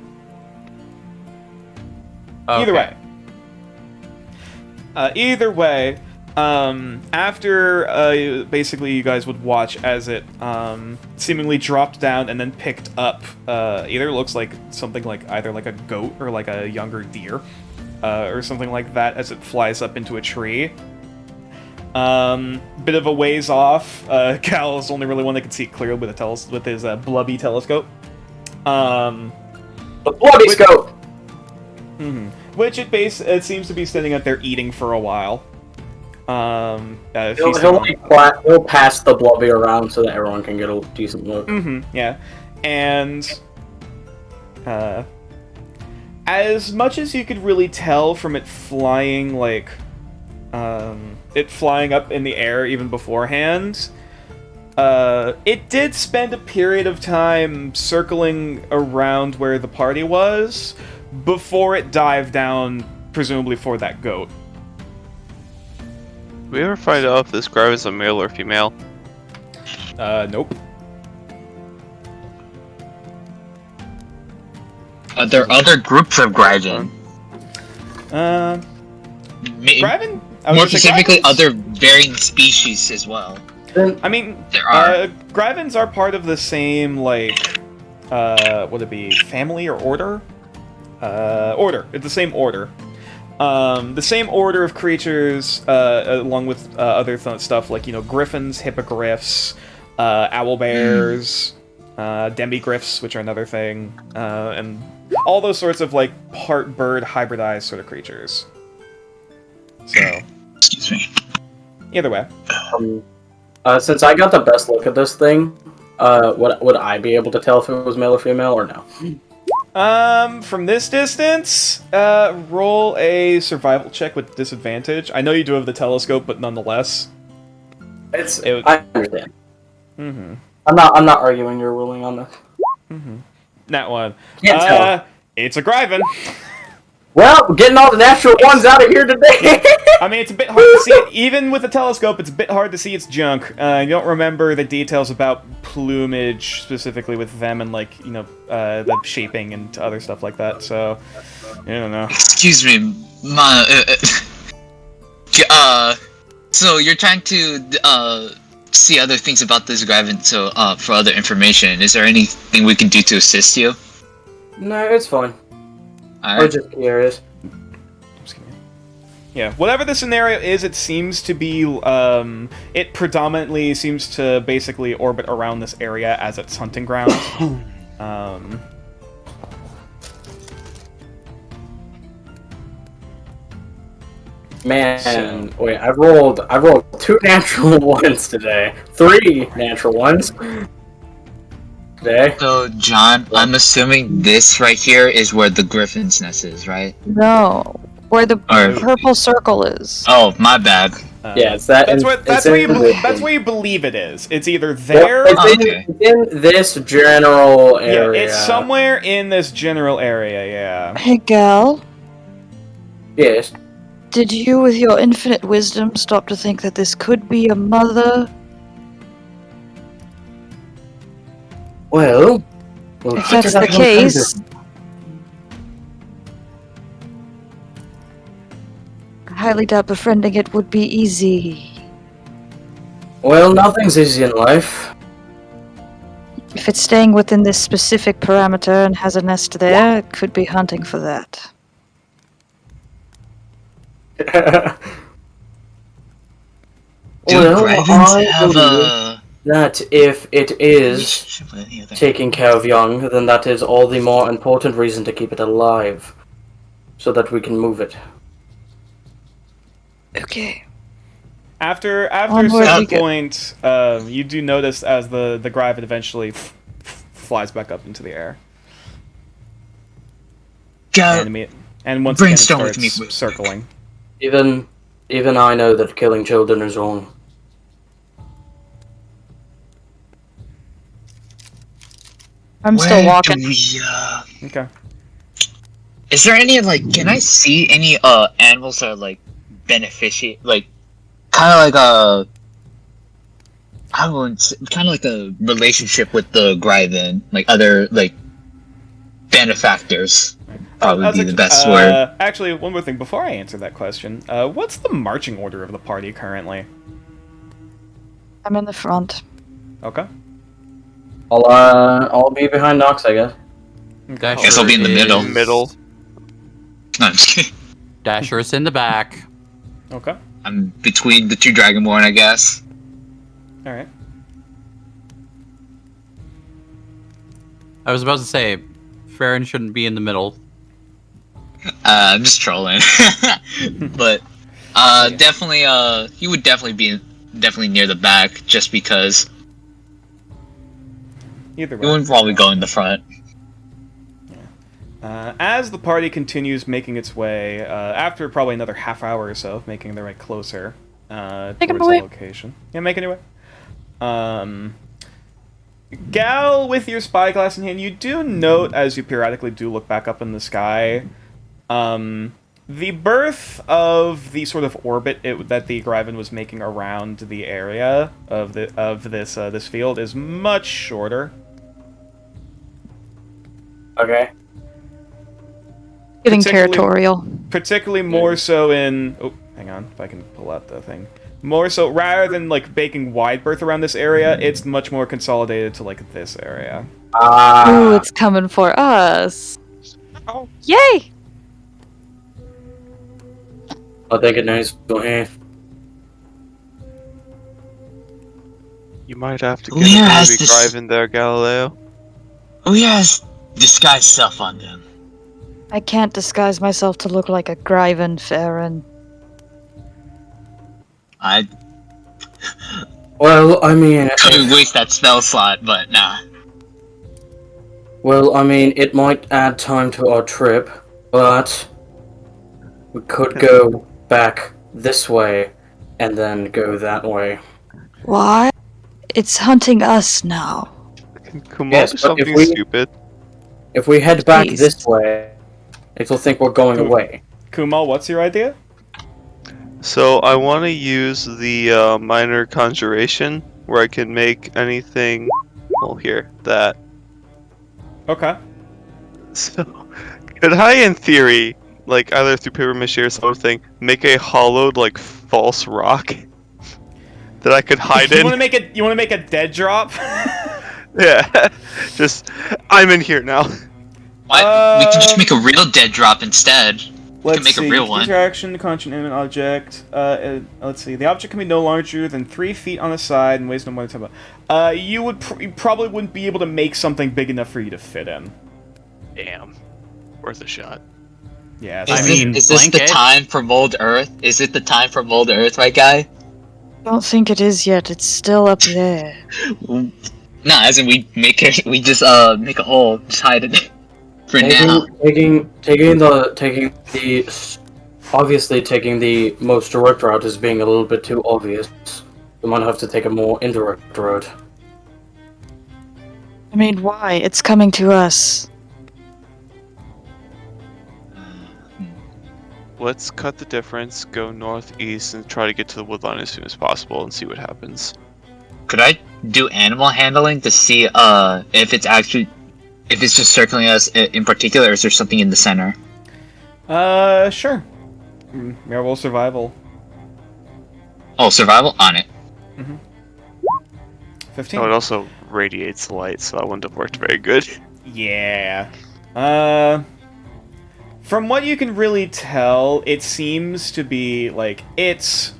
Either way. After basically you guys would watch as it seemingly dropped down and then picked up, either looks like something like either like a goat or like a younger deer, or something like that as it flies up into a tree. Bit of a ways off. Cal is the only really one that can see clearly with his blubby telescope. The bloody scope! Which it seems to be standing out there eating for a while. He'll pass the blubby around so that everyone can get a decent look. Yeah. And as much as you could really tell from it flying, like, it flying up in the air even beforehand, it did spend a period of time circling around where the party was before it dived down, presumably for that goat. We ever find out if this Gryvon is a male or female? Nope. Are there other groups of Gryvon? Gryvon? More specifically, other varying species as well. I mean, There are. Gryvons are part of the same, like, would it be family or order? Order. It's the same order. The same order of creatures, along with other stuff like, griffins, hippogriffs, owl bears, demigriffs, which are another thing, and all those sorts of, like, part bird, hybridized sort of creatures. So, Excuse me. either way. Since I got the best look at this thing, would I be able to tell if it was male or female or no? From this distance, roll a survival check with disadvantage. I know you do have the telescope, but nonetheless. I understand. Mm-hmm. I'm not arguing your ruling on this. That one. Can't tell. It's a Gryvon. Well, we're getting all the natural ones out of here today. I mean, it's a bit hard to see it. Even with the telescope, it's a bit hard to see its junk. You don't remember the details about plumage, specifically with them, and, like, the shaping and other stuff like that, so, I don't know. Excuse me, so you're trying to see other things about this Gryvon, so for other information. Is there anything we can do to assist you? No, it's fine. I'm Alright. just curious. Yeah, whatever the scenario is, it seems to be, it predominantly seems to basically orbit around this area as its hunting ground. Man, wait, I've rolled 2 natural ones today. 3 natural ones. Okay. So, John, I'm assuming this right here is where the Griffin's nest is, right? No, where the Or purple circle is. oh, my bad. Yeah, it's that. That's in where you this that's one. where you believe it is. It's either Well, there. Okay. it's in this general Yeah, area. it's somewhere in this general area. Yeah. Hey, gal. Yes. Did you, with your infinite wisdom, stop to think that this could be a mother? Well, If that's the case, I highly doubt befriending it would be easy. Well, nothing's easy in life. If it's staying within this specific parameter and has a nest there, it could be hunting for that. Do Gryvons have a that if it is relationship with any other? taking care of young, then that is all the more important reason to keep it alive, so that we can move it. Okay. After a Onward certain we go. point, you do notice as the Gryvon eventually flies back up into the air, Go. and once again it Brainstorm with starts me. circling. Even I know that killing children is wrong. I'm Where still walking. do we, Okay. is there any can I see any animals that are like beneficial, like kind of like a I wouldn't kind of like a relationship with the Gryvon, like other like benefactors. Probably be the best word. Actually, one more thing before I answer that question. What's the marching order of the party currently? I'm in the front. Okay. I'll be behind Nox, I guess. Dasher Guess I'll be in the middle. is- Middle. No, I'm just kidding. Dasher is in the back. Okay. I'm between the two Dragonborn, I guess. All right. I was about to say, Farron shouldn't be in the middle. I'm just trolling, but definitely, he would definitely be near the back, just because Either he way. wouldn't probably go in the front. As the party continues making its way, after probably another half hour or so of making their way closer towards Making the my way. location. Yeah, making your way. Gal, with your spyglass in hand, you do note, as you periodically do look back up in the sky, the birth of the sort of orbit that the Gryvon was making around the area of this field is much shorter. Okay. Getting Particularly- territorial. Particularly more so in... Oh, hang on, if I can pull out the thing. More so, rather than, like, making wide berth around this area, it's much more consolidated to, like, this area. Ooh, it's coming for us. Oh. Yay! I think it knows go here. You might have to Who get here a has baby this- Gryvon there, Galileo. Oh yes, disguise self on them. I can't disguise myself to look like a Gryvon, Farron. I Well, I mean, couldn't waste that spell slot, but nah. it might add time to our trip, but we could go back this way and then go that way. Why? It's hunting us now. Can Kumal Yes, do but if something we- stupid? If we head back Please. this way, it'll think we're going Cool. away. Kumal, what's your idea? So I want to use the minor conjuration where I can make anything. Well, here that. Okay. So could I, in theory, like either through paper mache or something, make a hollowed like false rock that I could hide You in? want to make a dead drop? Yeah, just I'm in here now. Why? We can just make a real dead drop instead. Let's make a see. real one. Interaction, the constant inanimate object. Let's see. The object can be no larger than 3 feet on the side and weighs no more than 10 you probably wouldn't be able to make something big enough for you to fit in. Damn, worth a shot. Yeah. I mean, is this the blanket? time for Mold Earth? Is it the time for Mold Earth, right, guy? Don't think it is yet. It's still up there. No, as in we just make a hole, just hide it for now. Taking the most direct route is being a little bit too obvious. We might have to take a more indirect route. I mean, why? It's coming to us. Let's cut the difference, go northeast, and try to get to the woodline as soon as possible and see what happens. Could I do animal handling to see if it's just circling us in particular, or is there something in the center? Sure. Roll survival. Oh, survival on it. 15. Oh, it also radiates light, so that wouldn't have worked very good. Yeah. From what you can really tell, it seems to be like it's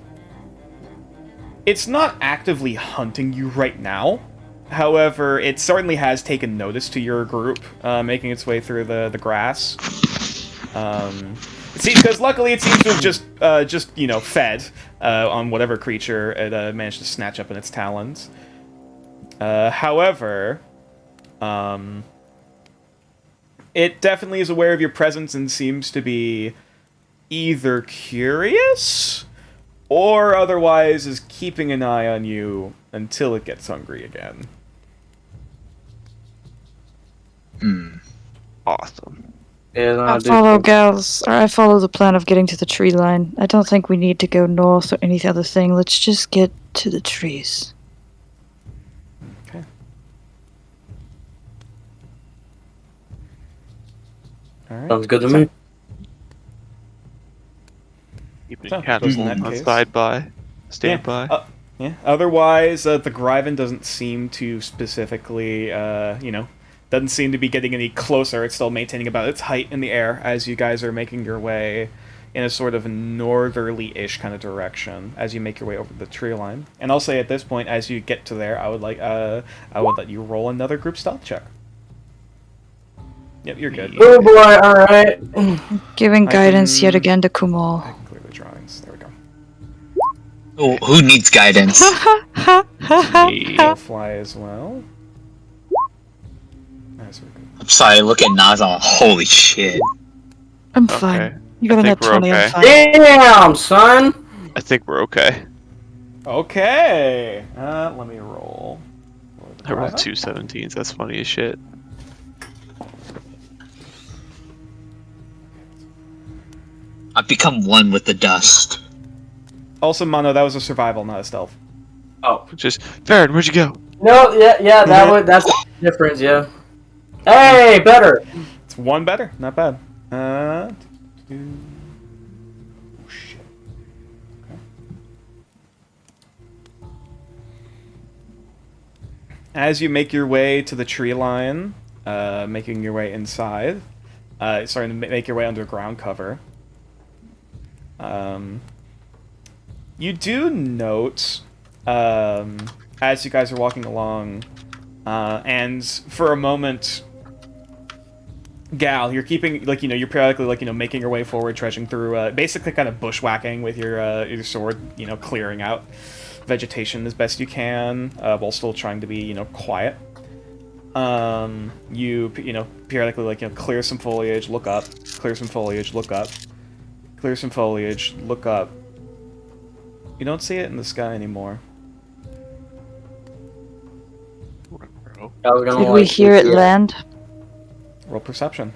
not actively hunting you right now. However, it certainly has taken notice to your group, making its way through the grass. Because luckily it seems to have just fed on whatever creature it managed to snatch up in its talons. However, it definitely is aware of your presence and seems to be either curious or otherwise is keeping an eye on you until it gets hungry again. Awesome. Yeah, I follow I follow the plan of getting to the tree line. I don't think we need to go north or any other thing. Let's just get to the trees. Okay. Alright. Sounds good to me. Keeping So, cannibal in that on case- standby. Yeah. Otherwise, the Gryvon doesn't seem to specifically, doesn't seem to be getting any closer. It's still maintaining about its height in the air as you guys are making your way in a sort of northerly-ish kind of direction as you make your way over the tree line. And I'll say at this point, as you get to there, I would let you roll another group stealth check. Yep, you're good. Oh boy, alright. Giving I guidance can- yet again to I Kumal. can clear the drawings. There we go. Oh, who needs guidance? You'll fly as well. Nice, we're good. I'm sorry, look at Nazal. Holy shit. I'm Okay. fine. You got I a net think we're 20, I'm okay. fine. Damn, son! I think we're okay. Okay. Let me roll. I rolled 2 17s. That's funny as shit. I've become one with the dust. Also, Mono, that was a survival, not a stealth. Oh. Just, Farron, where'd you go? No, yeah, that's the difference, yeah. Hey, better! It's one better. Not bad. Two... Oh, shit. Okay. As you make your way to the tree line, making your way inside, starting to make your way under ground cover, you do note, as you guys are walking along, and for a moment, Gal, you're keeping, you're periodically, making your way forward, trudging through, basically kind of bushwhacking with your sword, clearing out vegetation as best you can, while still trying to be, quiet. You periodically, clear some foliage, look up, clear some foliage, look up, clear some foliage, look up. You don't see it in the sky anymore. I was gonna Did we hear it land? Roll perception.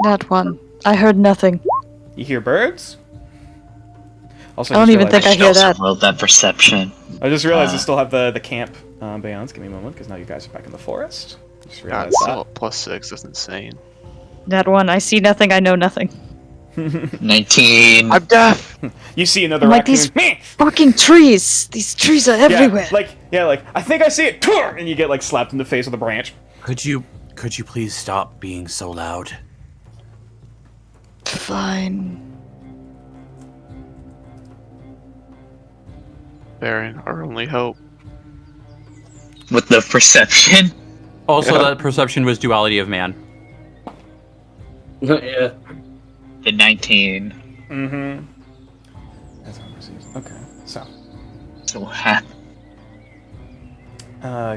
That one. I heard nothing. You hear birds? Also, I don't even think I should hear also that. roll that perception. I just realized I still have the camp beyond. Give me a moment, because now you guys are back in the forest. Just God, realized it's still at +6. That's insane. That one. I see nothing, I know nothing. 19. I'm deaf! You see another I'm like, raccoon. these fucking trees! These trees are everywhere! Yeah, I think I see it! And you get, slapped in the face with a branch. Could you please stop being so loud? Fine. Farron, our only hope. With the perception? Also, Yeah. that perception was duality of man. Yeah. The 19. Mm-hmm. That's how it receives. Okay, so. So happy.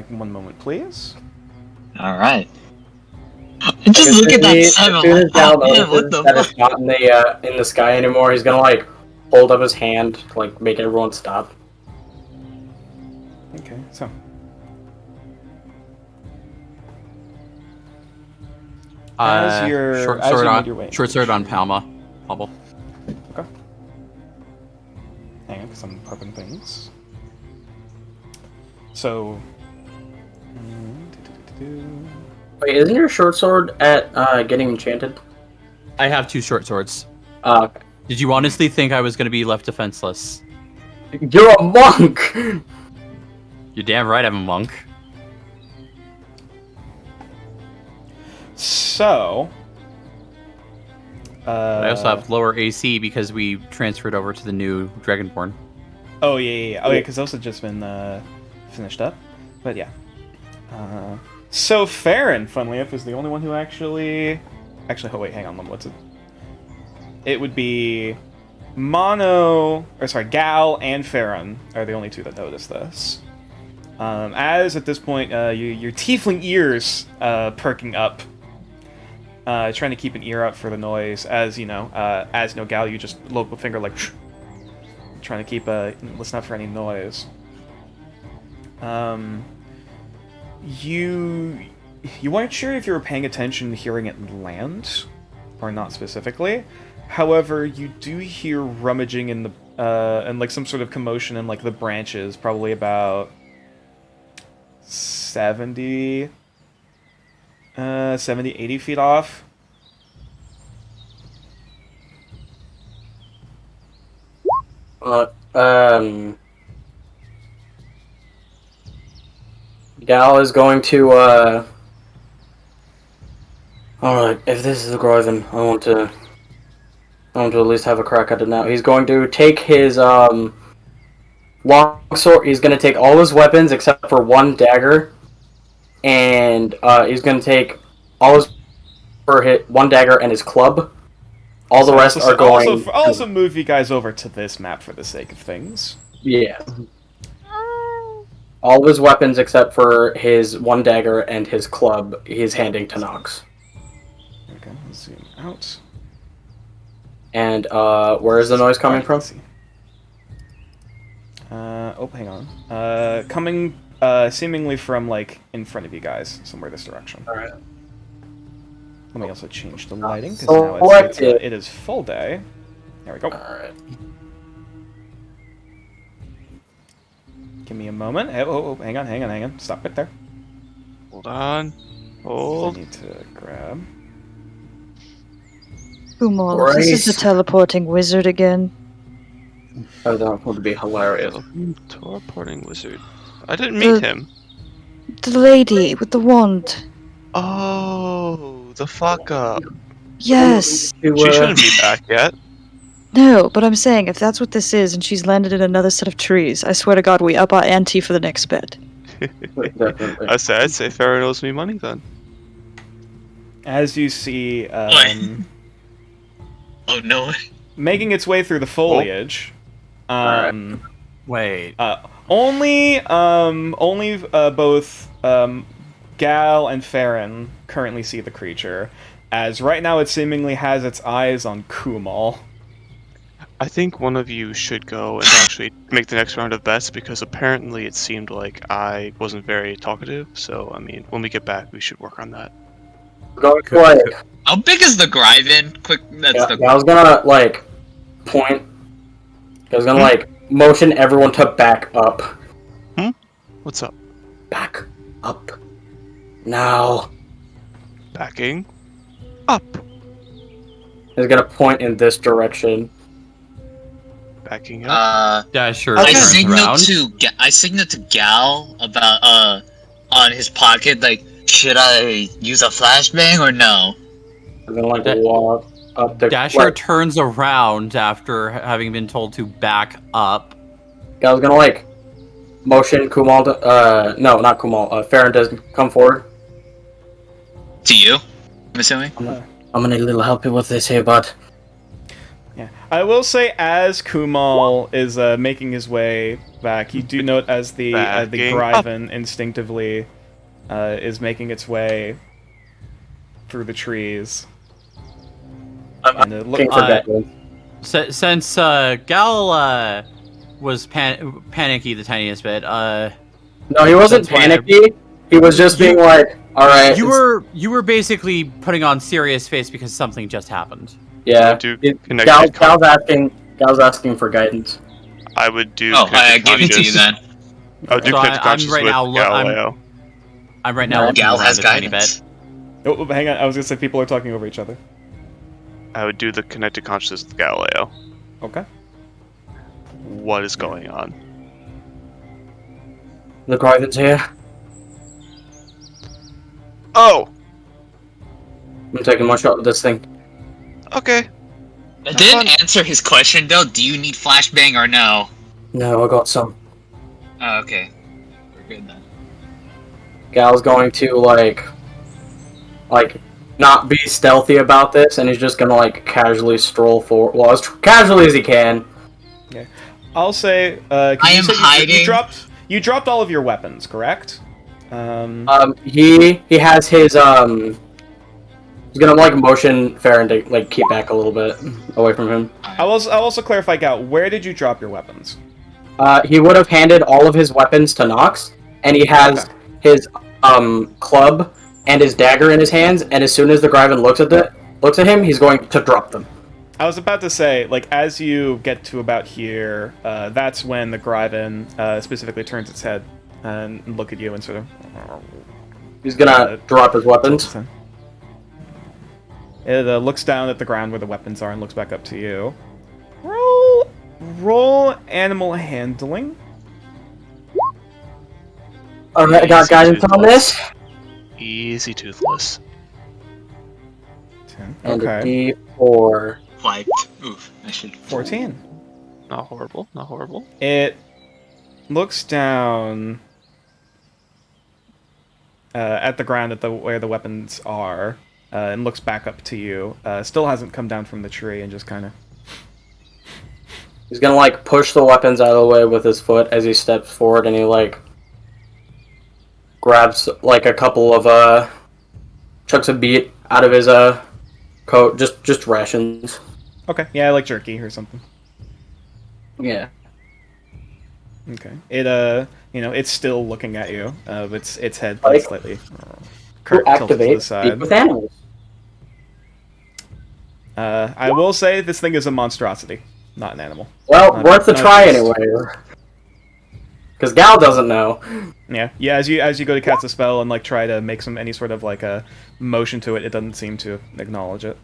One moment, please. All right. Just look at that As seven. soon as Gal Man, what notices the that fuck? it's not in the sky anymore, he's gonna like hold up his hand to like make everyone stop. Okay, so. As Short as sword you on made your way into short the sword on tree- Palma. Hubble. Okay. Hang on, because I'm prepping things. So. Wait, isn't your short sword at getting enchanted? I have 2 short swords. Okay. Did you honestly think I was going to be left defenseless? You're a monk. You're damn right I'm a monk. So. But I also have lower AC because we transferred over to the new Dragonborn. Oh yeah. Oh yeah, because those have just been finished up. But yeah. So Farron, funnily enough, is the only one who actually. Oh wait, hang on. What's it? It would be Gal and Farron are the only two that notice this. As at this point, your tiefling ears perking up, trying to keep an ear out for the noise. As you know, Gal, you just local finger like trying to keep listen out for any noise. You weren't sure if you were paying attention, hearing it land, or not specifically. However, you do hear rummaging in the and like some sort of commotion in like the branches, probably about 70, 80 feet off. Gal is going to Alright, if this is the Gryvon, I want to at least have a crack at it now. He's going to take his longsword. He's going to take all his weapons except for one dagger, and he's going to take all his one dagger and his club. All the rest are going. Also move you guys over to this map for the sake of things. Yeah. All of his weapons except for his one dagger and his club he's handing to Nox. Okay, let's zoom out. And where is the noise coming from? Hang on. Coming seemingly from like in front of you guys, somewhere this direction. Alright. Let me also change the lighting because now it is full day. There we go. Alright. Give me a moment. Hang on. Stop it there. Hold on. I Hold. need to grab. Kumol, this is the teleporting wizard again. Oh, that would be hilarious. Teleporting wizard. I didn't meet him. The lady with the wand. Oh, the fuck up. Yes. She shouldn't be back yet. No, but I'm saying if that's what this is and she's landed in another set of trees, I swear to God we up our ante for the next bit. I'd say Farron owes me money then. As you see, Oh no. making its way through the foliage. Wait. Only both Gal and Farron currently see the creature, as right now it seemingly has its eyes on Kumal. I think one of you should go and actually make the next round of bets, because apparently it seemed like I wasn't very talkative. So, I mean, when we get back, we should work on that. Going to like. How big is the Gryvon? Quick, that's the. I was gonna like point. I was gonna like motion everyone to back up. What's up? Back up. Now. Backing up. He's gonna point in this direction. Backing up. Dasher I turns around. signaled to Gal about on his pocket, like, should I use a flashbang or no? I'm gonna like walk up the. Dasher turns around after having been told to back up. I was gonna like motion Kumal to, no, not Kumal, Farron to come forward. To you, I'm assuming? I'm gonna need a little help with this here, bud. Yeah. I will say, as Kumal is making his way back, you do note as the Backing Gryvon instinctively is making its way through the trees. And it Looking for Gryvon. Since Gal was panicky the tiniest bit, No, he wasn't That's why I- panicky. He was just being like, "All right." you were basically putting on serious face because something just happened. Yeah. Do Gal's asking for guidance. I would do. Oh, I connected give it to you conscious. then. I would do So connected I'm conscious right with now. Galileo. I'm right now looking Gal around has a tiny guidance. bit. Oh, hang on. I was gonna say people are talking over each other. I would do the connected consciousness with Galileo. Okay. What is going on? The Gryvon's here. Oh, I'm taking one shot with this thing. okay. I didn't answer his question though. Do you need flashbang or no? No, I got some. Oh, okay. We're good then. Gal's going to like not be stealthy about this, and he's just gonna like casually stroll forward. Well, as casually as he can. I'll say. I am hiding. You dropped all of your weapons, correct? He has his He's gonna like motion Farron to like keep back a little bit away from him. I'll also clarify, Gal. Where did you drop your weapons? He would have handed all of his weapons to Nox, and he has his club and his dagger in his hands. And as soon as the Gryvon looks at him, he's going to drop them. I was about to say, like, as you get to about here, that's when the Gryvon specifically turns its head and look at you and sort of. He's gonna drop his weapons. It looks down at the ground where the weapons are and looks back up to you. Roll animal handling. Alright, I got guidance on this. Easy toothless. 10. And Okay. a D4. Wiped. Oof. I should. 14. Not horrible. Not horrible. It looks down at the ground at where the weapons are and looks back up to you. Still hasn't come down from the tree and just kind of. He's gonna like push the weapons out of the way with his foot as he steps forward, and he like grabs like a couple of chunks of meat out of his coat, just rations. Okay, yeah, like jerky or something. Yeah. Okay. It it's still looking at you. Its head Like, slightly To tilted to the activate side. speak with animals. I will say this thing is a monstrosity, not an animal. Well, Not- worth a not try just- anyway. Because Gal doesn't know. Yeah. As you go to cast a spell and like try to make any sort of like a motion to it, it doesn't seem to acknowledge it.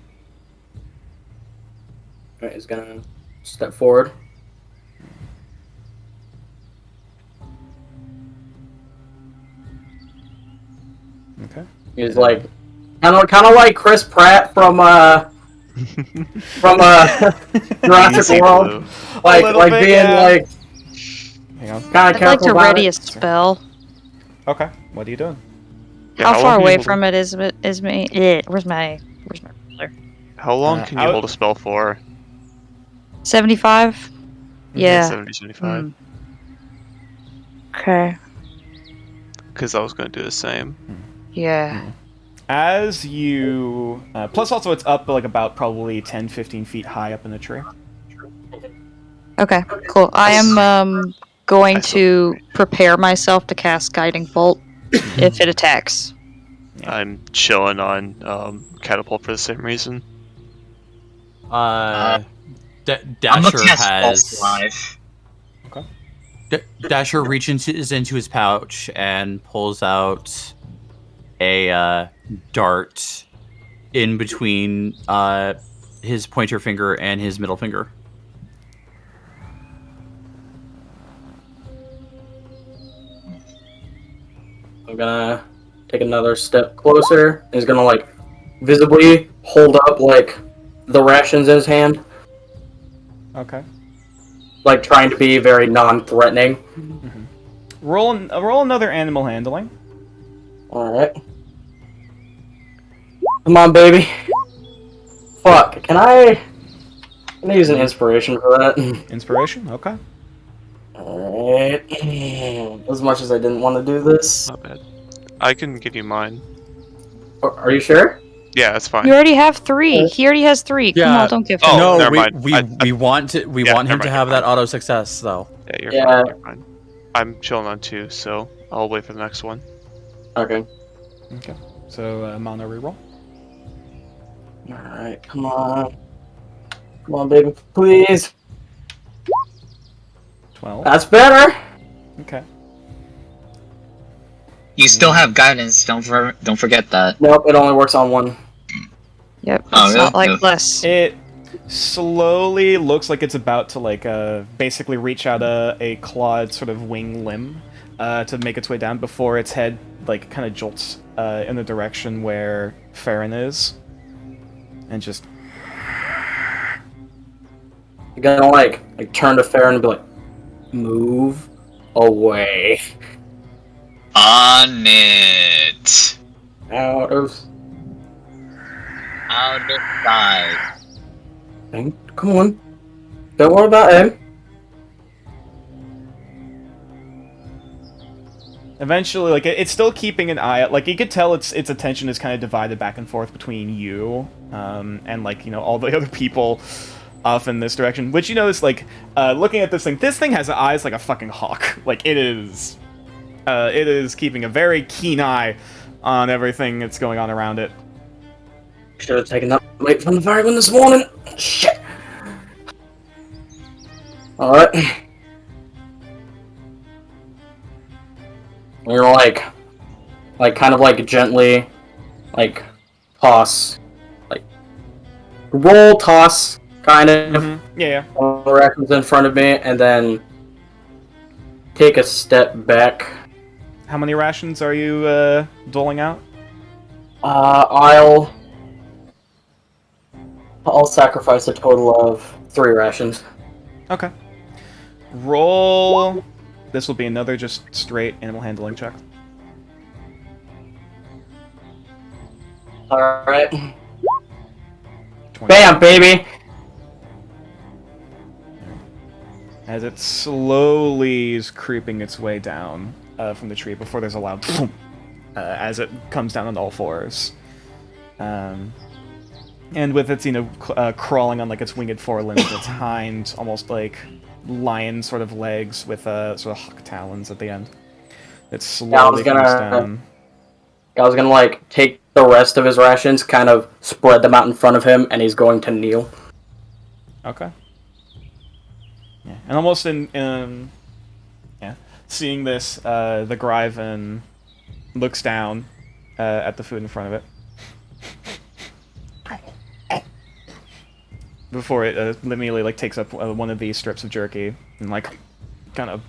Alright, he's gonna step forward. Okay. He's like kind of like Chris Pratt from Jurassic Easy World, blue. like little like bit, being yeah. like Hang on. kind of I'd careful like to about ready a it. spell. Okay. What are you doing? Yeah, How far long can you away hold from it is me? Yeah, where's my ruler? How long can you I hold a spell for? 75? Yeah. 70, 75. Hmm. Okay. Because I was going to do the same. Yeah. As you plus also it's up like about probably 10-15 feet high up in the tree. Okay, cool. I am going I saw- to prepare myself to cast Guiding Bolt if it attacks. I'm chilling on catapult for the same reason. I'm Dasher gonna cast has Pulse Live. Dasher reaches into his pouch and pulls out a dart in between his pointer finger and his middle finger. I'm gonna take another step closer. He's gonna like visibly hold up like the rations in his hand, Okay. like trying to be very non-threatening. Roll another animal handling. All right. Come on, baby. Fuck. Can I? I'm gonna use an inspiration for that. Inspiration? Okay. Alright. As much as I didn't want to do this. Not bad. I can give you mine. Are you sure? Yeah, that's fine. You already have 3. He already has 3. Come Yeah. on, don't give him. Oh, no, never we mind. we want to we Yeah, want him never to mind, have you're that auto success though. Yeah, you're Yeah. fine. You're fine. I'm chilling on 2, so I'll wait for the next one. Okay. Okay. So, mono reroll. Alright, come on. Come on, baby, please. 12. That's better. Okay. You still have guidance. Don't forget that. Nope, it only works on one. Yep, it's Oh, really? not like No. less. It slowly looks like it's about to, like, basically reach out a clawed sort of wing limb to make its way down before its head, like, kind of jolts in the direction where Farron is. And just... You're gonna, like turn to Farron and be like, move away. On it. Out of... Out of sight. Come on. Don't worry about him. Eventually, like, it's still keeping an eye out. Like, you could tell its attention is kind of divided back and forth between you and, like, you know, all the other people off in this direction. Which, you know, is, like, looking at this thing has eyes like a fucking hawk. Like, it is keeping a very keen eye on everything that's going on around it. Should have taken that weight from the fireman this morning. Shit. Alright. We're like kind of like gently, like, toss, like, roll, toss, kind of, Mm-hmm. Yeah. all the rations in front of me, and then take a step back. How many rations are you doling out? I'll sacrifice a total of 3 rations. Okay. Roll. This will be another just straight animal handling check. Alright. 20. Bam, baby! As it slowly is creeping its way down from the tree before there's a loud boom as it comes down on all fours. And with its, you know, crawling on, like, its winged forelimbs, its hind, almost like lion sort of legs with sort of hawk talons at the end. It slowly comes down. I was gonna, like, take the rest of his rations, kind of spread them out in front of him, and he's going to kneel. Okay. Yeah, and almost in seeing this, the Gryvon looks down at the food in front of it. Before it immediately, like, takes up one of these strips of jerky and, like, kind of,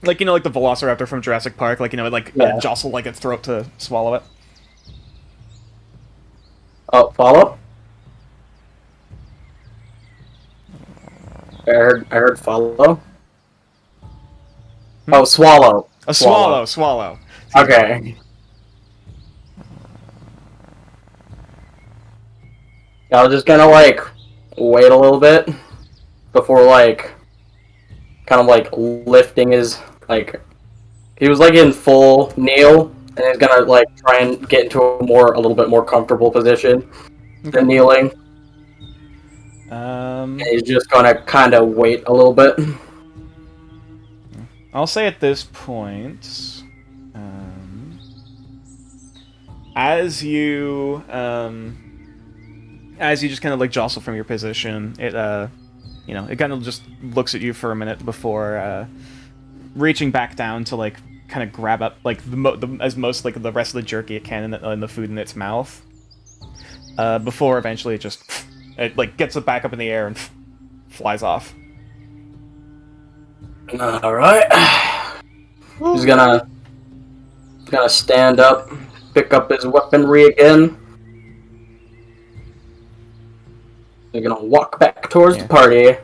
like, you know, like the Velociraptor from Jurassic Park, like, you know, it, like, jostle, like, its throat to swallow it. Oh, follow? I heard follow. Oh, swallow. A swallow. Okay. I was just gonna, like, wait a little bit before, like, kind of, like, lifting his, like, he was, like, in full kneel, and he's gonna, like, try and get into a little bit more comfortable position than kneeling. And he's just gonna kind of wait a little bit. I'll say at this point, as you just kind of, like, jostle from your position, it you know, it kind of just looks at you for a minute before reaching back down to, like, kind of grab up, like, as most, like, the rest of the jerky it can in the food in its mouth, before eventually it like gets it back up in the air and flies off. All right. He's gonna stand up, pick up his weaponry again. They're gonna walk back towards the party.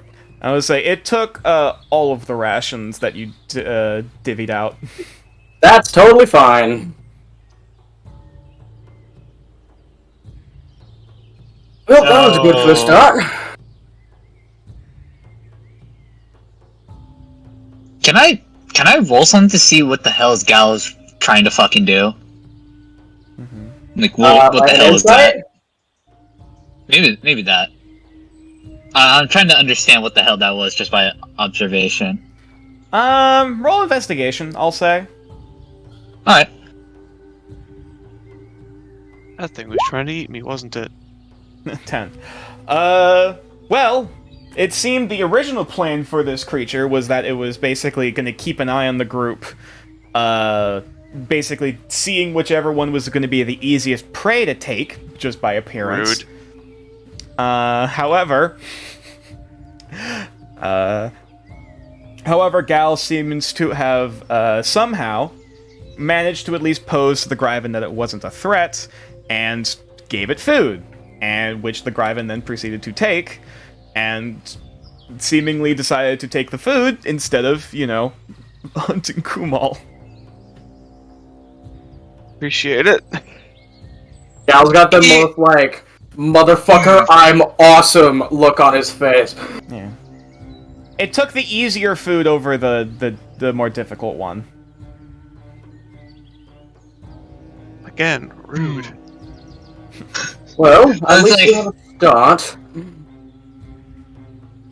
I would say it took all of the rations that you divvied out. That's totally fine. Well, that was a good first start. Can I roll something to see what the hell is Gallows trying to fucking do? Like what the hell is that? Maybe that. I'm trying to understand what the hell that was just by observation. Roll investigation, I'll say. Alright. That thing was trying to eat me, wasn't it? 10. Well, it seemed the original plan for this creature was that it was basically going to keep an eye on the group, basically seeing whichever one was going to be the easiest prey to take, just by appearance. Rude. However, Gal seems to have somehow managed to at least pose to the Gryvon that it wasn't a threat, and gave it food, and which the Gryvon then proceeded to take, and seemingly decided to take the food instead of, hunting Kumal. Appreciate it. Gal's got the most, like, motherfucker, I'm awesome look on his face. Yeah. It took the easier food over the more difficult one. Again, rude. Well, at was least like- we have a start.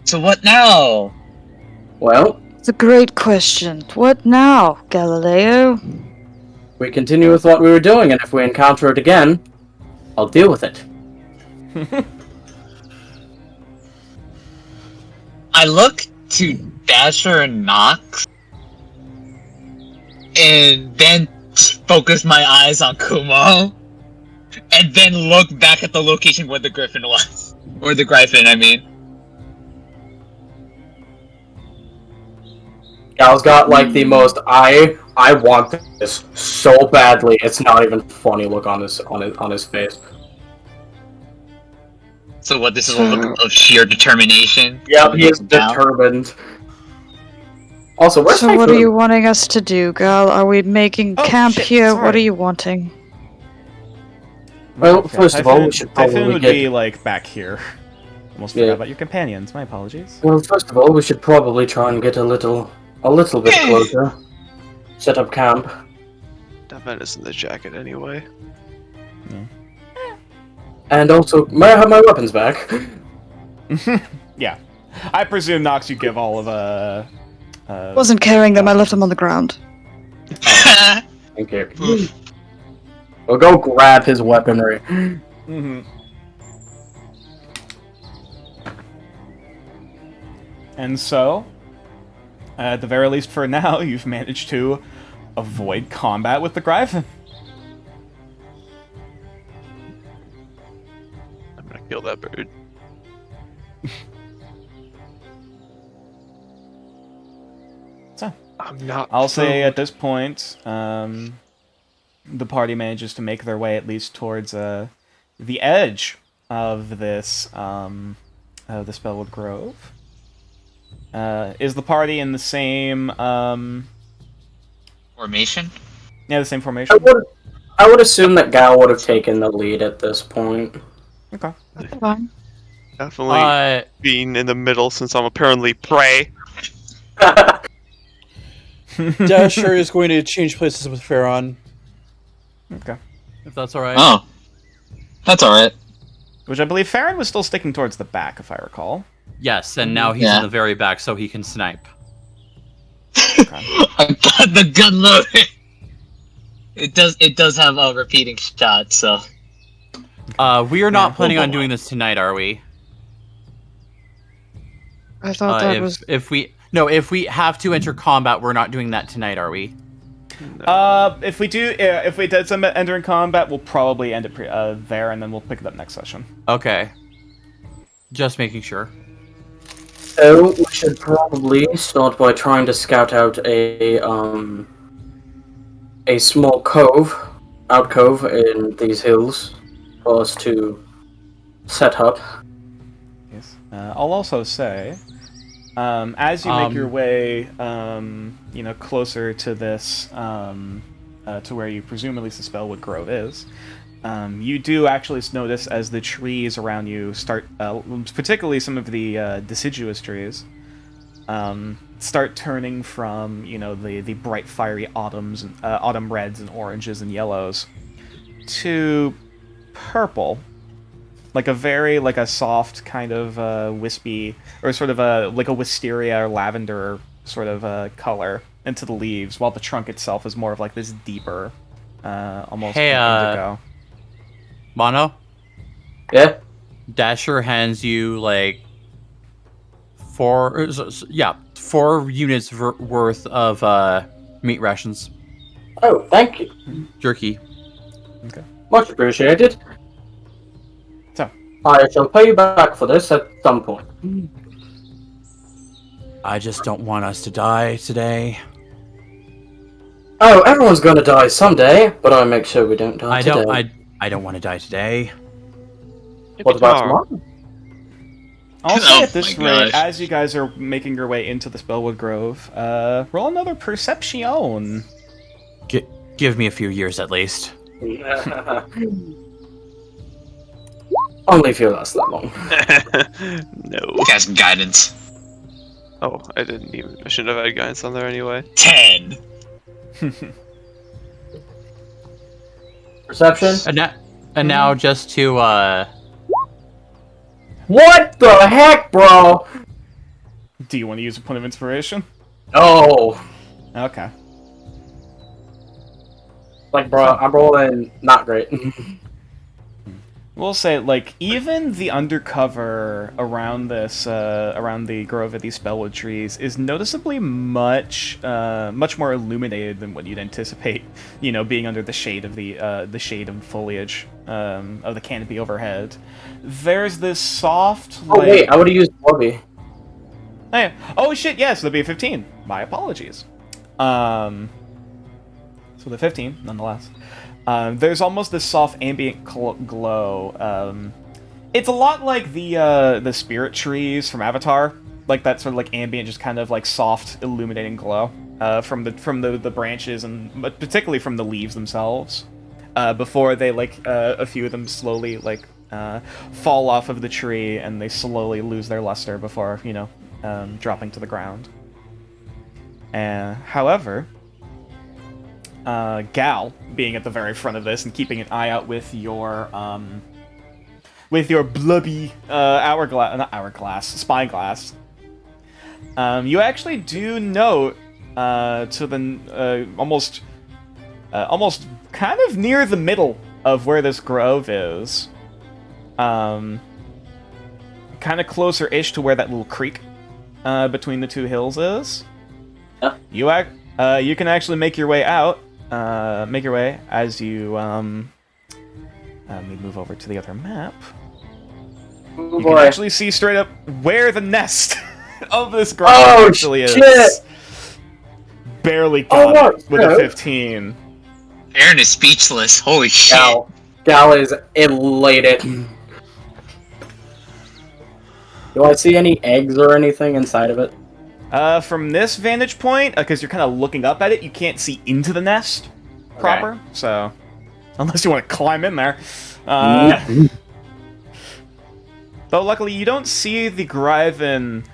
So what now? Well, It's a great question. What now, Galileo? we continue with what we were doing, and if we encounter it again, I'll deal with it. I look to Dasher and Nox, and then focus my eyes on Kumo, and then look back at the location where the Griffin was. Or the Gryphon, I mean. Gal's got, like, the most I want this so badly, it's not even funny look on his face. So what, this is a look of sheer determination? Yep, he is Now? determined. Also, where's So my what are food? you wanting us to do, Gal? Are we making Oh, camp shit, here? sorry. What are you wanting? Well, first of all, we should Typhoon probably would get... be, like, back here. Almost Yeah. forgot about your companions. My apologies. Well, first of all, we should probably try and get a little bit closer. Set up camp. That man is in the jacket anyway. And also, may I have my weapons back? Yeah. I presume, Nox, you give all of, Wasn't carrying them. I left them on the ground. Thank you. We'll go grab his weaponry. Mm-hmm. And so, at the very least for now, you've managed to avoid combat with the Gryphon. I'm gonna kill that bird. So, I'm not. I'll say food. at this point, the party manages to make their way at least towards the edge of this the Spellwood Grove. Is the party in the same Formation? the same formation? I would assume that Gal would have taken the lead at this point. Okay. Fine. Definitely being in the middle since I'm apparently prey. Dasher is going to change places with Farron, Okay. if that's alright. Oh. That's alright. Which I believe Farron was still sticking towards the back, if I recall. Yes, and now he's Yeah. in the very back so he can snipe. I got the gun loaded! It does have a repeating shot, so... We are not Yeah. planning on doing this tonight, are we? I thought that was. If we have to enter combat, we're not doing that tonight, are we? If we did some entering combat, we'll probably end it there, and then we'll pick it up next session. Okay. Just making sure. So we should probably start by trying to scout out a small alcove in these hills for us to set up. Yes. I'll also say, as you make your way, closer to this, to where you presume at least the Spellwood Grove is, you do actually notice as the trees around you start, particularly some of the deciduous trees, start turning from, you know, the bright fiery autumn reds and oranges and yellows to purple, like a soft kind of wispy, or sort of like a wisteria or lavender sort of color into the leaves, while the trunk itself is more of like this deeper, almost Hey, indigo. Mono, Yeah. Dasher hands you like 4 units worth of meat rations, Oh, thank you. jerky. Okay. Much appreciated. So, I shall pay you back for this at some point. I just don't want us to die today. Oh, everyone's gonna die someday, but I'll make sure we don't die today. I don't want to die today. What about tomorrow? I'll say Oh at this my rate, gosh. as you guys are making your way into the Spellwood Grove, roll another Perception. Give me a few years at least. Only if you last that long. No. Cast guidance. Oh, I shouldn't have had guidance on there anyway. 10. Perception? And now just to What the heck, bro? Do you want to use a point of inspiration? Oh. Okay. Like, bro, I'm rolling not great. We'll say, like, even the undercover around this, around the grove of these Spellwood trees is noticeably much more illuminated than what you'd anticipate. You know, being under the shade of the shade of foliage of the canopy overhead. There's this soft. Oh, like... wait, I would have used Bobby. Oh, yeah. Oh shit! Yes, that'd be a 15. My apologies. So the 15, nonetheless. There's almost this soft ambient glow. It's a lot like the spirit trees from Avatar, like that sort of like ambient, just kind of like soft, illuminating glow from the branches and particularly from the leaves themselves. Before they a few of them slowly fall off of the tree and they slowly lose their luster before dropping to the ground. However. Gal, being at the very front of this and keeping an eye out with your blubby spyglass, you actually do note to the almost kind of near the middle of where this grove is, kind of closer-ish to where that little creek between the two hills is. Yeah. You can actually make your way out. Make your way as you let me move over to the other map. Oh, You boy. can actually see straight up where the nest of this grove Oh, actually shit! is. Barely got Oh, it with a no. 15. Aaron is speechless. Holy shit. Gal is elated. Do I see any eggs or anything inside of it? From this vantage point, because you're kind of looking up at it, you can't see into the nest proper. So, unless you want to climb in there. Though luckily you don't see the Gryvon,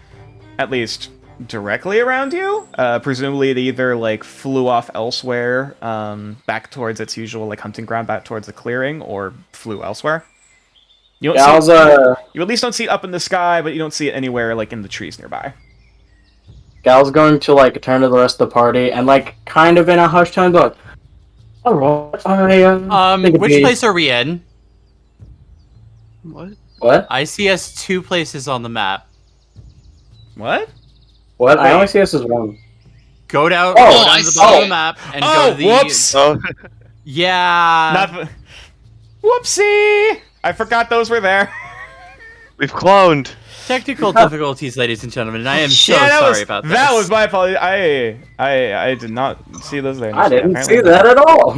at least directly around you. Presumably it either flew off elsewhere, back towards its usual hunting ground, back towards the clearing, or flew elsewhere. You don't see it, you at least don't see it up in the sky, but you don't see it anywhere in the trees nearby. Gal's going to turn to the rest of the party and kind of in a hushed tone, go, "Alright, which place are we in? What? I see us 2 places on the map. What? What? I Wait. only see us as one. Go down, Oh, go down I to the bottom see of it. the map and Oh, go to the. whoops! Oh, Yeah. Whoopsie! I forgot those were there. we've cloned. Technical difficulties, ladies and gentlemen, and I am so Yeah, sorry about this. That was my apology. I did not see those there. I didn't Apparently see not. that at all.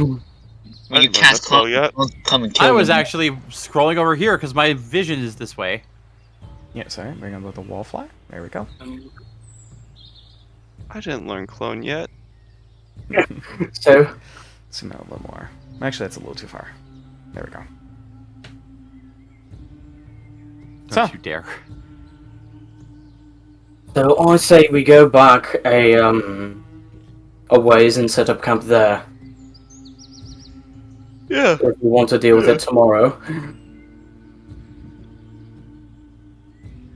When you That's cast all clone, yet. come and kill I was them. actually scrolling over here because my vision is this way. Yeah, sorry. Bring on the wall fly. There we go. I didn't learn clone yet. So, Zoom out a little more. Actually, that's a little too far. There we go. Don't So. you dare. So I say we go back a ways and set up camp there. Yeah. If we want to deal with it tomorrow.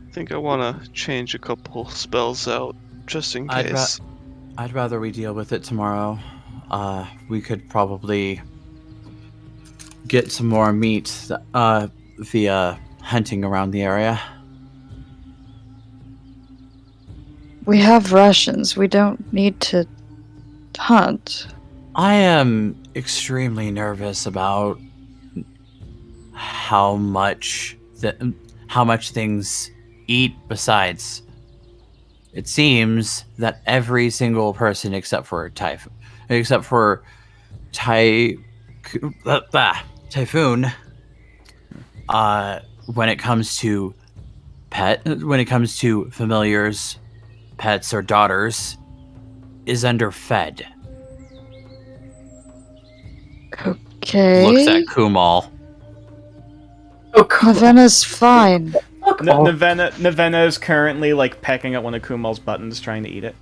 I think I want to change a couple spells out just in I'd case. I'd rather we deal with it tomorrow. We could probably get some more meat via hunting around the area. We have rations. We don't need to hunt. I am extremely nervous about how much things eat. Besides, it seems that every single person except for Typhoon, when it comes to familiars, pets, or daughters, is underfed. Okay. Looks at Kumal. Oh, come on. Navena's fine. Fuck off. Navena is currently like pecking at one of Kumal's buttons, trying to eat it.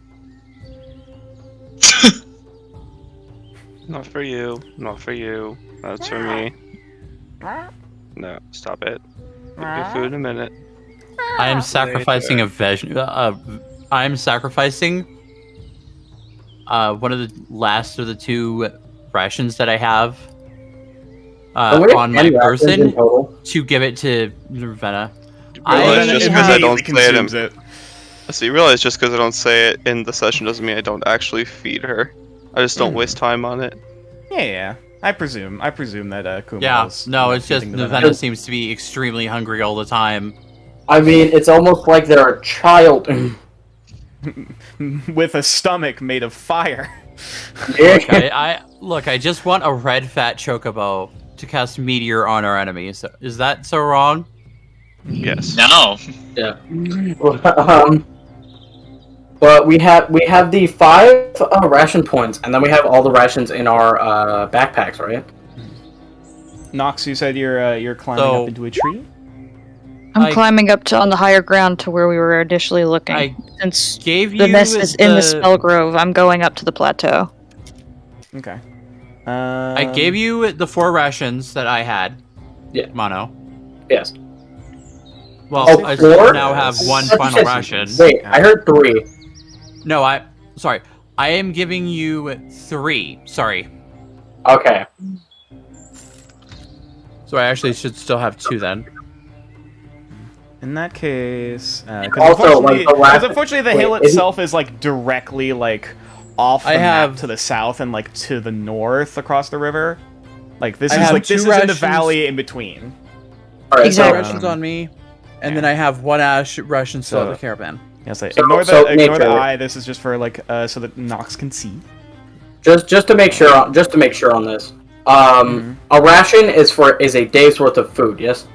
Not for you. Not for you. That's for me. No, stop it. Get your food in a minute. I am sacrificing I'm sacrificing one of the last of the 2 rations that I have on my person to give it to Ravenna. Realize just because I don't say it, consumes it. So you realize just because I don't say it in the session doesn't mean I don't actually feed her. I just don't waste time on it. Yeah. I presume that Kumal Yeah, is no, it's just feeding the Ravenna seems to be extremely hungry all the time. I mean, it's almost like they're a child. with a stomach made of fire. I just want a red fat chocobo to cast meteor on our enemies. So, is that so wrong? Yes. No. Yeah. But we have the 5 ration points, and then we have all the rations in our backpacks, right? Nox, you said you're climbing up into a tree? I'm climbing up on the higher ground to where we were initially looking. Since gave the you nest is in the spell grove, I'm going up to the plateau. Okay. I gave you the 4 rations that I had. Yeah. Mono. Yes. Well, I four? now have 1 final ration. Wait, I heard 3. No, sorry. I am giving you 3. Sorry. Okay. So I actually should still have 2 then. In that case, Also, like, unfortunately the hill itself is like directly like off the map to the south and like to the north across the river. Like this is in the valley in between. All right, Exactly. Rations on me, and then I have 1 ration still at the caravan. Yes, ignore the eye. This is just for like so that Nox can see. Just to make sure on this. A ration is a day's worth of food, yes?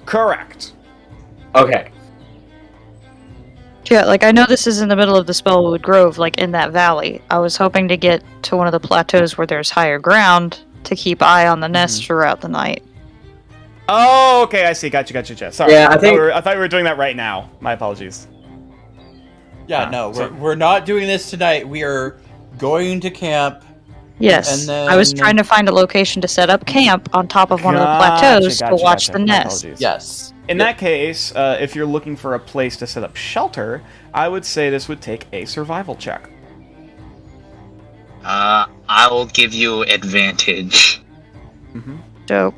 Correct. Okay. Yeah, like I know this is in the middle of the Spellwood Grove, like in that valley. I was hoping to get to one of the plateaus where there's higher ground to keep eye on the nest throughout the night. Oh, okay, I see. Gotcha. Sorry. Yeah, I thought we were doing that right now. My apologies. Yeah, no, we're not doing this tonight. We are going to camp. Yes, and then... I was trying to find a location to set up camp on top of one of the plateaus to watch the nest. Yes. In that case, if you're looking for a place to set up shelter, I would say this would take a survival check. I will give you advantage. Dope.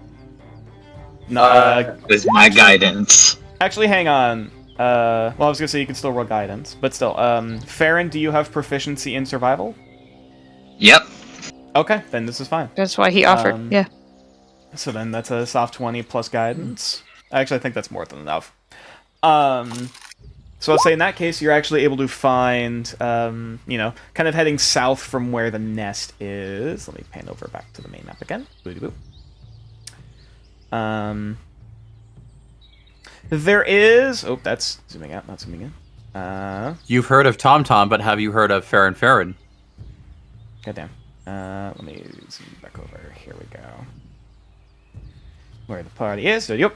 No, with my guidance. Actually, hang on. Well, I was gonna say you can still roll guidance, but still. Farron, do you have proficiency in survival? Yep. Okay, then this is fine. That's why he offered, yeah. So then that's a soft 20 plus guidance. Actually, I think that's more than enough. So I'll say in that case, you're actually able to find, kind of heading south from where the nest is. Let me pan over back to the main map again. There is... Oh, that's zooming out, not zooming in. You've heard of TomTom, but have you heard of Farron? Goddamn. Let me zoom back over. Here we go. Where the party is. So, yep.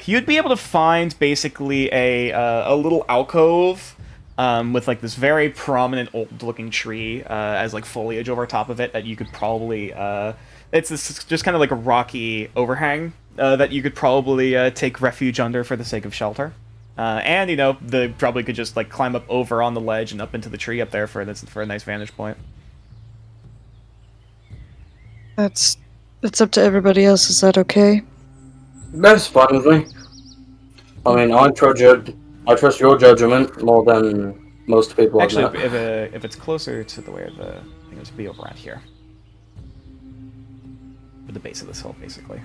You'd be able to find basically a little alcove with like this very prominent old-looking tree as like foliage over top of it that you could probably it's this just kind of like a rocky overhang that you could probably take refuge under for the sake of shelter. And you know, they probably could just like climb up over on the ledge and up into the tree up there for a nice vantage point. That's up to everybody else. Is that okay? That's fine with me. I mean, I trust your judgment more than most people. Actually, I've met. if it's closer to the where the thing is, be over around here, at the base of this hill, basically.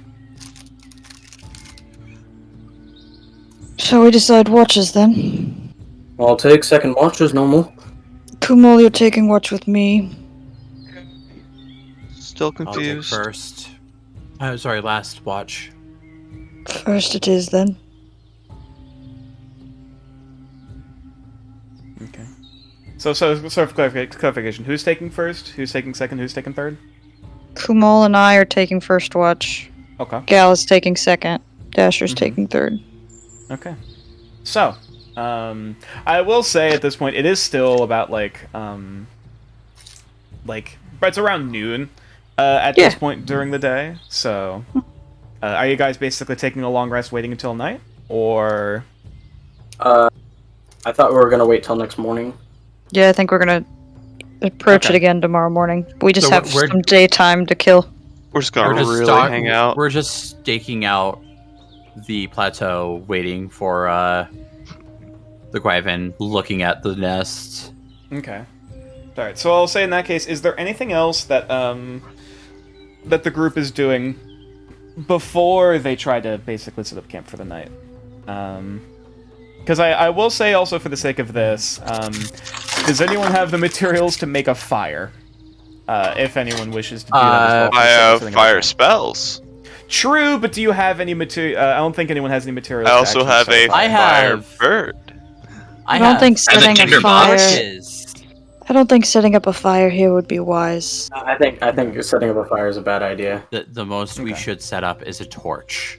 Shall we decide watches then? I'll take second watch as normal. Kumal, you're taking watch with me. Still I'll take confused. first. Sorry, last watch. First it is then. Okay. So for clarification, who's taking first? Who's taking second? Who's taking third? Kumal and I are taking first watch. Okay. Gal is taking second. Dasher's Mhm. taking third. Okay. So, I will say at this point, it is still about like it's around noon at this point during the day. So, are you guys basically taking a long rest, waiting until night, or? I thought we were gonna wait till next morning. Yeah, I think we're gonna approach Okay. it again tomorrow morning. We just So have we're- some daytime to kill. We're just gonna We're just really stalk- hang out. We're just staking out the plateau, waiting for the Gryvon, looking at the nest. Okay. All right. So I'll say in that case, is there anything else that that the group is doing before they try to basically set up camp for the night? Because I will say also for the sake of this, does anyone have the materials to make a fire? If anyone wishes to do that as well. for I the sake of have setting up fire camp. spells. True, but do you have any material? I don't think anyone has any materials. I to also actually have set a a fire. I fire have- bird. I don't think As a setting a tinderbox? fire. torches. I don't think setting up a fire here would be wise. I think setting up a fire is a bad idea. The most we Okay. should set up is a torch.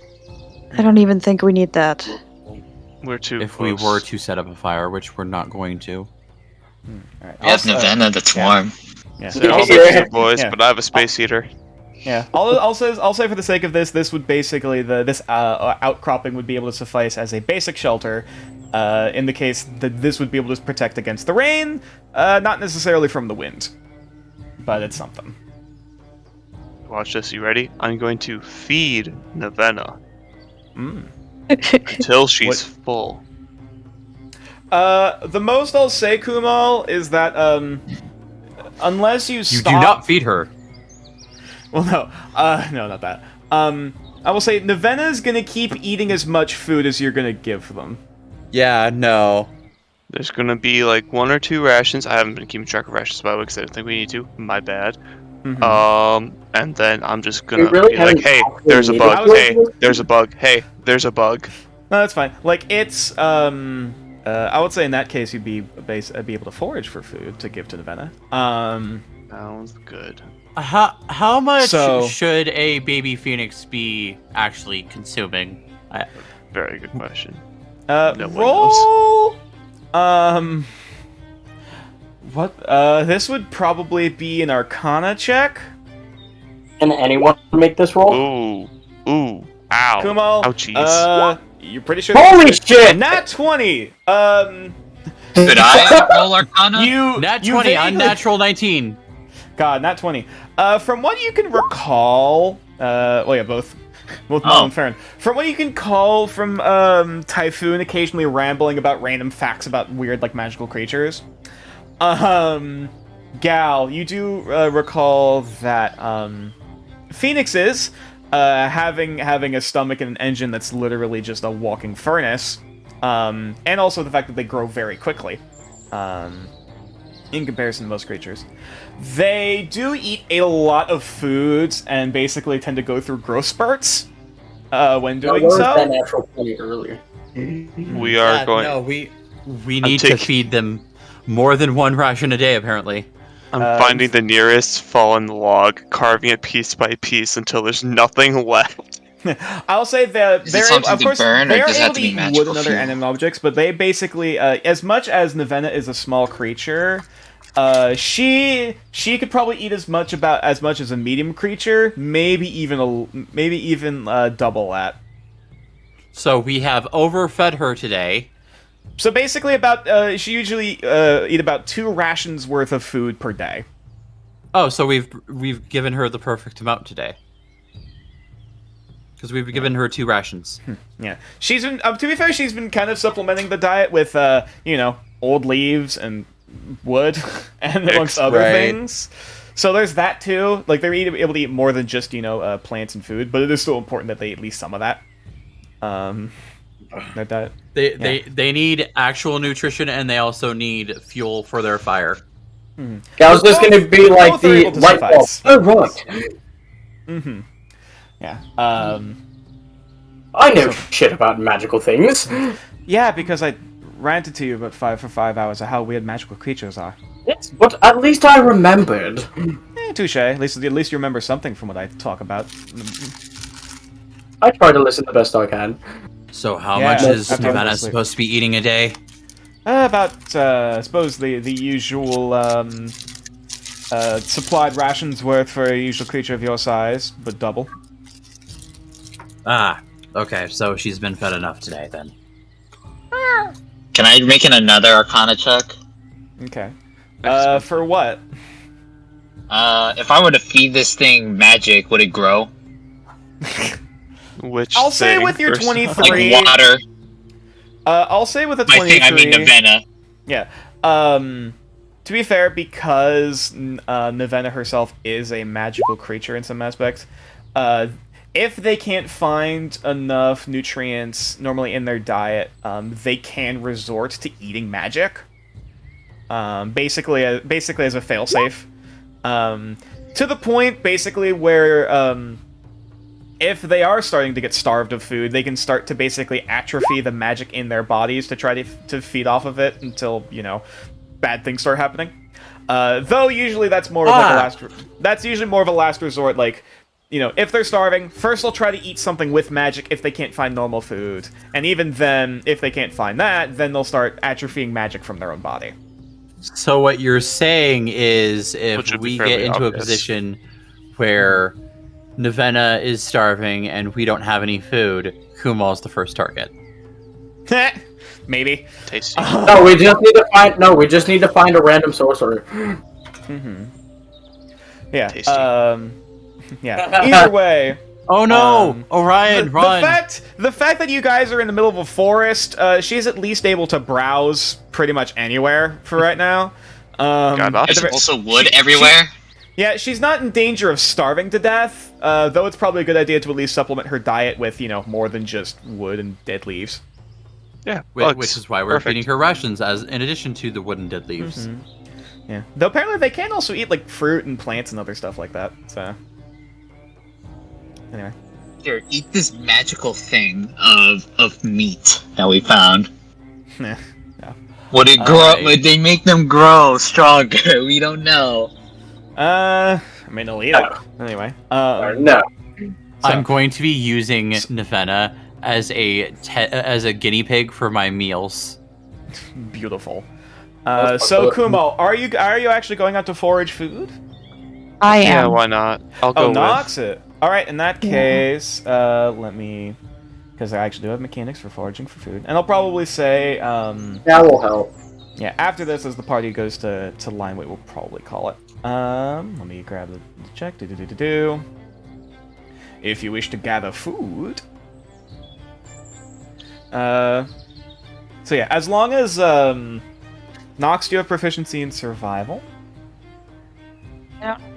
I don't even think we need that. We're too If close. we were to set up a fire, which we're not going to. All right. We have Also- Navenna that's yeah. warm. Yeah. They're all Yeah. good boys, Yeah. but I have a space heater. Yeah, I'll say for the sake of this would basically this outcropping would be able to suffice as a basic shelter, in the case that this would be able to protect against the rain, not necessarily from the wind, but it's something. Watch this. You ready? I'm going to feed Navenna Mm. until she's What- full. The most I'll say, Kumal, is that unless you You stop. do not feed her. Well, no, no, not that. I will say Navenna's gonna keep eating as much food as you're gonna give them. Yeah, no. There's gonna be like 1 or 2 rations. I haven't been keeping track of rations by the way because I didn't think we need to. My bad. Mhm. And then I'm just gonna really be like, haven't hey, actually there's a needed bug. to Hey, do this? there's a bug. Hey, there's a bug. No, that's fine. Like it's I would say in that case you'd be able to forage for food to give to Navenna. Sounds good. How much So- should a baby phoenix be actually consuming? Very good question. Uh, No one roll. What? This would probably be an Arcana check. Can anyone make this roll? Ooh, ooh, ow. Kumal. Ouchies. You're pretty sure. Holy shit! Nat 20. Did I roll Arcana? Nat you 20, vaguely- unnatural 19. God, nat 20. From what you can recall, well, yeah, both Mel and Farron. From what you can call from Typhoon occasionally rambling about random facts about weird, like, magical creatures, Gal, you do recall that phoenixes, having a stomach and an engine that's literally just a walking furnace, and also the fact that they grow very quickly, in comparison to most creatures. They do eat a lot of foods and basically tend to go through growth spurts when doing Where was that so. natural 20 earlier? We are going. No, we need to taking- feed them more than one ration a day, apparently. I'm Uh, finding the nearest fallen log, carving it piece by piece until there's nothing left. I'll say that Is it they're something of to course burn, or they are does it have able to to be eat wood magical and other fuel? inanimate objects, but they basically, as much as Navenna is a small creature, she could probably eat as much as a medium creature, maybe even double that. So we have overfed her today. So basically, she usually eat about 2 rations worth of food per day. Oh, so we've given her the perfect amount today. Because we've given her 2 rations. Yeah, she's been. To be fair, she's been kind of supplementing the diet with, old leaves and wood, and amongst other right. things. So there's that too. Like they're able to eat more than just plants and food, but it is still important that they eat at least some of that. Their diet. They need actual nutrition, and they also need fuel for their fire. Yeah, I was just gonna be like both are the able to light bulb. suffice. Oh, right. Mm-hmm. Yeah. I know shit about magical things. Yeah, because I ranted to you about 5 hours of how weird magical creatures are. Yes, but at least I remembered. Touche. At least you remember something from what I talk about. I try to listen the best I can. So how Yeah, much is after Nevada mostly. supposed to be eating a day? About, I suppose the usual, supplied rations worth for a usual creature of your size, but double. Ah, okay, so she's been fed enough today, then. Can I make another Arcana check? Okay. For what? If I were to feed this thing magic, would it grow? Which I'll say thing, with your first off? 23. Like water. I'll say with a By 23. thing, I mean Navenna. Yeah. To be fair, because Navenna herself is a magical creature in some aspects, if they can't find enough nutrients normally in their diet, they can resort to eating magic. Basically as a failsafe. To the point, basically, where if they are starting to get starved of food, they can start to basically atrophy the magic in their bodies to try to feed off of it until, bad things start happening. Though usually that's more of like that's usually more of a last resort, like, if they're starving, first they'll try to eat something with magic if they can't find normal food. And even then, if they can't find that, then they'll start atrophying magic from their own body. So what you're saying is, Which if would be we fairly get into a obvious. position where Navenna is starving and we don't have any food, Kumal's the first target. Maybe. Tasty. No, we just need to find a random sorcerer. Mm-hmm. Yeah. Tasty. Yeah. Either way. Oh no! Orion, run! The fact that you guys are in the middle of a forest, she's at least able to browse pretty much anywhere for right now. God, at There's the ver- also wood she- everywhere. Yeah, she's not in danger of starving to death, though it's probably a good idea to at least supplement her diet with, more than just wood and dead leaves. Yeah, Which is why we're Perfect. feeding her rations, as in addition to the wooden dead leaves. Yeah. Though apparently they can also eat, like, fruit and plants and other stuff like that, so... Anyway. Here, eat this magical thing of meat that we found. Yeah. Would it grow? Would they make them grow stronger? We don't know. I mean, they'll eat it. Anyway. No. I'm going to be using Navenna as a guinea pig for my meals. Beautiful. So Kumo, are you actually going out to forage food? I am. Yeah, why not? I'll go Oh, with. Nox it. All right, in that case, let me, because I actually do have mechanics for foraging for food, and I'll probably say, That will help. yeah, after this, as the party goes to line weight, we'll probably call it. Let me grab the check. Do. If you wish to gather food. So yeah, as long as Nox, do you have proficiency in survival?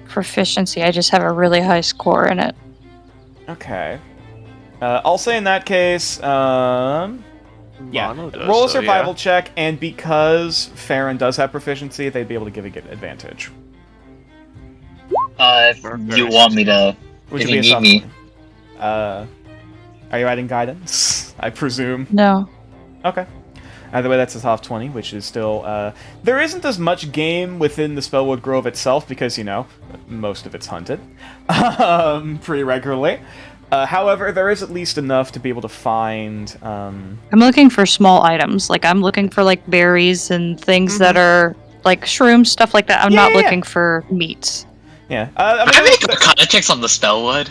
Proficiency. I just have a really high score in it. Okay. I'll say in that case, yeah, Mono does, roll a so, survival yeah. check, and because Farron does have proficiency, they'd be able to give a good advantage. If you want me to, Which if would you be a need soft me. 20. Are you adding guidance? I presume. No. Okay. Either way, that's a soft 20, which is still, there isn't as much game within the Spellwood Grove itself, because, most of it's hunted. Pretty regularly. However, there is at least enough to be able to find. I'm looking for small items. Like I'm looking for like berries and things that are like shrooms, stuff like that. I'm not looking for meats. Yeah. Can I make arcana checks on the spellwood?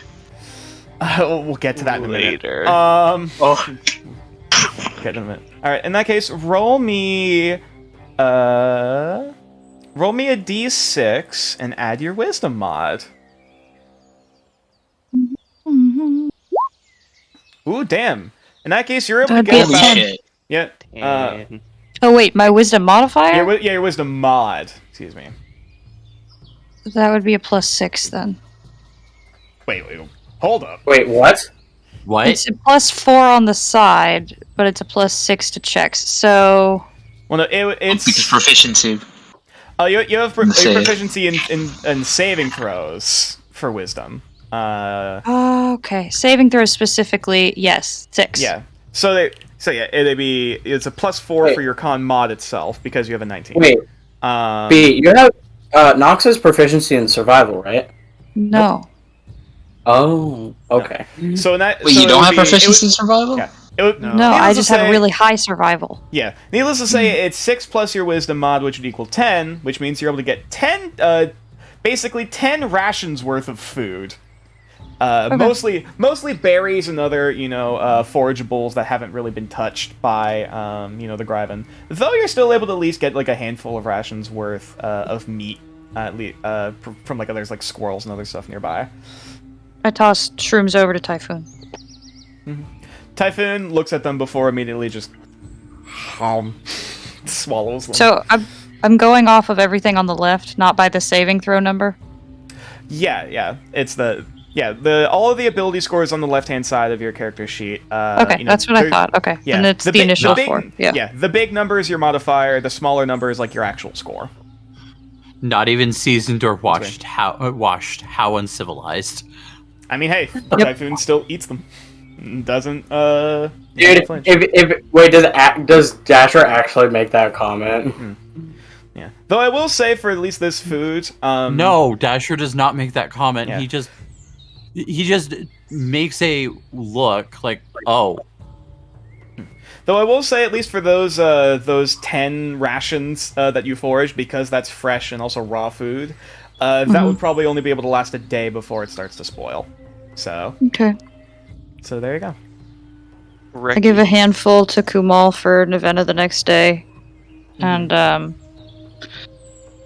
We'll get to that in a minute. Later. Oh, Get in a minute. All right. In that case, roll me a d6 and add your wisdom mod. Ooh, damn. In that case, you're able to That'd get be about 10. shit. yeah. And Oh wait, my wisdom modifier? Your wisdom mod. Excuse me. That would be a +6 then. Wait. Hold up. Wait, what? What? It's a +4 on the side, but it's a +6 to checks. So Well, no, Because it's proficiency. you have Save. proficiency in saving throws for wisdom. okay, saving throws specifically, yes, 6. Yeah. So it's a +4 Wait. for your con mod itself because you have a 19. Wait, B, you have Nox's proficiency in survival, right? No. Oh, okay. So in that Wait, so you it don't would have be- proficiency in it survival? yeah. would, No. No, needless I to just have say- a really high survival. Yeah. Needless to say, it's 6 plus your wisdom mod, which would equal 10, which means you're able to get 10, basically 10 rations worth of food. Mostly berries and other, forageables that haven't really been touched by, the Gryvon. Though you're still able to at least get, like, a handful of rations worth of meat, from, like, there's, like, squirrels and other stuff nearby. I tossed shrooms over to Typhoon. Typhoon looks at them before immediately just swallows them. So I'm going off of everything on the left, not by the saving throw number. Yeah. It's all of the ability scores on the left-hand side of your character sheet. Okay, that's what I thought. Okay, Yeah, and it's the initial 4. Yeah. The big number is your modifier. The smaller number is like your actual score. Not even seasoned or washed. How uncivilized. I mean, hey, Typhoon still eats them. Doesn't Dude, flinch. does Dasher actually make that comment? Yeah. Though I will say, for at least this food, No, Dasher does not make that comment. Yeah. He just makes a look like, oh. Though I will say, at least for those 10 rations that you foraged, because that's fresh and also raw food, that would probably only be able to last a day before it starts to spoil. So Okay. there you go. I give a handful to Kumal for Nevena the next day, and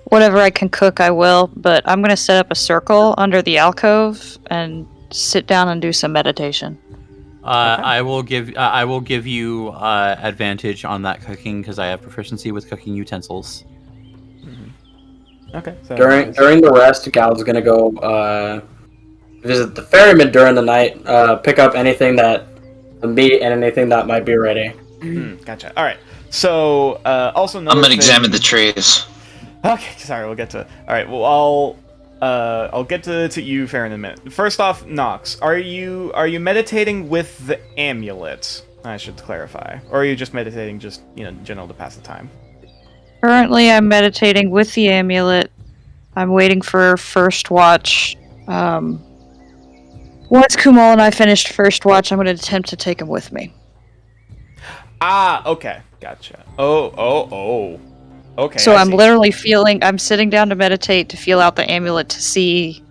whatever I can cook, I will. But I'm gonna set up a circle under the alcove and sit down and do some meditation. I will give you advantage on that cooking because I have proficiency with cooking utensils. Okay. So During the rest, Gal's gonna go visit the ferryman during the night, pick up anything the meat and anything that might be ready. Gotcha. All right. So also another I'm gonna thing- examine the trees. Okay, sorry, we'll get to. All right, well, I'll get to you, Farron, in a minute. First off, Nox, are you meditating with the amulet? I should clarify, or are you just meditating, in general to pass the time? Currently, I'm meditating with the amulet. I'm waiting for first watch. Once Kumal and I finished first watch, I'm going to attempt to take him with me. Ah, okay, gotcha. Oh. Okay. So I I'm see. literally I'm sitting down to meditate, to feel out the amulet, to see,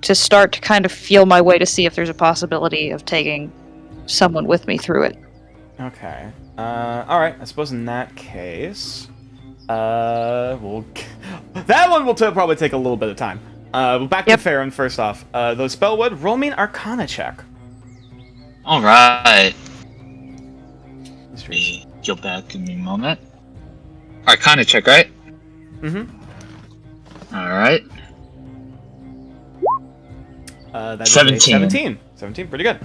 to start to kind of feel my way to see if there's a possibility of taking someone with me through it. Okay. All right. I suppose in that case, that one will probably take a little bit of time. Back to Farron first off. Those Spellwood, roll me an Arcana check. Alright. Let me go back, give me a moment. Arcana check, right? Alright. That is a 17. 17, pretty good.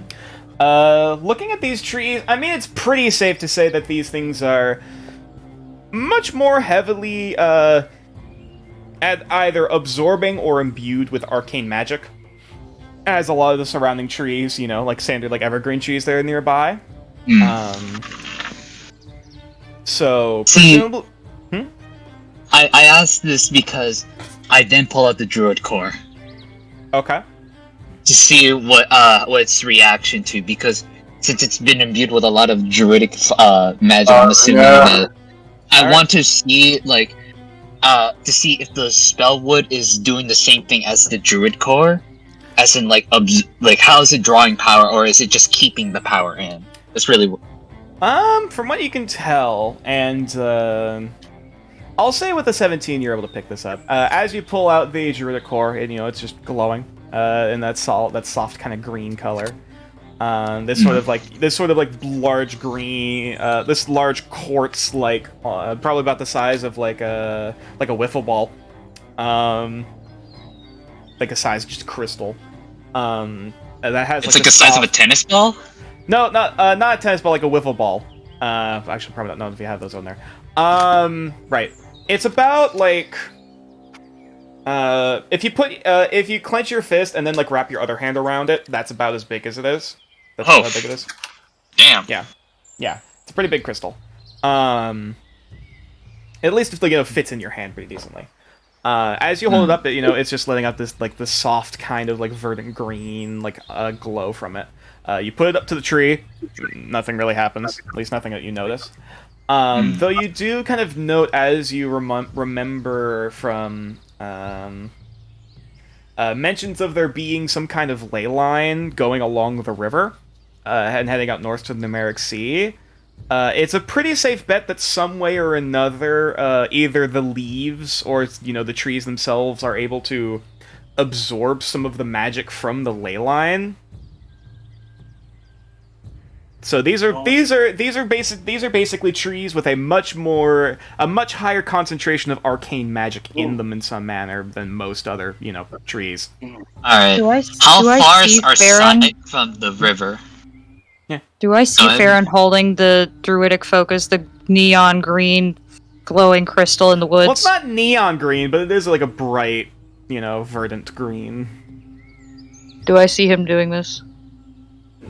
Looking at these trees, I mean, it's pretty safe to say that these things are much more heavily either absorbing or imbued with arcane magic, as a lot of the surrounding trees, like standard evergreen trees that are nearby. So presumably, I asked this because I then pull out the druid core. okay. to see what its reaction to, because since it's been imbued with a lot of druidic magic, I'm assuming that I want to see to see if the spell wood is doing the same thing as the druid core, as in like how is it drawing power, or is it just keeping the power in? That's really from what you can tell, and I'll say with a 17 you're able to pick this up. As you pull out the druidic core, and it's just glowing in that soft kind of green color. This sort of like large green, this large quartz, probably about the size of like a wiffle ball, like a size of just crystal. That has it's like the size of a tennis ball. No, not a tennis ball, like a wiffle ball. Actually, probably not know if you have those on there. Right. It's about like if you clench your fist and then like wrap your other hand around it, that's about as big as it is. That's how big it is. Damn. Yeah. It's a pretty big crystal. At least if it fits in your hand pretty decently. As you hold it up, it's just letting out this this soft kind of like verdant green glow from it. You put it up to the tree, nothing really happens. At least nothing that you notice. Though you do kind of note, as you remember from mentions of there being some kind of ley line going along the river and heading out north to the Numeric Sea. It's a pretty safe bet that some way or another, either the leaves or the trees themselves are able to absorb some of the magic from the ley line. So these are basically trees with a much higher concentration of arcane magic in them in some manner than most other trees. All right. How far is our site from the river? Yeah. Do I see Farron holding the druidic focus, the neon green glowing crystal in the woods? Well, it's not neon green, but it is like a bright, verdant green. Do I see him doing this?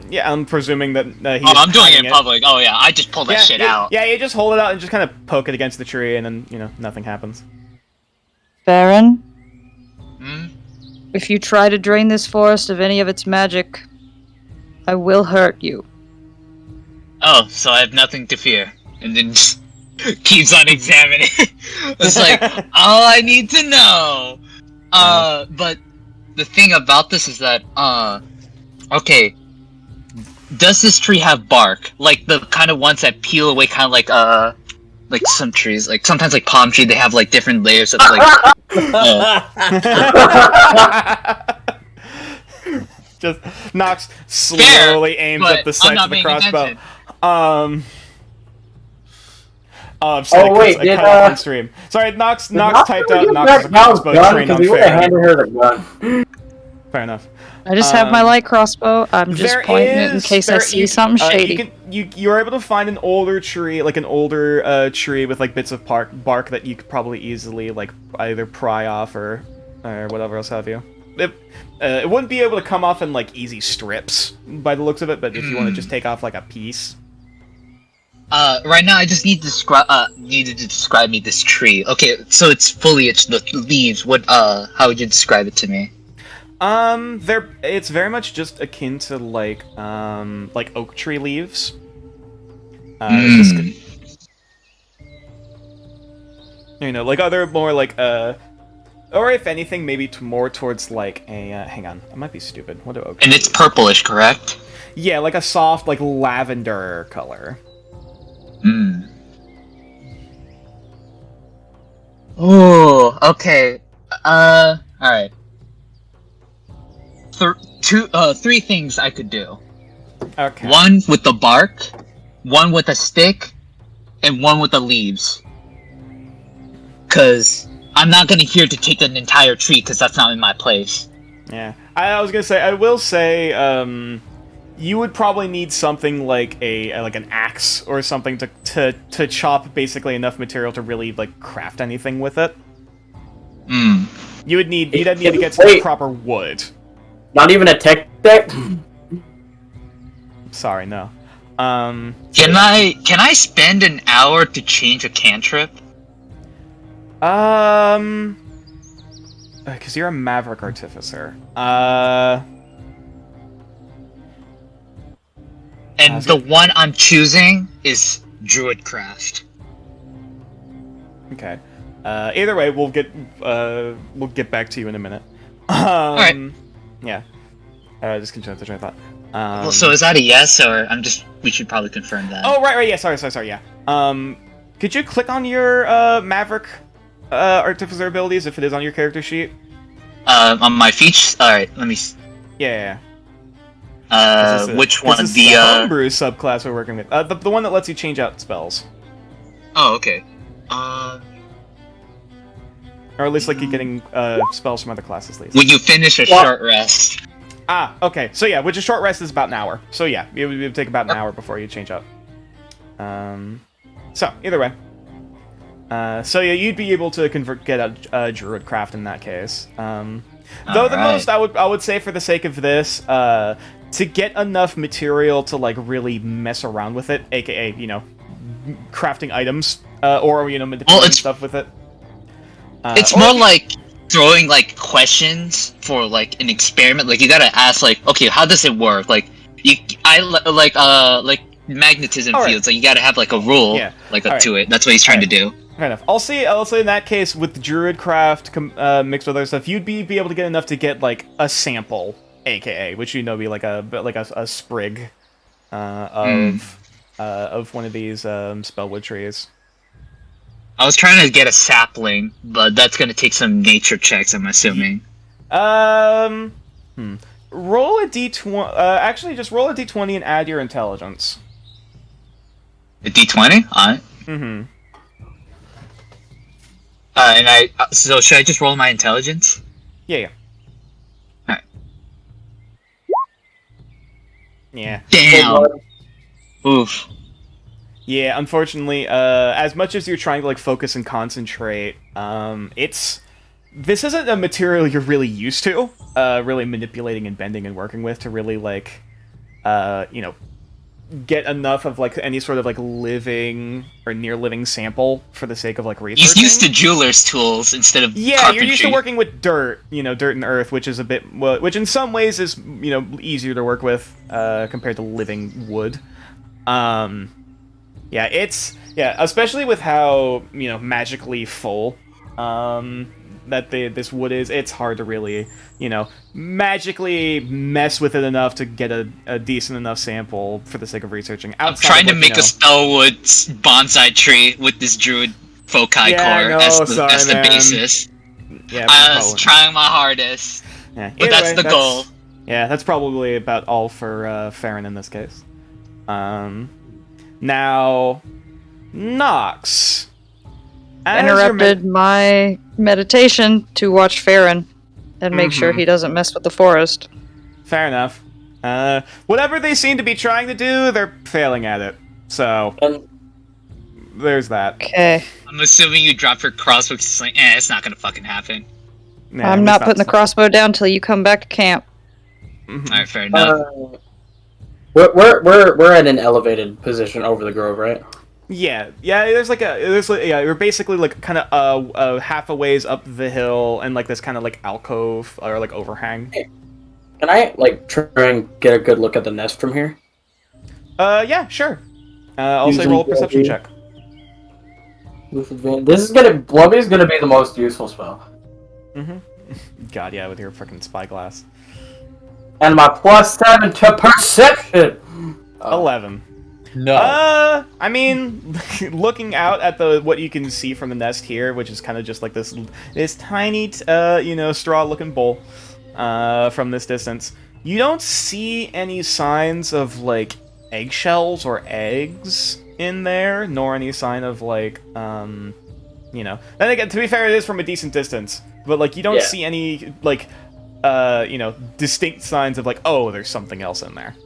Yeah, I'm presuming that he's I'm doing it in public. Oh yeah, I just pulled that shit out. Yeah, you just hold it out and just kind of poke it against the tree, and then, nothing happens. Farron? Hmm? If you try to drain this forest of any of its magic, I will hurt you. Oh, so I have nothing to fear. And then just keeps on examining. It's like, all I need to know. But the thing about this is that, okay, does this tree have bark? Like the kind of ones that peel away, kind of like some trees, like sometimes like palm tree, they have like different layers of like. Just Nox slowly aims at the sight of the crossbow. I'm sorry, wait, I cut off on stream. Sorry, Nox typed out Nox's crossbow trained on Farron. Fair enough. I just have my light crossbow. I'm just pointing it in case I see something shady. You're able to find an older tree, like an older tree with like bits of bark that you could probably easily like either pry off or whatever else have you. It wouldn't be able to come off in like easy strips by the looks of it, but if you want to just take off like a piece. Right now I just need to needed to describe me this tree. Okay, so it's foliage, the leaves. What how would you describe it to me? It's very much just akin to like oak tree leaves. Like other more like or if anything, maybe more towards like a hang on, I might be stupid. What do oak trees? And it's purplish, correct? Yeah, like a soft like lavender color. Oh, okay. All right. Three things I could do. Okay. One with the bark, one with a stick, and one with the leaves. Cause I'm not gonna here to take an entire tree, cause that's not in my place. Yeah, I was gonna say. I will say. You would probably need something like an axe or something to chop basically enough material to really like craft anything with it. You'd need to get some proper wood. Not even a tech deck? Sorry, no. Can I spend an hour to change a cantrip? Because you're a Maverick Artificer. And the one I'm choosing is Druidcraft. Okay. Either way, we'll get back to you in a minute. Alright. Yeah. Just continue the train of thought. Well, so is that a yes, or we should probably confirm that. Oh, right, yeah, sorry, yeah. Could you click on your, Maverick, Artificer abilities if it is on your character sheet? On my features? Alright, let me... Yeah. Which one? This is the Homebrew subclass we're working with. The one that lets you change out spells. Oh, okay. Or at least, like, you're getting, spells from other classes, at least. When you finish a short rest. Ah, okay. So, yeah, which a short rest is about an hour. So, yeah, it would take about an hour before you change out. So, either way. So, yeah, you'd be able to get a Druidcraft in that case. Though the most, I would say, for the sake of this, to get enough material to, like, really mess around with it, aka, you know, crafting items, or, you know, manipulating stuff with it. It's more like throwing, like, questions for, like, an experiment. Like, you gotta ask, like, okay, how does it work? Like, like magnetism fields. Like, you gotta have, like, a rule, to it. That's what he's trying to do. Fair enough. I'll say in that case, with the Druidcraft mixed with other stuff, you'd be able to get enough to get, like, a sample, aka, which you know be like a sprig of one of these spellwood trees. I was trying to get a sapling, but that's gonna take some nature checks, I'm assuming. Roll a d20. Actually, just roll a d20 and add your intelligence. A d20? Alright. Mm-hmm. So should I just roll my intelligence? Yeah. Alright. Yeah. Damn! Oof. Yeah, unfortunately, as much as you're trying to, like, focus and concentrate, this isn't a material you're really used to, really manipulating and bending and working with to really, like, you know, get enough of, like, any sort of, like, living or near-living sample for the sake of, like, researching. He's used to jeweler's tools instead of carpentry. You're used to working with dirt, you know, dirt and earth, which is a bit, which in some ways is, you know, easier to work with, compared to living wood. Yeah, especially with how, you know, magically full, that this wood is, it's hard to really, you know, magically mess with it enough to get a decent enough sample for the sake of researching. I'm trying to make a spellwood bonsai tree with this druid foci core as the basis. Yeah, I was trying my hardest, but that's the goal. Yeah, that's probably about all for Farron in this case. Now, Nox. Interrupted my meditation to watch Farron and make sure he doesn't mess with the forest. Fair enough. Whatever they seem to be trying to do, they're failing at it. So, there's that. Okay. I'm assuming you drop your crossbow because it's like, it's not gonna fucking happen. Yeah, I'm not putting the crossbow down till you come back to camp. Alright, fair enough. We're at an elevated position over the grove, right? Yeah. You're basically like kind of half a ways up the hill and like this kind of like alcove or like overhang. Hey, can I like try and get a good look at the nest from here? Yeah, sure. I'll say roll a perception check. Blubby is gonna be the most useful spell. God, yeah, with your freaking spyglass. And my +7 to perception. 11. No. I mean, looking out at what you can see from the nest here, which is kind of just like this tiny, you know, straw-looking bowl, from this distance, you don't see any signs of like eggshells or eggs in there, nor any sign of like, you know. Then again, to be fair, it is from a decent distance, but like you don't see any like, you know, distinct signs of like, oh, there's something else in there.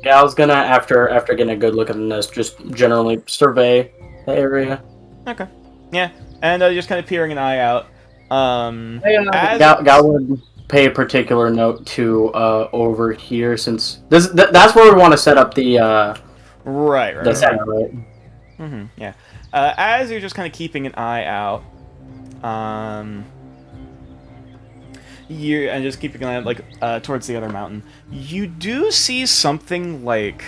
Yeah, I was gonna, after getting a good look at the nest, just generally survey the area. Okay. Yeah, and just kind of peering an eye out. Gal would pay a particular note to over here, since that's where we want to set up the right. The center, right? Yeah. As you're just kind of keeping an eye out, you and just keeping an eye like towards the other mountain, you do see something like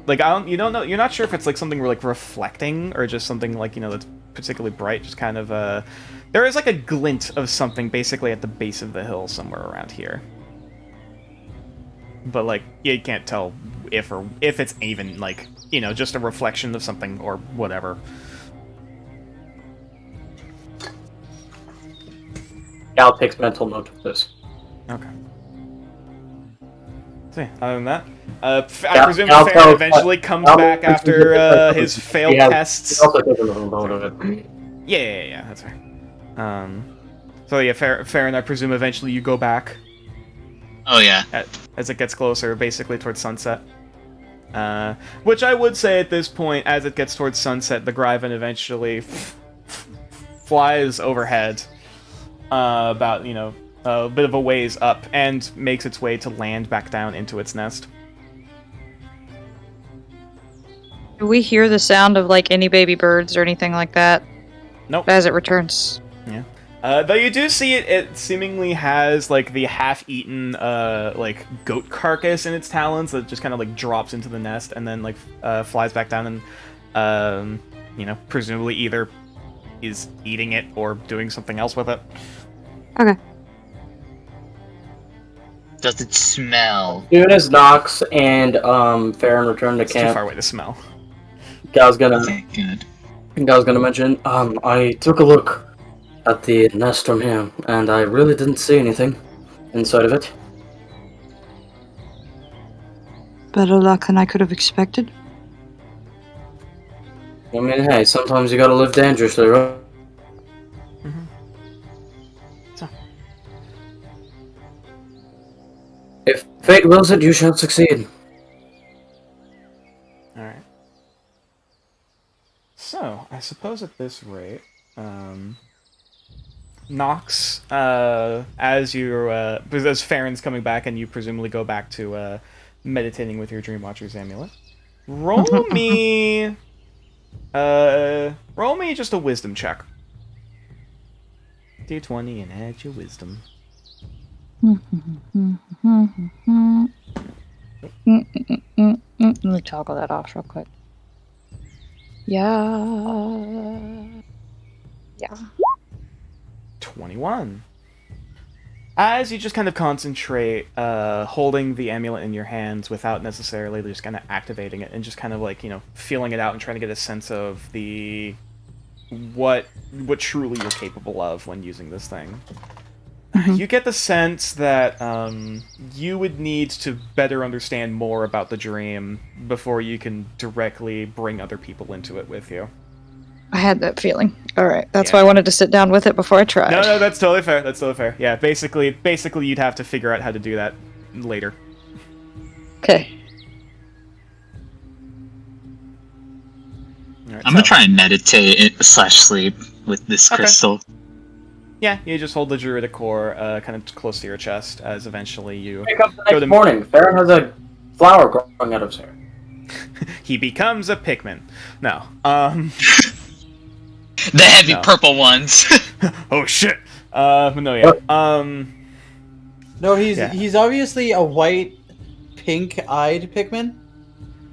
you don't know, you're not sure if it's like something like reflecting or just something like that's particularly bright. Just kind of there is like a glint of something basically at the base of the hill somewhere around here, but like you can't tell if it's even like just a reflection of something or whatever. Gal takes mental note of this. Okay. So yeah, other than that, I Yeah, presume I'll Farron tell- eventually comes I'll- back after his failed He has- tests. He also takes a mental note of it. Yeah, that's right. So yeah, Farron, I presume eventually you go back Oh yeah. as it gets closer, basically towards sunset. Which I would say at this point, as it gets towards sunset, the Gryvon eventually flies overhead, about a bit of a ways up, and makes its way to land back down into its nest. Do we hear the sound of like any baby birds or anything like that? Nope. As it returns. Yeah. Though you do see it seemingly has like the half-eaten like goat carcass in its talons that just kind of like drops into the nest and then like flies back down and presumably either is eating it or doing something else with it. Okay. Does it smell? As soon as Nox and Farron return to It's too camp, far away to smell. Gal's gonna Okay, good. mention. I took a look at the nest from here, and I really didn't see anything inside of it. Better luck than I could have expected. I mean, hey, sometimes you gotta live dangerously, right? So. If fate wills it, you shall succeed. Alright. So, I suppose at this rate, Nox, as you're, because as Farron's coming back and you presumably go back to, meditating with your Dreamwatcher's amulet, roll me just a wisdom check. D20 and add your wisdom. Let me toggle that off real quick. Yeah. 21. As you just kind of concentrate, holding the amulet in your hands without necessarily just kind of activating it and just kind of like, feeling it out and trying to get a sense of what truly you're capable of when using this thing. You get the sense that you would need to better understand more about the dream before you can directly bring other people into it with you. I had that feeling. Alright, that's Yeah. why I wanted to sit down with it before I tried. No, that's totally fair. That's totally fair. Yeah, basically you'd have to figure out how to do that later. Okay. Alright, I'm gonna try and meditate / sleep with this Okay. crystal. Yeah, you just hold the Druidic core kind of close to your chest as eventually you... Wake up the Go next to- morning. Farron has a flower growing out of his hair. He becomes a Pikmin. No. The heavy No. purple ones. Oh shit! No, yeah. No, he's Yeah. he's obviously a white, pink-eyed Pikmin.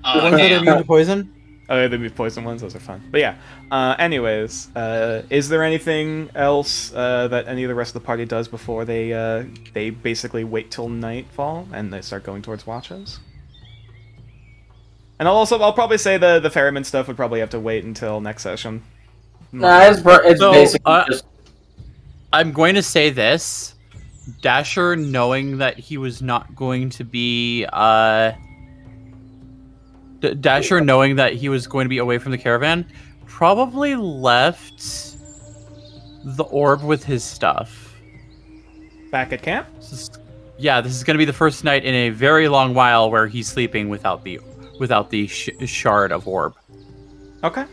The Oh, ones that are damn. immune to poison. Oh, the poison ones, those are fun. But yeah, anyways, is there anything else that any of the rest of the party does before they basically wait till nightfall and they start going towards watches? And I'll probably say the ferryman stuff would probably have to wait until next session. Nah, it's So, basically just I'm going to say this. Dasher, knowing that he was not going to be, Dasher, knowing that he was going to be away from the caravan, probably left the orb with his stuff. Back at camp? This is going to be the first night in a very long while where he's sleeping without the shard of orb. Okay.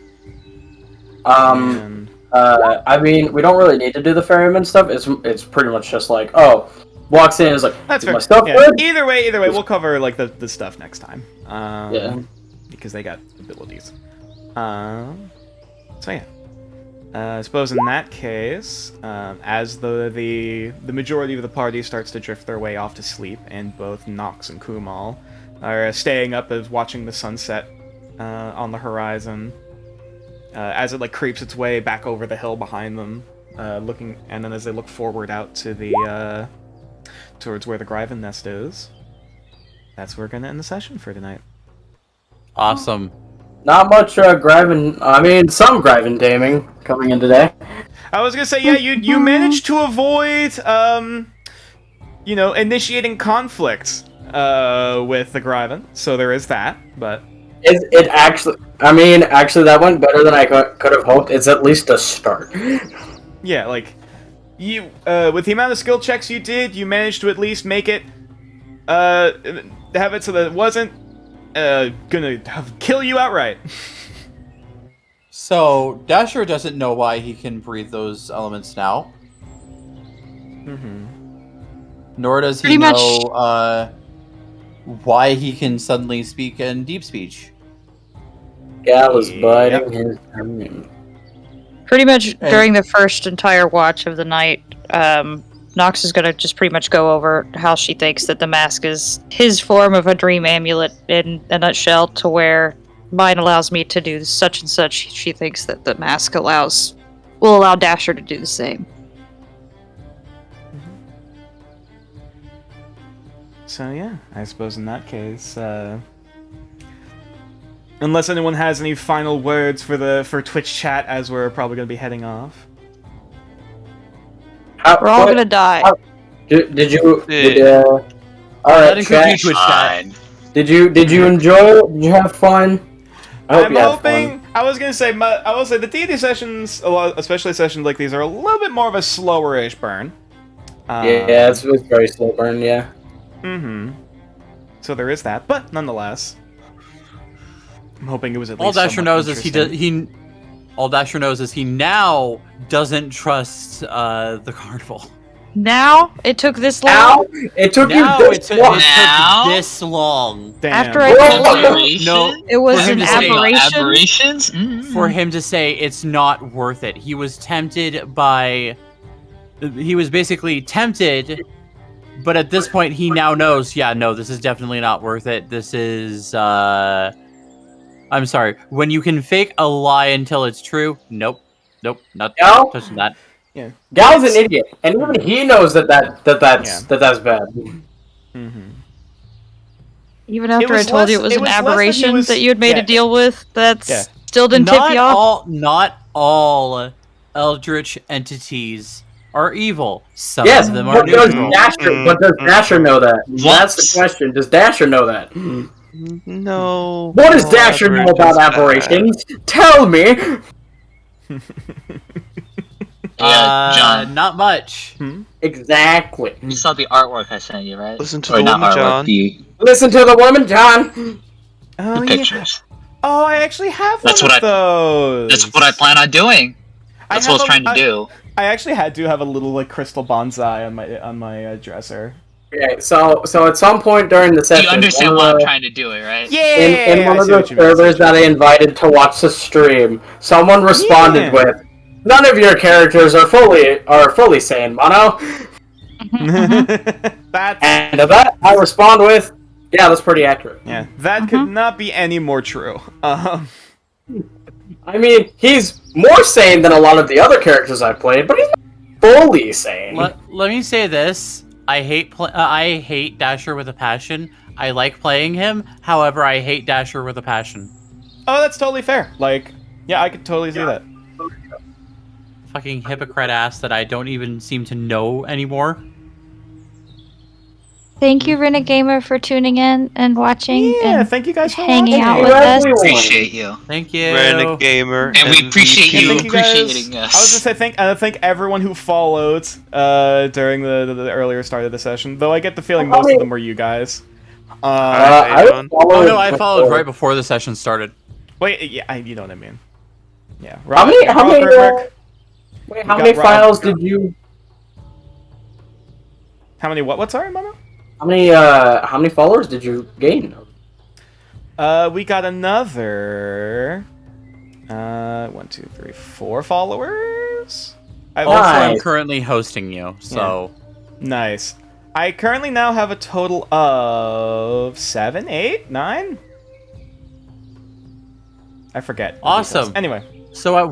um. And- I mean, we don't really need to do the ferryman stuff. It's pretty much just like, oh, walks in, is like, That's is fair. my stuff Yeah. good? Either way, we'll cover like the stuff next time. Yeah. Because they got abilities. So yeah. I suppose in that case, as the majority of the party starts to drift their way off to sleep, and both Nox and Kumal are staying up as watching the sunset on the horizon, as it like creeps its way back over the hill behind them, looking, and then as they look forward out to the towards where the Gryvon nest is, that's where we're gonna end the session for tonight. Awesome. Not much Gryvon. I mean, some Gryvon taming coming in today. I was gonna say, yeah, you managed to avoid, initiating conflict with the Gryvon, so there is that. But It actually, I mean, actually, that went better than I could have hoped. It's at least a start. yeah, like you, with the amount of skill checks you did, you managed to at least make it, have it so that it wasn't gonna kill you outright. So Dasher doesn't know why he can breathe those elements now. Mm-hmm. Nor does he Pretty much- know why he can suddenly speak in deep speech. Gal is Yep. biting his tongue. Pretty much during the first entire watch of the night, Nox is gonna just pretty much go over how she thinks that the mask is his form of a dream amulet in a nutshell, to where mine allows me to do such and such. She thinks that the mask will allow Dasher to do the same. So yeah, I suppose in that case, unless anyone has any final words for Twitch chat, as we're probably gonna be heading off. We're all gonna die. Did you? Yeah. All That right, includes chat. you, Twitch chat. Did you enjoy? Did you have fun? I hope I'm you had hoping. fun. I was gonna say. I will say the D&D sessions, especially sessions like these, are a little bit more of a slower-ish burn. Yeah, it's very slow burn. Yeah. Mm-hmm. So there is that, but nonetheless, I'm hoping it was at All least. Dasher somewhat knows is interesting. all Dasher knows is he now doesn't trust the carnival. Now it took this long. Now it took Now you it this took long. Now? this long Damn. After I Whoa. told you Aberration? No, it was For him an to say aberration. Aberrations? Mm. for him to say it's not worth it. He was tempted by. He was basically tempted, but at this point he now knows. Yeah, no, this is definitely not worth it. This is. I'm sorry. When you can fake a lie until it's true, nope, not No? touching that. Yeah. Gal's an idiot, and even he knows that's bad. Mm-hmm. Even after I was told you less- it was it an was less that he aberration was- that you had made yeah. a deal with, that Yeah. still didn't tip you off. Not all eldritch entities are evil. Some Yes, of them are but does neutral. Dasher know that? That's the question. Does Dasher know that? No. What does no, Dasher know about aberrations aberrations? Tell me. Yeah, John. Not much. Exactly. You saw the artwork I sent you, right? Listen to Or the not woman, artwork, John. the Listen to the woman, John. Oh yeah. pictures. Oh, I actually have That's one what of those. That's what I plan on doing. That's what I was trying to do. I actually do have a little like crystal bonsai on my dresser. Okay, so at some point during the session, You understand one why of I'm the- trying to do it, right? Yeah. in one I of see the what you mean, servers that I invited to watch the stream, someone responded Yeah. with, "None of your characters are fully sane, Mono." That's And to that, I respond with, "Yeah, that's pretty accurate." yeah. That could not be any more true. I mean, he's more sane than a lot of the other characters I've played, but he's not fully sane. Let me say this: I hate Dasher with a passion. I like playing him. However, I hate Dasher with a passion. Oh, that's totally fair. Like, yeah, I could totally see that. Fucking hypocrite ass that I don't even seem to know anymore. Thank you, Renegamer, for tuning in and watching Yeah, and thank you guys for hanging watching. out Thank with you, us. everyone. Appreciate you. Thank you. Renegade Gamer. And we appreciate And you. thank you guys. appreciating us. I was gonna say thank everyone who followed during the earlier start of the session. Though I get the feeling most of them were you guys. I John. Oh no, I followed right before the session started. Wait, yeah, you know what I mean. Yeah. How many Rick? wait, how got many Rob. files did you? How many? What? Sorry, Mono. How many followers did you gain? We got another 1, 2, 3, 4 followers. Also, I'm Nice. currently hosting you, so Nice. I currently now have a total of 7, 8, 9. I forget. the Awesome. details. Anyway, so at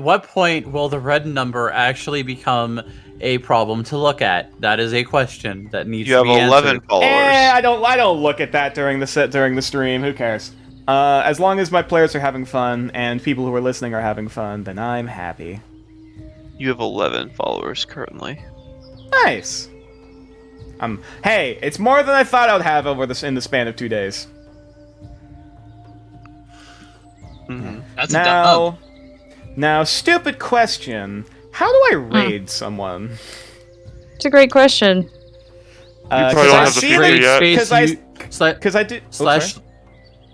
what point will the red number actually become a problem to look at? That is a question that needs You to have be 11 answered. followers. I don't look at that during the stream. Who cares? As long as my players are having fun and people who are listening are having fun, then I'm happy. You have 11 followers currently. Nice. Hey, it's more than I thought I'd have in the span of 2 days. Mm-hmm. That's a dumb. Now, stupid question. How do I raid someone? It's a great question. probably don't have the feature yet. Because I do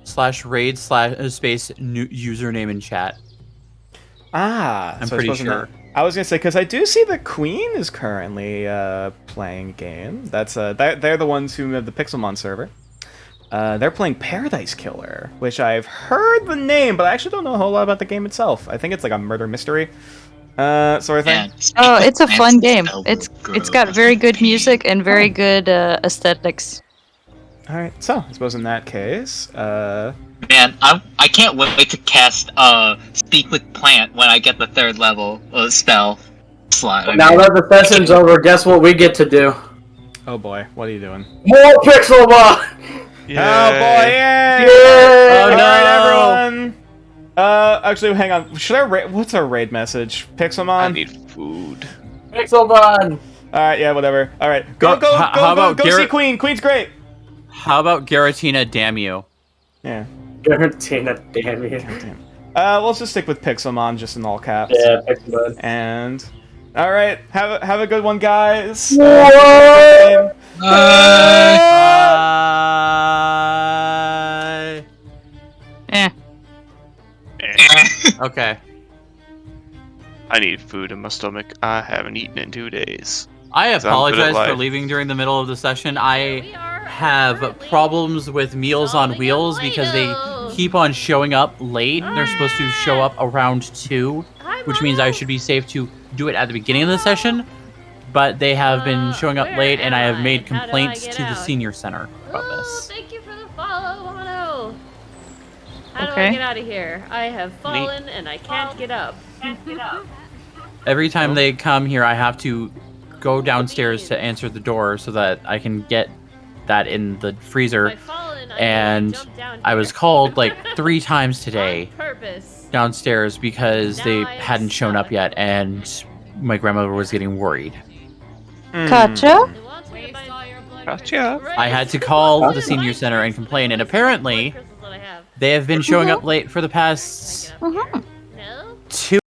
slash raid space username in chat. I'm pretty sure. I was gonna say because I do see the Queen is currently playing a game. That's they're the ones who have the Pixelmon server. They're playing Paradise Killer, which I've heard the name, but I actually don't know a whole lot about the game itself. I think it's like a murder mystery sort of thing. Oh, it's a fun game. It's got very good music and very good aesthetics. All right, so I suppose in that case, Man, I can't wait to cast Speak with Plant when I get the 3rd level spell slot. Now that the session's over, guess what we get to do? oh boy, what are you doing? More Pixelmon! Yay. Oh boy, yay! Yay! All no! right, everyone. Actually, hang on. Should I raid? What's our raid message? Pixelmon. I need food. Pixelmon! All right, yeah, whatever. All right, go see Garrett- Queen. Queen's great. How about Garatina? Damn you! Yeah. Garatina, damn you. Damn. Let's just stick with Pixelmon, just in all caps. Yeah, Pixelmon. And all right, have a good one, guys. What? Eh. Okay. I need food in my stomach. I haven't eaten in 2 days. I I'm good at apologize for life. leaving during the middle of the session. I have problems with Meals on Wheels because they keep on showing up late. They're supposed to show up around 2, which means I should be safe to do it at the beginning of the session. But they have been showing up late, and I have made complaints to the senior center about this. Thank you for the follow, Wano. How do Okay. I get out of here? I have fallen and I can't get up. Every time they come here, I have to go downstairs to answer the door so that I can get that in the freezer. I've fallen, I And jumped down I was here. called like 3 times today On purpose. downstairs because they Now I am hadn't shown up stuck. yet, and my grandmother was getting worried. Gotcha. They want me to buy- Gotcha. I had to call the senior center and complain, and apparently Crystals that I have. they have been showing up late for the past No? 2